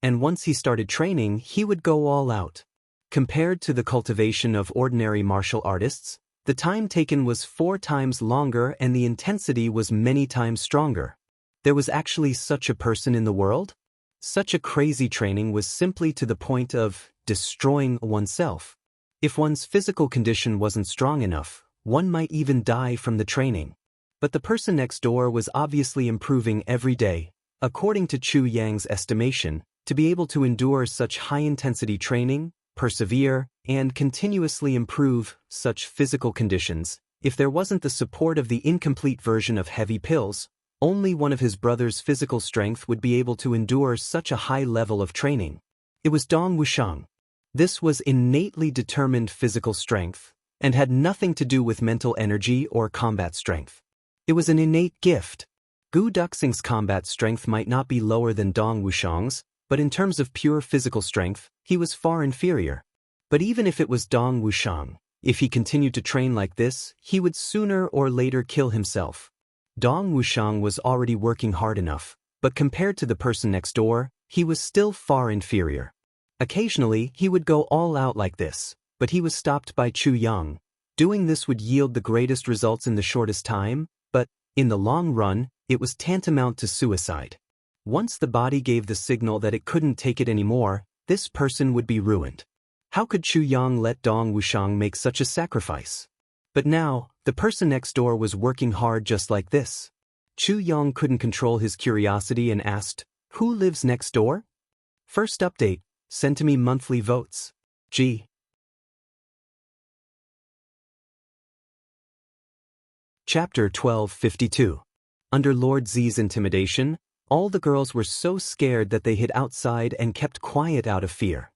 And once he started training, he would go all out. Compared to the cultivation of ordinary martial artists, the time taken was 4 times longer and the intensity was many times stronger. There was actually such a person in the world? Such a crazy training was simply to the point of destroying oneself. If one's physical condition wasn't strong enough, one might even die from the training. But the person next door was obviously improving every day, according to Chu Yang's estimation, to be able to endure such high-intensity training, persevere, and continuously improve such physical conditions. If there wasn't the support of the incomplete version of heavy pills, only one of his brother's physical strength would be able to endure such a high level of training. It was Dong Wuxiang. This was innately determined physical strength, and had nothing to do with mental energy or combat strength. It was an innate gift. Gu Duxing's combat strength might not be lower than Dong Wuxiang's, but in terms of pure physical strength, he was far inferior. But even if it was Dong Wuxiang, if he continued to train like this, he would sooner or later kill himself. Dong Wuxiang was already working hard enough, but compared to the person next door, he was still far inferior. Occasionally, he would go all out like this, but he was stopped by Chu Yang. Doing this would yield the greatest results in the shortest time, but, in the long run, it was tantamount to suicide. Once the body gave the signal that it couldn't take it anymore, this person would be ruined. How could Chu Yang let Dong Wuxiang make such a sacrifice? But now, the person next door was working hard just like this. Chu Yang couldn't control his curiosity and asked, "Who lives next door?" First update, send to me monthly votes. G. Chapter 1252. Under Lord Z's intimidation, all the girls were so scared that they hid outside and kept quiet out of fear.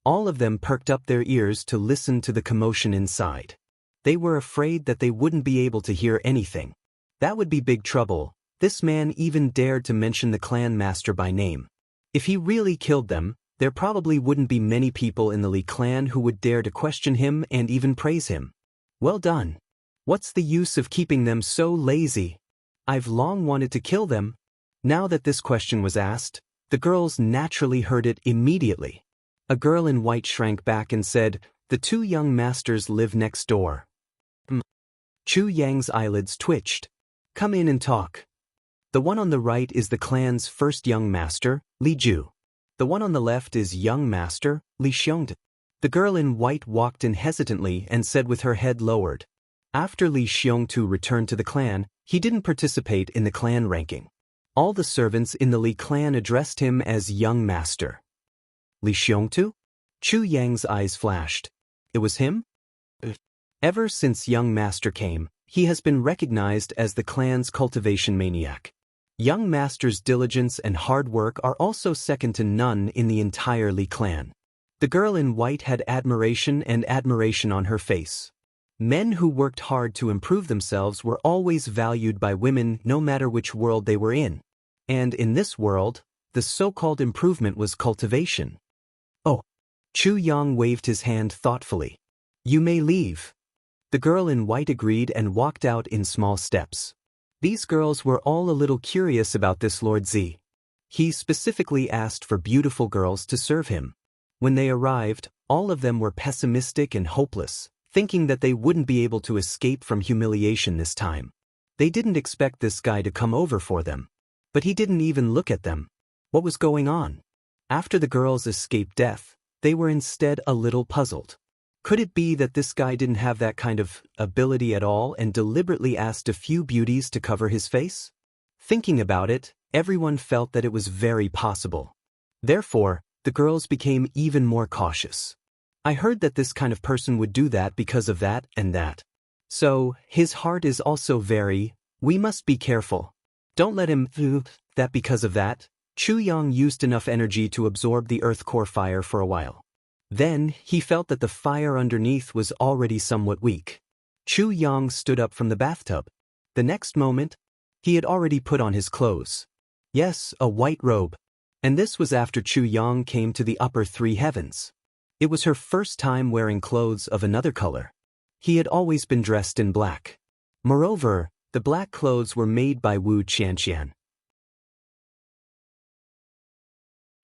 All of them perked up their ears to listen to the commotion inside. They were afraid that they wouldn't be able to hear anything. That would be big trouble. This man even dared to mention the clan master by name. If he really killed them, there probably wouldn't be many people in the Li clan who would dare to question him and even praise him. Well done. What's the use of keeping them so lazy? I've long wanted to kill them. Now that this question was asked, the girls naturally heard it immediately. A girl in white shrank back and said, "The 2 young masters live next door." Chu Yang's eyelids twitched. "Come in and talk." The one on the right is the clan's first young master, Li Ju. The one on the left is young master, Li Xiongde. The girl in white walked in hesitantly and said with her head lowered. After Li Xiongtu returned to the clan, he didn't participate in the clan ranking. All the servants in the Li clan addressed him as young master. Li Xiongtu? Chu Yang's eyes flashed. It was him? Ever since young master came, he has been recognized as the clan's cultivation maniac. Young master's diligence and hard work are also second to none in the entire Li clan. The girl in white had admiration on her face. Men who worked hard to improve themselves were always valued by women no matter which world they were in. And in this world, the so-called improvement was cultivation. Oh. Chu Yang waved his hand thoughtfully. You may leave. The girl in white agreed and walked out in small steps. These girls were all a little curious about this Lord Z. He specifically asked for beautiful girls to serve him. When they arrived, all of them were pessimistic and hopeless, thinking that they wouldn't be able to escape from humiliation this time. They didn't expect this guy to come over for them. But he didn't even look at them. What was going on? After the girls escaped death, they were instead a little puzzled. Could it be that this guy didn't have that kind of ability at all and deliberately asked a few beauties to cover his face? Thinking about it, everyone felt that it was very possible. Therefore, the girls became even more cautious. I heard that this kind of person would do that because of that and that. So, his heart is also we must be careful. Don't let him do that because of that. Chu Yang used enough energy to absorb the earth core fire for a while. Then, he felt that the fire underneath was already somewhat weak. Chu Yang stood up from the bathtub. The next moment, he had already put on his clothes. Yes, a white robe. And this was after Chu Yang came to the upper three heavens. It was her first time wearing clothes of another color. He had always been dressed in black. Moreover, the black clothes were made by Wuxia.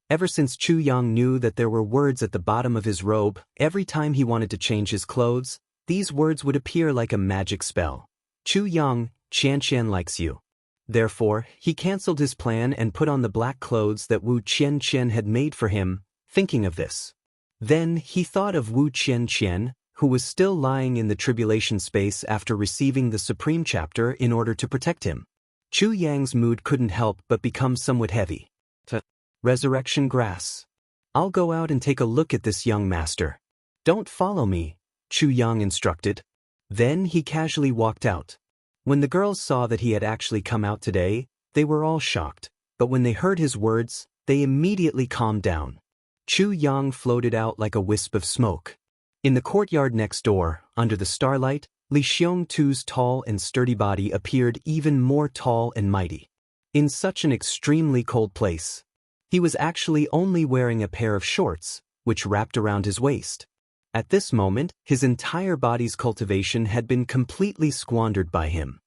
Ever since Chu Yang knew that there were words at the bottom of his robe, every time he wanted to change his clothes, these words would appear like a magic spell. Chu Yang, Qianqian likes you. Therefore, he cancelled his plan and put on the black clothes that Wu Qianqian had made for him, thinking of this. Then, he thought of Wu Qianqian, who was still lying in the tribulation space after receiving the Supreme Chapter in order to protect him. Chu Yang's mood couldn't help but become somewhat heavy. Resurrection grass. I'll go out and take a look at this young master. Don't follow me, Chu Yang instructed. Then he casually walked out. When the girls saw that he had actually come out today, they were all shocked, but when they heard his words, they immediately calmed down. Chu Yang floated out like a wisp of smoke. In the courtyard next door, under the starlight, Li Xiongtu's tall and sturdy body appeared even more tall and mighty. In such an extremely cold place, he was actually only wearing a pair of shorts, which wrapped around his waist. At this moment, his entire body's cultivation had been completely squandered by him.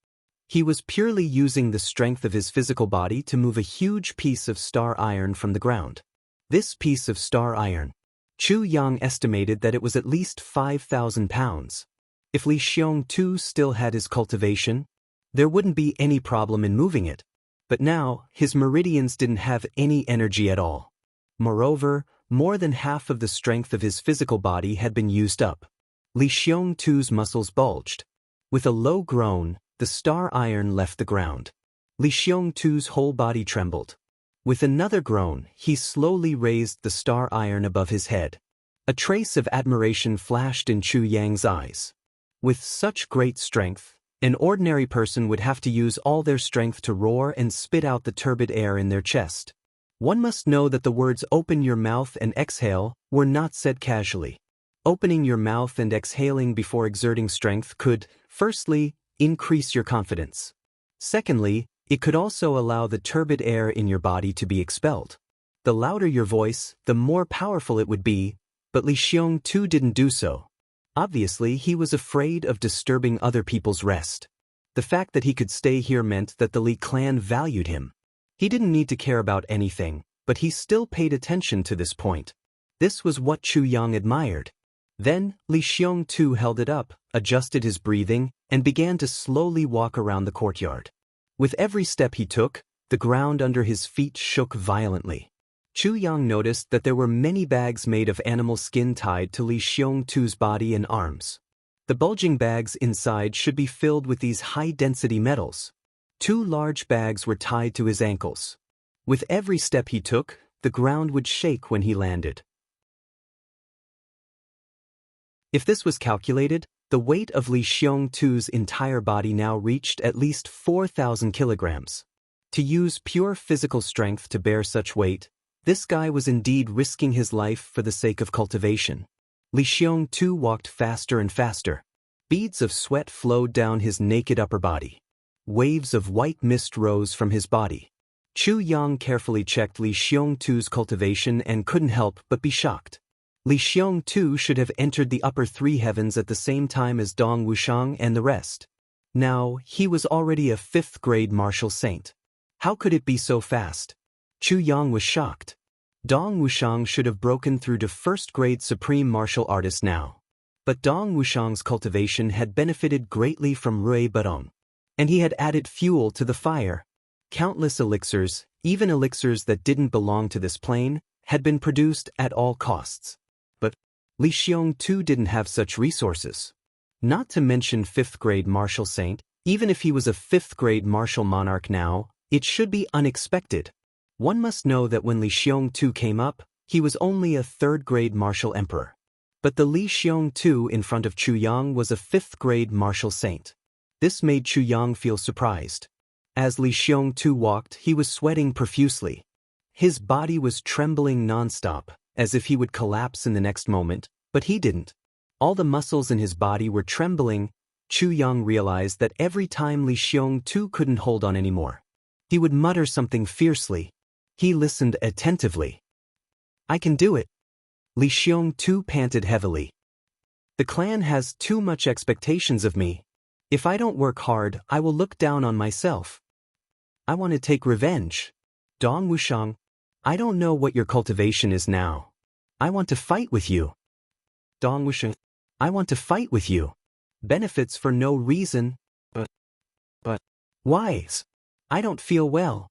He was purely using the strength of his physical body to move a huge piece of star iron from the ground. This piece of star iron, Chu Yang estimated that it was at least 5,000 pounds. If Li Xiongtu still had his cultivation, there wouldn't be any problem in moving it. But now, his meridians didn't have any energy at all. Moreover, more than half of the strength of his physical body had been used up. Li Xiongtu's muscles bulged. With a low groan, the star iron left the ground. Li Xiongtu's whole body trembled. With another groan, he slowly raised the star iron above his head. A trace of admiration flashed in Chu Yang's eyes. With such great strength, an ordinary person would have to use all their strength to roar and spit out the turbid air in their chest. One must know that the words "open your mouth and exhale" were not said casually. Opening your mouth and exhaling before exerting strength could, firstly, increase your confidence. Secondly, it could also allow the turbid air in your body to be expelled. The louder your voice, the more powerful it would be, but Li Xiongtu didn't do so. Obviously, he was afraid of disturbing other people's rest. The fact that he could stay here meant that the Li clan valued him. He didn't need to care about anything, but he still paid attention to this point. This was what Chu Yang admired. Then, Li Xiongtu held it up, adjusted his breathing, and began to slowly walk around the courtyard. With every step he took, the ground under his feet shook violently. Chu Yang noticed that there were many bags made of animal skin tied to Li Xiongtu's body and arms. The bulging bags inside should be filled with these high-density metals. 2 large bags were tied to his ankles. With every step he took, the ground would shake when he landed. If this was calculated, the weight of Li Xiongtu's entire body now reached at least 4,000 kilograms. To use pure physical strength to bear such weight, this guy was indeed risking his life for the sake of cultivation. Li Xiongtu walked faster and faster. Beads of sweat flowed down his naked upper body. Waves of white mist rose from his body. Chu Yang carefully checked Li Xiongtu's cultivation and couldn't help but be shocked. Li Xiongtu should have entered the upper 3 heavens at the same time as Dong Wushang and the rest. Now, he was already a 5th-grade martial saint. How could it be so fast? Chu Yang was shocked. Dong Wushang should have broken through to 1st-grade supreme martial artist now. But Dong Wushang's cultivation had benefited greatly from Rui Budong. And he had added fuel to the fire. Countless elixirs, even elixirs that didn't belong to this plane, had been produced at all costs. But Li Xiongtu didn't have such resources. Not to mention 5th-grade martial saint, even if he was a 5th-grade martial monarch now, it should be unexpected. One must know that when Li Xiongtu came up, he was only a 3rd-grade martial emperor. But the Li Xiongtu in front of Chu Yang was a 5th-grade martial saint. This made Chu Yang feel surprised. As Li Xiongtu walked, he was sweating profusely. His body was trembling nonstop, as if he would collapse in the next moment, but he didn't. All the muscles in his body were trembling. Chu Yang realized that every time Li Xiong-tu couldn't hold on anymore, he would mutter something fiercely. He listened attentively. I can do it. Li Xiong-tu panted heavily. The clan has too much expectations of me. If I don't work hard, I will look down on myself. I want to take revenge. Dong Wushang, I don't know what your cultivation is now. I want to fight with you. Dong Wushang, I want to fight with you. Benefits for no reason. But. Why? I don't feel well.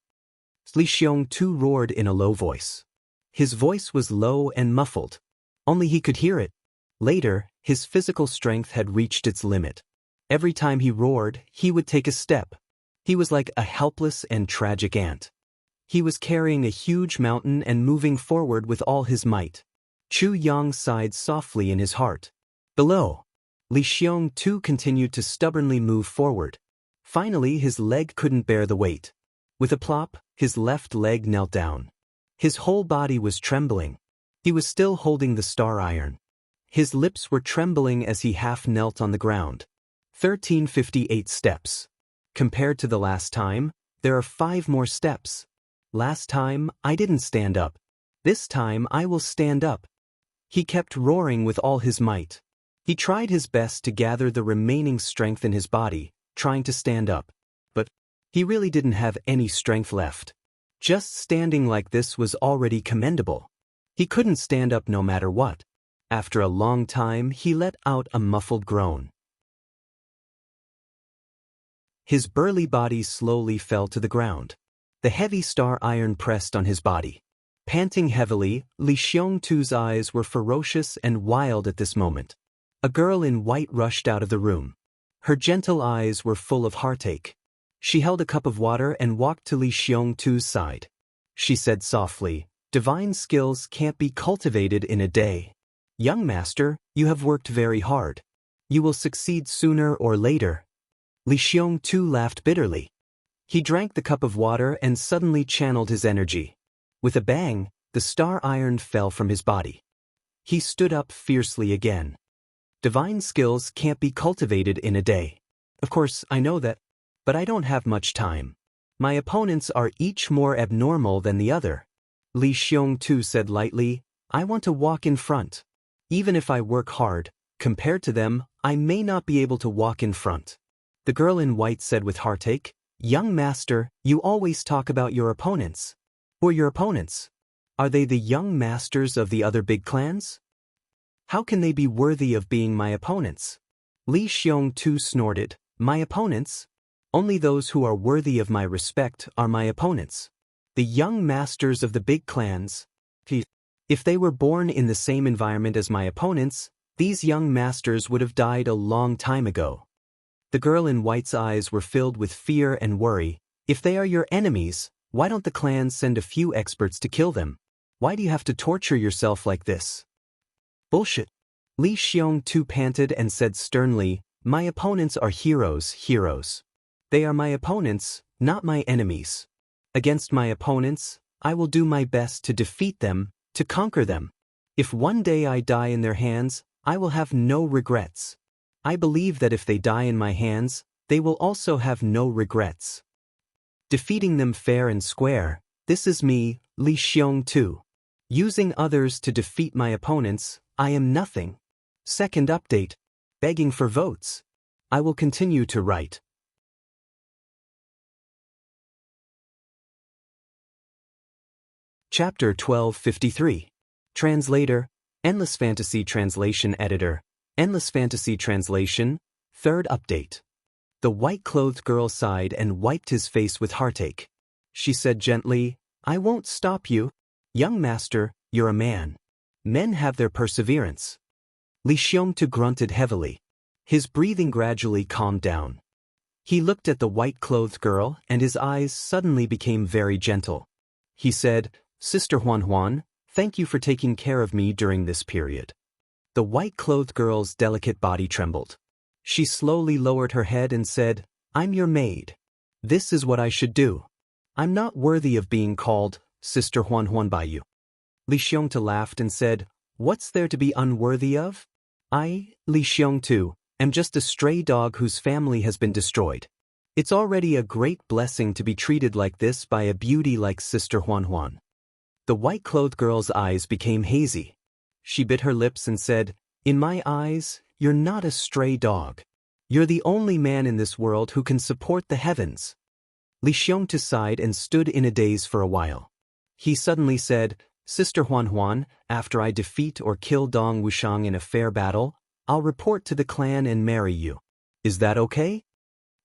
Li Xiong-tu roared in a low voice. His voice was low and muffled. Only he could hear it. Later, his physical strength had reached its limit. Every time he roared, he would take a step. He was like a helpless and tragic ant. He was carrying a huge mountain and moving forward with all his might. Chu Yang sighed softly in his heart. Below, Li Xiong-tu continued to stubbornly move forward. Finally, his leg couldn't bear the weight. With a plop, his left leg knelt down. His whole body was trembling. He was still holding the star iron. His lips were trembling as he half knelt on the ground. 1358 steps. Compared to the last time, there are 5 more steps. Last time, I didn't stand up. This time I will stand up. He kept roaring with all his might. He tried his best to gather the remaining strength in his body, trying to stand up. But he really didn't have any strength left. Just standing like this was already commendable. He couldn't stand up no matter what. After a long time, he let out a muffled groan. His burly body slowly fell to the ground. The heavy star iron pressed on his body. Panting heavily, Li Xiong-tu's eyes were ferocious and wild at this moment. A girl in white rushed out of the room. Her gentle eyes were full of heartache. She held a cup of water and walked to Li Xiong-tu's side. She said softly, "Divine skills can't be cultivated in a day. Young master, you have worked very hard. You will succeed sooner or later." Li Xiong-tu laughed bitterly. He drank the cup of water and suddenly channeled his energy. With a bang, the star iron fell from his body. He stood up fiercely again. Divine skills can't be cultivated in a day. Of course, I know that, but I don't have much time. My opponents are each more abnormal than the other. Li Xiong-tu said lightly, I want to walk in front. Even if I work hard, compared to them, I may not be able to walk in front. The girl in white said with heartache, Young master, you always talk about your opponents. Who are your opponents? Are they the young masters of the other big clans? How can they be worthy of being my opponents? Li Xiong-tu snorted, My opponents? Only those who are worthy of my respect are my opponents. The young masters of the big clans. If they were born in the same environment as my opponents, these young masters would have died a long time ago. The girl in white's eyes were filled with fear and worry. If they are your enemies, why don't the clans send a few experts to kill them? Why do you have to torture yourself like this? Bullshit. Li Xiong-tu panted and said sternly, My opponents are heroes. They are my opponents, not my enemies. Against my opponents, I will do my best to defeat them, to conquer them. If one day I die in their hands, I will have no regrets. I believe that if they die in my hands, they will also have no regrets. Defeating them fair and square, this is me, Li Xiong-tu. Using others to defeat my opponents, I am nothing. Second update. Begging for votes. I will continue to write. Chapter 1253. Translator, Endless Fantasy Translation Editor, Endless Fantasy Translation, third update. The white-clothed girl sighed and wiped his face with heartache. She said gently, I won't stop you. Young master, you're a man. Men have their perseverance. Li Xiong-tu grunted heavily. His breathing gradually calmed down. He looked at the white-clothed girl and his eyes suddenly became very gentle. He said, Sister Huan, thank you for taking care of me during this period. The white-clothed girl's delicate body trembled. She slowly lowered her head and said, I'm your maid. This is what I should do. I'm not worthy of being called Sister Huan by you. Li Xiongtu laughed and said, "What's there to be unworthy of? I, Li Xiongtu, am just a stray dog whose family has been destroyed. It's already a great blessing to be treated like this by a beauty like Sister Huan." The white-clothed girl's eyes became hazy. She bit her lips and said, "In my eyes, you're not a stray dog. You're the only man in this world who can support the heavens." Li Xiongtu sighed and stood in a daze for a while. He suddenly said, "Sister Huan, after I defeat or kill Dong Wushang in a fair battle, I'll report to the clan and marry you. Is that okay?"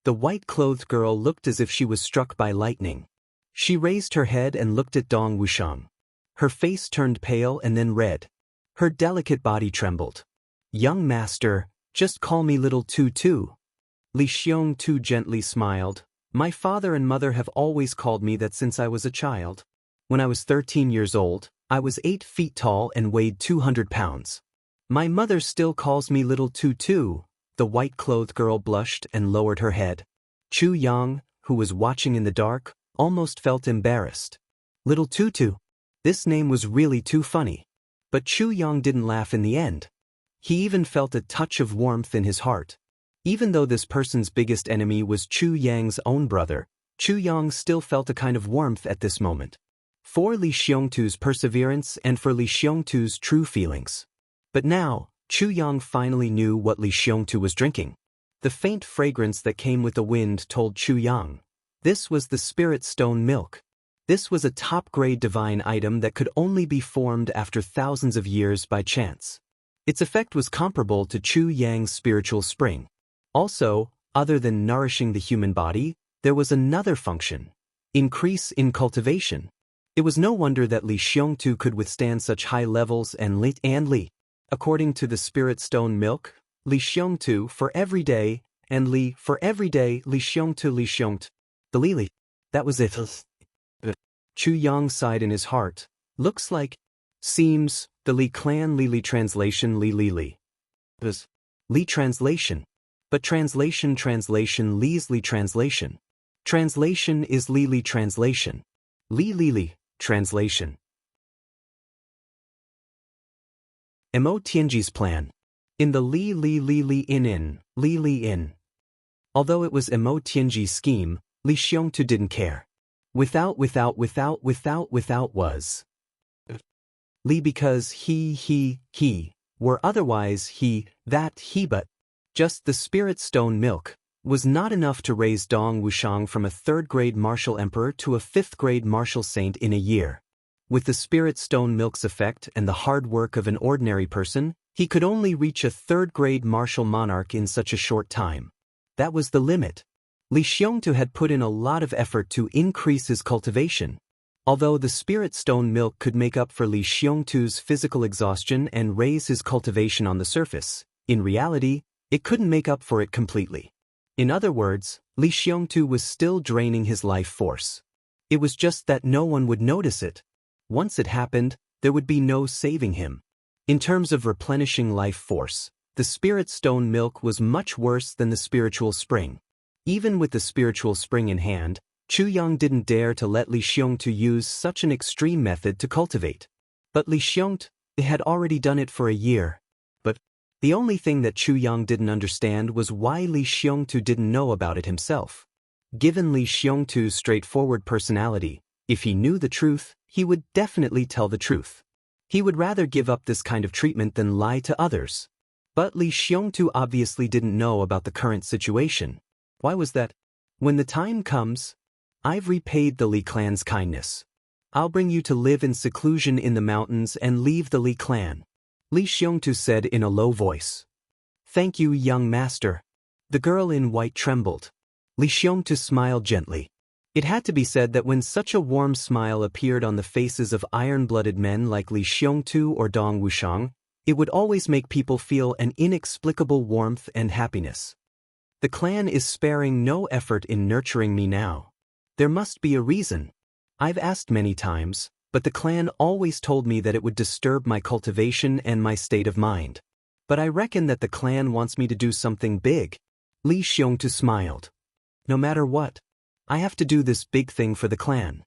The white-clothed girl looked as if she was struck by lightning. She raised her head and looked at Dong Wushang. Her face turned pale and then red. Her delicate body trembled. "Young master, just call me little Tutu." Li Xiongtu gently smiled. "My father and mother have always called me that since I was a child. When I was 13 years old, I was 8 feet tall and weighed 200 pounds. My mother still calls me little Tutu." The white-clothed girl blushed and lowered her head. Chu Yang, who was watching in the dark, almost felt embarrassed. Little Tutu. This name was really too funny. But Chu Yang didn't laugh in the end. He even felt a touch of warmth in his heart. Even though this person's biggest enemy was Chu Yang's own brother, Chu Yang still felt a kind of warmth at this moment. For Li Xiongtu's perseverance and for Li Xiongtu's true feelings. But now, Chu Yang finally knew what Li Xiongtu was drinking. The faint fragrance that came with the wind told Chu Yang. This was the spirit stone milk. This was a top-grade divine item that could only be formed after thousands of years by chance. Its effect was comparable to Chu Yang's spiritual spring. Also, other than nourishing the human body, there was another function: increase in cultivation. It was no wonder that Li Xiongtu could withstand such high levels and Li. According to the spirit stone milk, Li Xiongtu for every day, and Li for every day, Li Xiongtu. The Li. That was it. Chu Yang sighed in his heart. Looks like, seems, the Li clan Li translation Li. Li translation. But translation Li's Li translation. Translation is Li translation. Li translation. Mo Tianji's plan. In the Li in. Although it was Mo Tianji's scheme, Li Xiongtu didn't care. Without was Li because he, were otherwise he, but just the spirit stone milk was not enough to raise Dong Wushang from a 3rd-grade martial emperor to a 5th-grade martial saint in a year. With the spirit stone milk's effect and the hard work of an ordinary person, he could only reach a 3rd-grade martial monarch in such a short time. That was the limit. Li Xiongtu had put in a lot of effort to increase his cultivation. Although the spirit stone milk could make up for Li Xiongtu's physical exhaustion and raise his cultivation on the surface, in reality, it couldn't make up for it completely. In other words, Li Xiongtu was still draining his life force. It was just that no one would notice it. Once it happened, there would be no saving him. In terms of replenishing life force, the spirit stone milk was much worse than the spiritual spring. Even with the spiritual spring in hand, Chu Yang didn't dare to let Li Xiongtu use such an extreme method to cultivate. But Li Xiongtu had already done it for a year. But the only thing that Chu Yang didn't understand was why Li Xiongtu didn't know about it himself. Given Li Xiongtu's straightforward personality, if he knew the truth, he would definitely tell the truth. He would rather give up this kind of treatment than lie to others. But Li Xiongtu obviously didn't know about the current situation. Why was that? When the time comes, I've repaid the Li clan's kindness. I'll bring you to live in seclusion in the mountains and leave the Li clan. Li Xiongtu said in a low voice. Thank you, young master. The girl in white trembled. Li Xiongtu smiled gently. It had to be said that when such a warm smile appeared on the faces of iron-blooded men like Li Xiongtu or Dong Wushang, it would always make people feel an inexplicable warmth and happiness. The clan is sparing no effort in nurturing me now. There must be a reason. I've asked many times, but the clan always told me that it would disturb my cultivation and my state of mind. But I reckon that the clan wants me to do something big. Li Xiongtu smiled. No matter what, I have to do this big thing for the clan.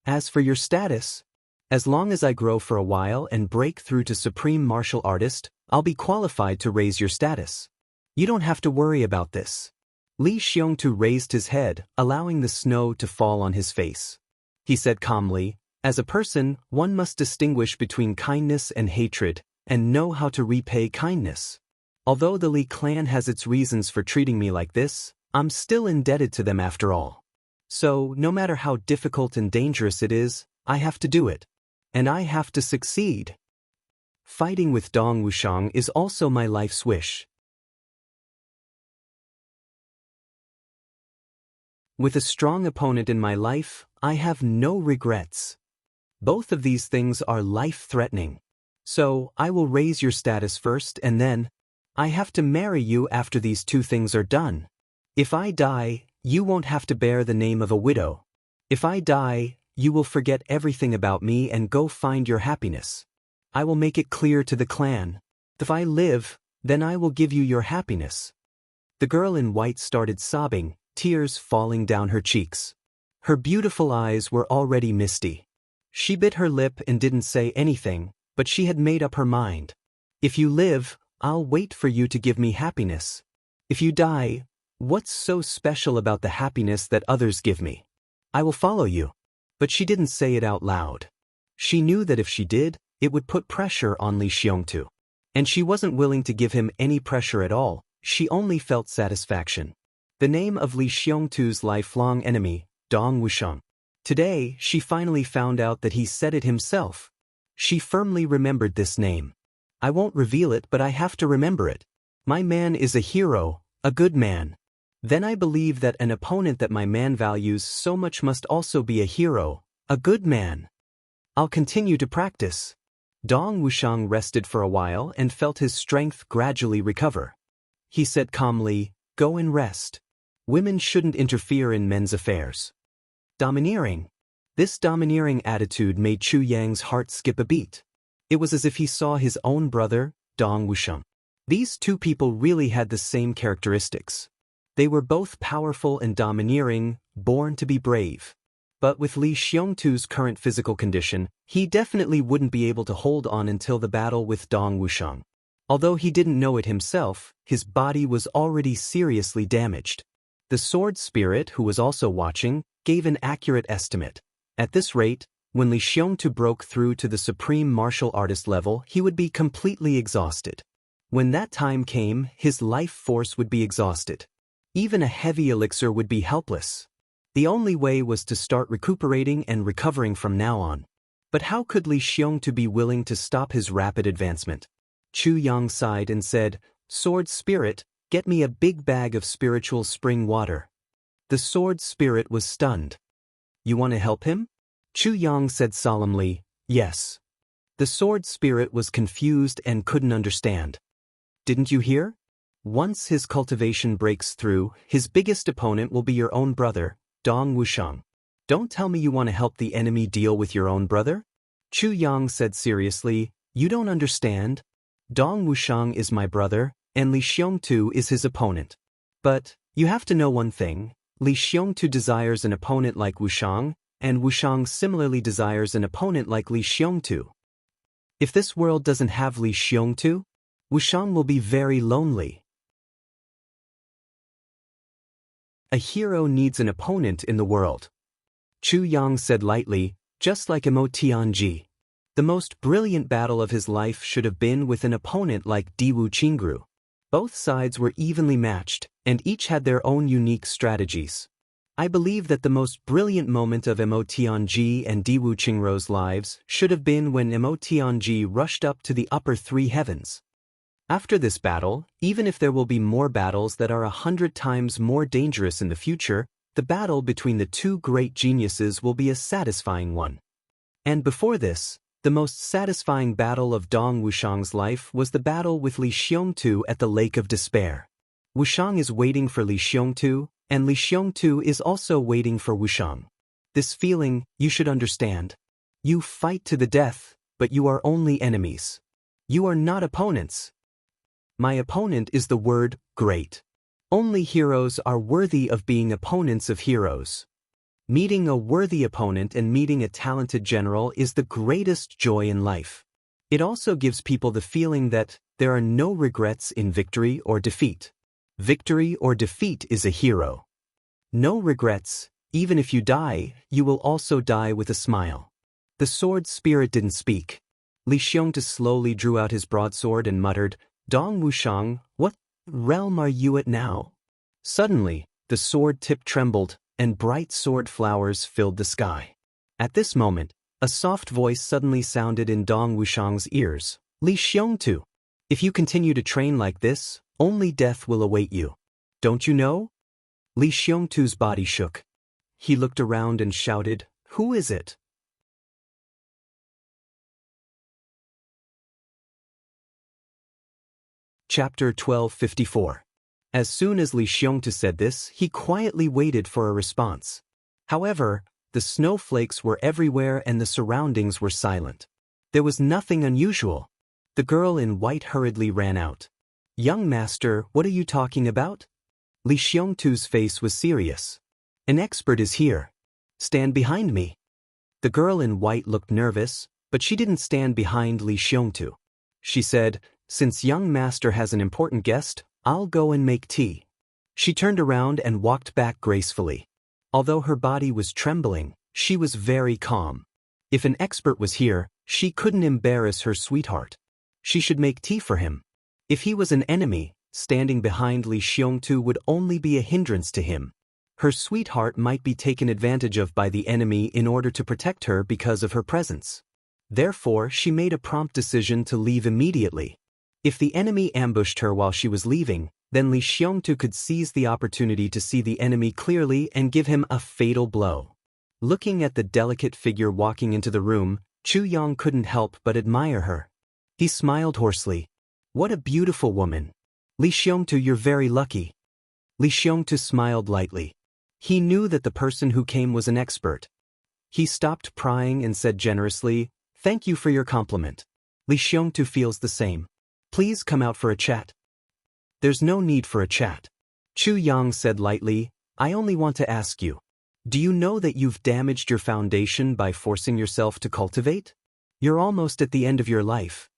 As for your status, as long as I grow for a while and break through to Supreme Martial Artist, I'll be qualified to raise your status. You don't have to worry about this. Li Xiongtu raised his head, allowing the snow to fall on his face. He said calmly, as a person, one must distinguish between kindness and hatred, and know how to repay kindness. Although the Li clan has its reasons for treating me like this, I'm still indebted to them after all. So, no matter how difficult and dangerous it is, I have to do it. And I have to succeed. Fighting with Dong Wuxiang is also my life's wish. With a strong opponent in my life, I have no regrets. Both of these things are life-threatening. So, I will raise your status first and then, I have to marry you after these two things are done. If I die, you won't have to bear the name of a widow. If I die, you will forget everything about me and go find your happiness. I will make it clear to the clan. If I live, then I will give you your happiness. The girl in white started sobbing, tears falling down her cheeks. Her beautiful eyes were already misty. She bit her lip and didn't say anything, but she had made up her mind. If you live, I'll wait for you to give me happiness. If you die, what's so special about the happiness that others give me? I will follow you. But she didn't say it out loud. She knew that if she did, it would put pressure on Li Xiongtu. And she wasn't willing to give him any pressure at all, she only felt satisfaction. The name of Li Xiongtu's lifelong enemy, Dong Wuxiang. Today, she finally found out that he said it himself. She firmly remembered this name. I won't reveal it, but I have to remember it. My man is a hero, a good man. Then I believe that an opponent that my man values so much must also be a hero, a good man. I'll continue to practice. Dong Wuxiang rested for a while and felt his strength gradually recover. He said calmly, "Go and rest. Women shouldn't interfere in men's affairs." Domineering. This domineering attitude made Chu Yang's heart skip a beat. It was as if he saw his own brother, Dong Wuxiang. These two people really had the same characteristics. They were both powerful and domineering, born to be brave. But with Li Xiongtu's current physical condition, he definitely wouldn't be able to hold on until the battle with Dong Wuxiang. Although he didn't know it himself, his body was already seriously damaged. The sword spirit, who was also watching, gave an accurate estimate. At this rate, when Li Xiongtu broke through to the supreme martial artist level, he would be completely exhausted. When that time came, his life force would be exhausted. Even a heavy elixir would be helpless. The only way was to start recuperating and recovering from now on. But how could Li Xiongtu be willing to stop his rapid advancement? Chu Yang sighed and said, "Sword spirit, get me a big bag of spiritual spring water." The sword spirit was stunned. "You want to help him?" Chu Yang said solemnly, "Yes." The sword spirit was confused and couldn't understand. "Didn't you hear? Once his cultivation breaks through, his biggest opponent will be your own brother, Dong Wuxiang. Don't tell me you want to help the enemy deal with your own brother?" Chu Yang said seriously, "You don't understand. Dong Wuxiang is my brother, and Li Xiongtu is his opponent. But, you have to know one thing, Li Xiongtu desires an opponent like Wuxiang, and Wuxiang similarly desires an opponent like Li Xiongtu. If this world doesn't have Li Xiongtu, Wuxiang will be very lonely. A hero needs an opponent in the world." Chu Yang said lightly, "Just like Immortal. The most brilliant battle of his life should have been with an opponent like Diwu Qingru. Both sides were evenly matched, and each had their own unique strategies. I believe that the most brilliant moment of Immortal and Diwu Qingru's lives should have been when Immortal rushed up to the upper three heavens. After this battle, even if there will be more battles that are 100 times more dangerous in the future, the battle between the two great geniuses will be a satisfying one. And before this, the most satisfying battle of Dong Wuxiang's life was the battle with Li Xiongtu at the Lake of Despair. Wuxiang is waiting for Li Xiongtu, and Li Xiongtu is also waiting for Wuxiang. This feeling, you should understand. You fight to the death, but you are only enemies. You are not opponents. My opponent is the word great. Only heroes are worthy of being opponents of heroes. Meeting a worthy opponent and meeting a talented general is the greatest joy in life. It also gives people the feeling that there are no regrets in victory or defeat. Victory or defeat is a hero. No regrets, even if you die, you will also die with a smile. The sword spirit didn't speak. Li Xiongtu slowly drew out his broadsword and muttered, "Dong Wushang, what realm are you at now?" Suddenly, the sword tip trembled, and bright sword flowers filled the sky. At this moment, a soft voice suddenly sounded in Dong Wushang's ears. "Li Xiongtu, if you continue to train like this, only death will await you. Don't you know?" Li Xiongtu's body shook. He looked around and shouted, "Who is it?" Chapter 1254. As soon as Li Xiongtu said this, he quietly waited for a response. However, the snowflakes were everywhere and the surroundings were silent. There was nothing unusual. The girl in white hurriedly ran out. "Young master, what are you talking about?" Li Xiongtu's face was serious. "An expert is here. Stand behind me." The girl in white looked nervous, but she didn't stand behind Li Xiongtu. She said, "Since young master has an important guest, I'll go and make tea." She turned around and walked back gracefully. Although her body was trembling, she was very calm. If an expert was here, she couldn't embarrass her sweetheart. She should make tea for him. If he was an enemy, standing behind Li Xiongtu would only be a hindrance to him. Her sweetheart might be taken advantage of by the enemy in order to protect her because of her presence. Therefore, she made a prompt decision to leave immediately. If the enemy ambushed her while she was leaving, then Li Xiongtu could seize the opportunity to see the enemy clearly and give him a fatal blow. Looking at the delicate figure walking into the room, Chu Yang couldn't help but admire her. He smiled hoarsely. "What a beautiful woman. Li Xiongtu, you're very lucky." Li Xiongtu smiled lightly. He knew that the person who came was an expert. He stopped prying and said generously, "Thank you for your compliment. Li Xiongtu feels the same. Please come out for a chat." "There's no need for a chat." Chu Yang said lightly, "I only want to ask you. Do you know that you've damaged your foundation by forcing yourself to cultivate? You're almost at the end of your life."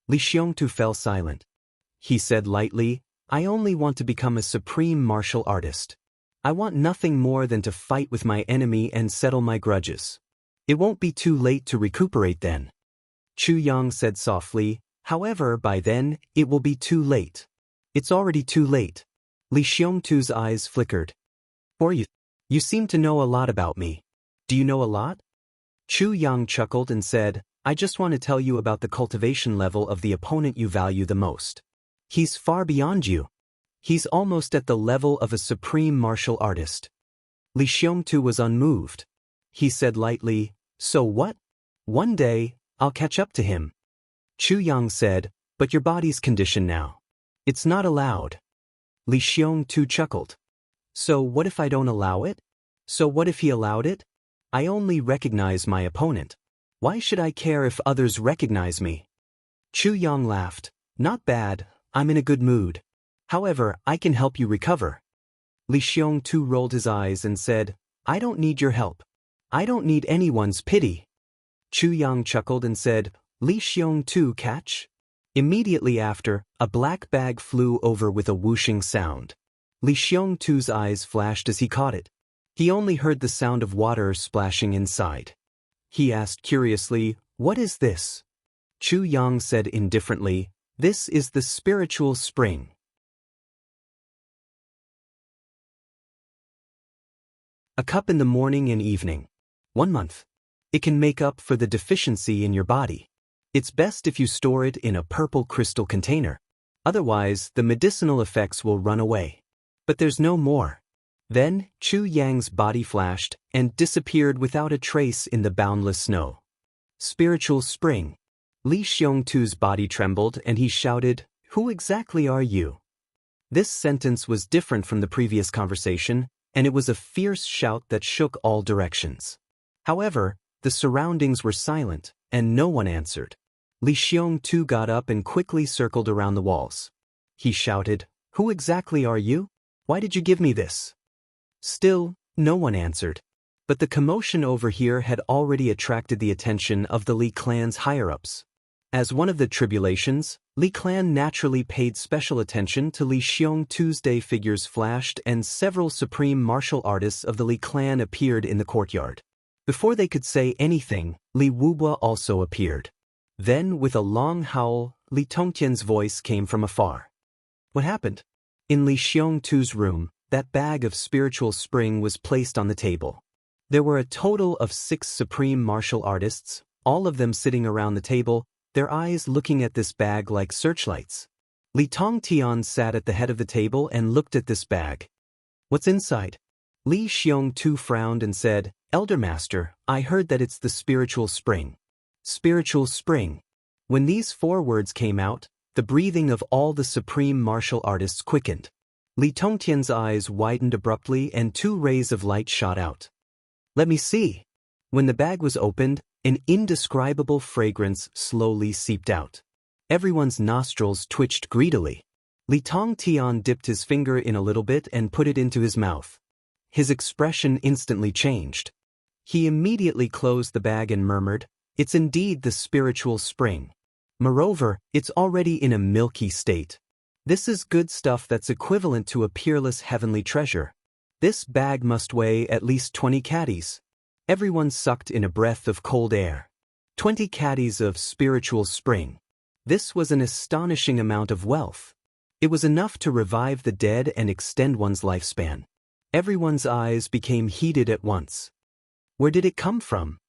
Li Xiongtu fell silent. He said lightly, "I only want to become a supreme martial artist. I want nothing more than to fight with my enemy and settle my grudges. It won't be too late to recuperate then." Chu Yang said softly, "However, by then, it will be too late." "It's already too late." Li Xiongtu's eyes flickered. "For you. You seem to know a lot about me. Do you know a lot?" Chu Yang chuckled and said, "I just want to tell you about the cultivation level of the opponent you value the most. He's far beyond you. He's almost at the level of a supreme martial artist." Li Xiongtu was unmoved. He said lightly, "So what? One day, I'll catch up to him." Chu Yang said, "But your body's condition now. It's not allowed." Li Xiongtu chuckled. "So what if I don't allow it? So what if he allowed it? I only recognize my opponent. Why should I care if others recognize me?" Chu Yang laughed. "Not bad, I'm in a good mood. However, I can help you recover." Li Xiongtu rolled his eyes and said, "I don't need your help. I don't need anyone's pity." Chu Yang chuckled and said, "Li Xiongtu, catch." Immediately after, a black bag flew over with a whooshing sound. Li Xiongtu's eyes flashed as he caught it. He only heard the sound of water splashing inside. He asked curiously, "What is this?" Chu Yang said indifferently, "This is the spiritual spring." A cup in the morning and evening. 1 month. It can make up for the deficiency in your body. It's best if you store it in a purple crystal container. Otherwise, the medicinal effects will run away. But there's no more. Then, Chu Yang's body flashed and disappeared without a trace in the boundless snow. Spiritual spring. Li Xiongtu's body trembled and he shouted, "Who exactly are you?" This sentence was different from the previous conversation, and it was a fierce shout that shook all directions. However, the surroundings were silent, and no one answered. Li Xiongtu got up and quickly circled around the walls. He shouted, "Who exactly are you? Why did you give me this?" Still, no one answered. But the commotion over here had already attracted the attention of the Li clan's higher-ups. As one of the tribulations, Li clan naturally paid special attention to Li Xiong. Tuesday figures flashed and several supreme martial artists of the Li clan appeared in the courtyard. Before they could say anything, Li Wubua also appeared. Then, with a long howl, Li Tongtian's voice came from afar. What happened? In Li Xiongtu's room, that bag of spiritual spring was placed on the table. There were a total of 6 supreme martial artists, all of them sitting around the table, their eyes looking at this bag like searchlights. Li Tongtian sat at the head of the table and looked at this bag. What's inside? Li Xiongtu frowned and said, Elder Master, I heard that it's the spiritual spring. Spiritual spring. When these 4 words came out, the breathing of all the supreme martial artists quickened. Li Tongtian's eyes widened abruptly and 2 rays of light shot out. Let me see. When the bag was opened, an indescribable fragrance slowly seeped out. Everyone's nostrils twitched greedily. Li Tongtian dipped his finger in a little bit and put it into his mouth. His expression instantly changed. He immediately closed the bag and murmured, It's indeed the spiritual spring. Moreover, it's already in a milky state. This is good stuff that's equivalent to a peerless heavenly treasure. This bag must weigh at least 20 caddies. Everyone sucked in a breath of cold air. 20 caddies of spiritual spring. This was an astonishing amount of wealth. It was enough to revive the dead and extend one's lifespan. Everyone's eyes became heated at once. Where did it come from?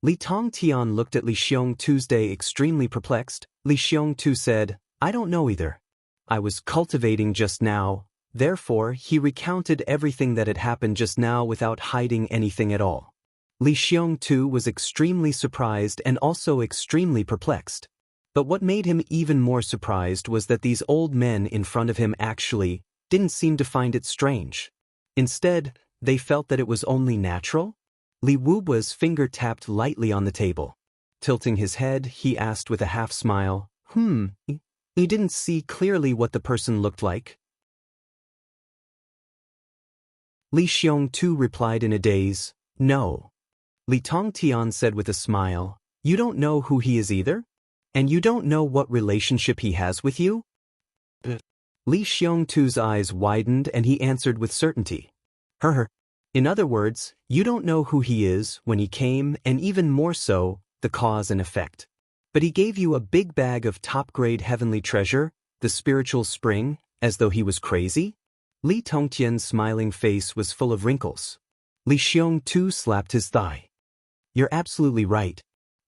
Li Tongtian looked at Li Xiong. Tuesday extremely perplexed. Li Xiongtu said, I don't know either. I was cultivating just now, therefore he recounted everything that had happened just now without hiding anything at all. Li Xiongtu was extremely surprised and also extremely perplexed. But what made him even more surprised was that these old men in front of him actually didn't seem to find it strange. Instead, they felt that it was only natural. Li Wubua's finger tapped lightly on the table. Tilting his head, he asked with a half-smile, You didn't see clearly what the person looked like? Li Xiongtu replied in a daze, No. Li Tongtian said with a smile, You don't know who he is either? And you don't know what relationship he has with you? Li Xiongtu's eyes widened and he answered with certainty. In other words, you don't know who he is, when he came, and even more so, the cause and effect. But he gave you a big bag of top-grade heavenly treasure, the spiritual spring, as though he was crazy? Li Tongtian's smiling face was full of wrinkles. Li Xiongtu slapped his thigh. You're absolutely right.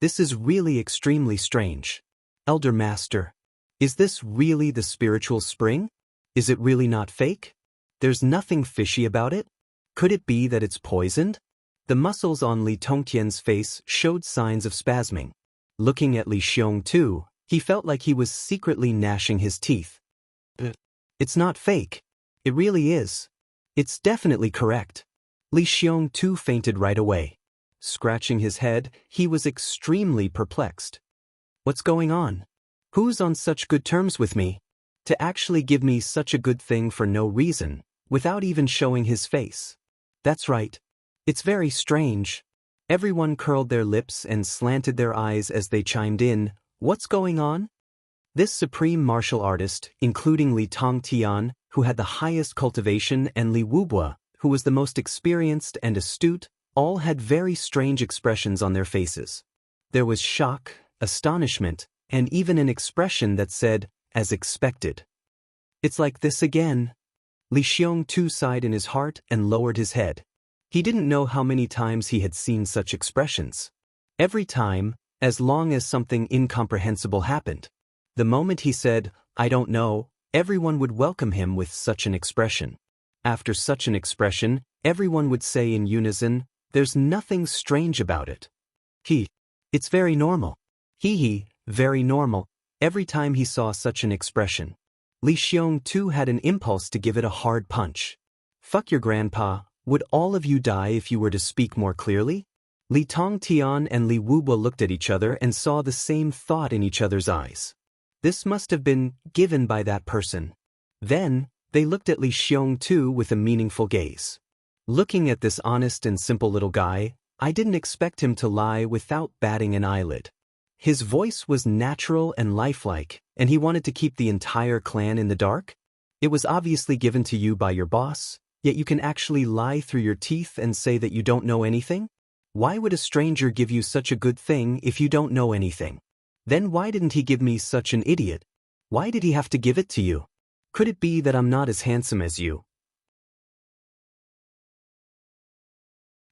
This is really extremely strange. Elder Master, is this really the spiritual spring? Is it really not fake? There's nothing fishy about it? Could it be that it's poisoned? The muscles on Li Tongtian's face showed signs of spasming. Looking at Li Xiongtu, he felt like he was secretly gnashing his teeth. It's not fake. It really is. It's definitely correct. Li Xiongtu fainted right away. Scratching his head, he was extremely perplexed. What's going on? Who's on such good terms with me? To actually give me such a good thing for no reason, without even showing his face. That's right. It's very strange. Everyone curled their lips and slanted their eyes as they chimed in, What's going on? This supreme martial artist, including Li Tongtian, who had the highest cultivation, and Li Wubua, who was the most experienced and astute, all had very strange expressions on their faces. There was shock, astonishment, and even an expression that said, as expected. It's like this again. Li Xiongtu sighed in his heart and lowered his head. He didn't know how many times he had seen such expressions. Every time, as long as something incomprehensible happened. The moment he said, I don't know, everyone would welcome him with such an expression. After such an expression, everyone would say in unison, There's nothing strange about it. It's very normal. Very normal. Every time he saw such an expression. Li Xiongtu had an impulse to give it a hard punch. Fuck your grandpa, would all of you die if you were to speak more clearly? Li Tongtian and Li Wubua looked at each other and saw the same thought in each other's eyes. This must have been given by that person. Then, they looked at Li Xiongtu with a meaningful gaze. Looking at this honest and simple little guy, I didn't expect him to lie without batting an eyelid. His voice was natural and lifelike, and he wanted to keep the entire clan in the dark? It was obviously given to you by your boss, yet you can actually lie through your teeth and say that you don't know anything? Why would a stranger give you such a good thing if you don't know anything? Then why didn't he give me such an idiot? Why did he have to give it to you? Could it be that I'm not as handsome as you?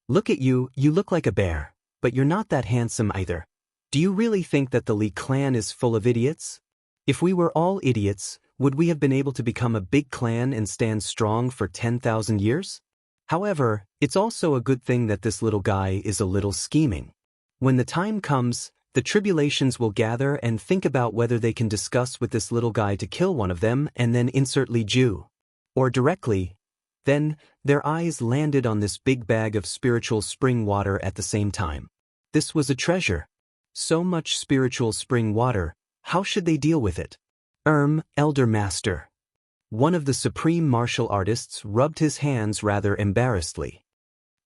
Look at you, you look like a bear, but you're not that handsome either. Do you really think that the Li clan is full of idiots? If we were all idiots, would we have been able to become a big clan and stand strong for 10,000 years? However, it's also a good thing that this little guy is a little scheming. When the time comes, the tribulations will gather and think about whether they can discuss with this little guy to kill one of them and then insert Li Ju. Or directly. Then, their eyes landed on this big bag of spiritual spring water at the same time. This was a treasure. So much spiritual spring water, how should they deal with it? Elder Master. One of the supreme martial artists rubbed his hands rather embarrassedly.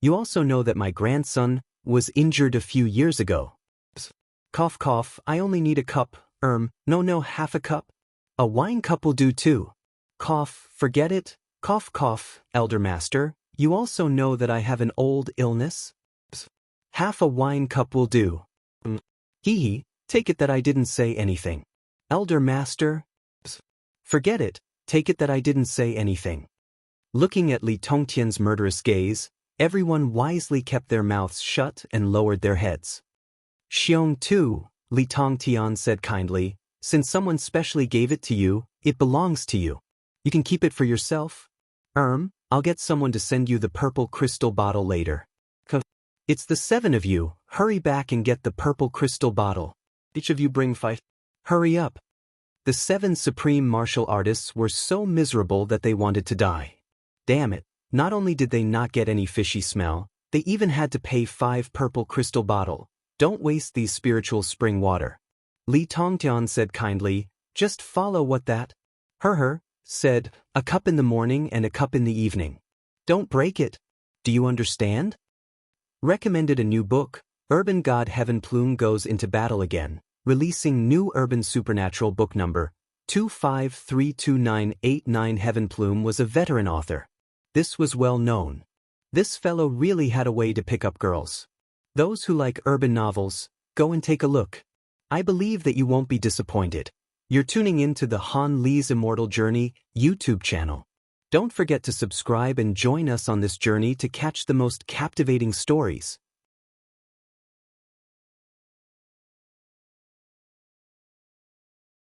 You also know that my grandson was injured a few years ago. Psst. Cough cough, I only need a cup, no, half a cup. A wine cup will do too. Cough, forget it. Cough cough, Elder Master, you also know that I have an old illness? Psst. Half a wine cup will do. Hee, take it that I didn't say anything. Elder Master? Psst. Forget it, take it that I didn't say anything. Looking at Li Tongtian's murderous gaze, everyone wisely kept their mouths shut and lowered their heads. Xiong too, Li Tongtian said kindly, since someone specially gave it to you, it belongs to you. You can keep it for yourself. I'll get someone to send you the purple crystal bottle later. It's the 7 of you, hurry back and get the purple crystal bottle. Each of you bring 5. Hurry up. The 7 supreme martial artists were so miserable that they wanted to die. Damn it, not only did they not get any fishy smell, they even had to pay 5 purple crystal bottle. Don't waste these spiritual spring water. Li Tongtian said kindly, just follow what that said, a cup in the morning and a cup in the evening. Don't break it. Do you understand? Recommended a new book, Urban God Heaven Plume Goes into Battle Again, releasing new urban supernatural book number 2532989. Heaven Plume was a veteran author. This was well known. This fellow really had a way to pick up girls. Those who like urban novels, go and take a look. I believe that you won't be disappointed. You're tuning in to the Han Li's Immortal Journey YouTube channel. Don't forget to subscribe and join us on this journey to catch the most captivating stories.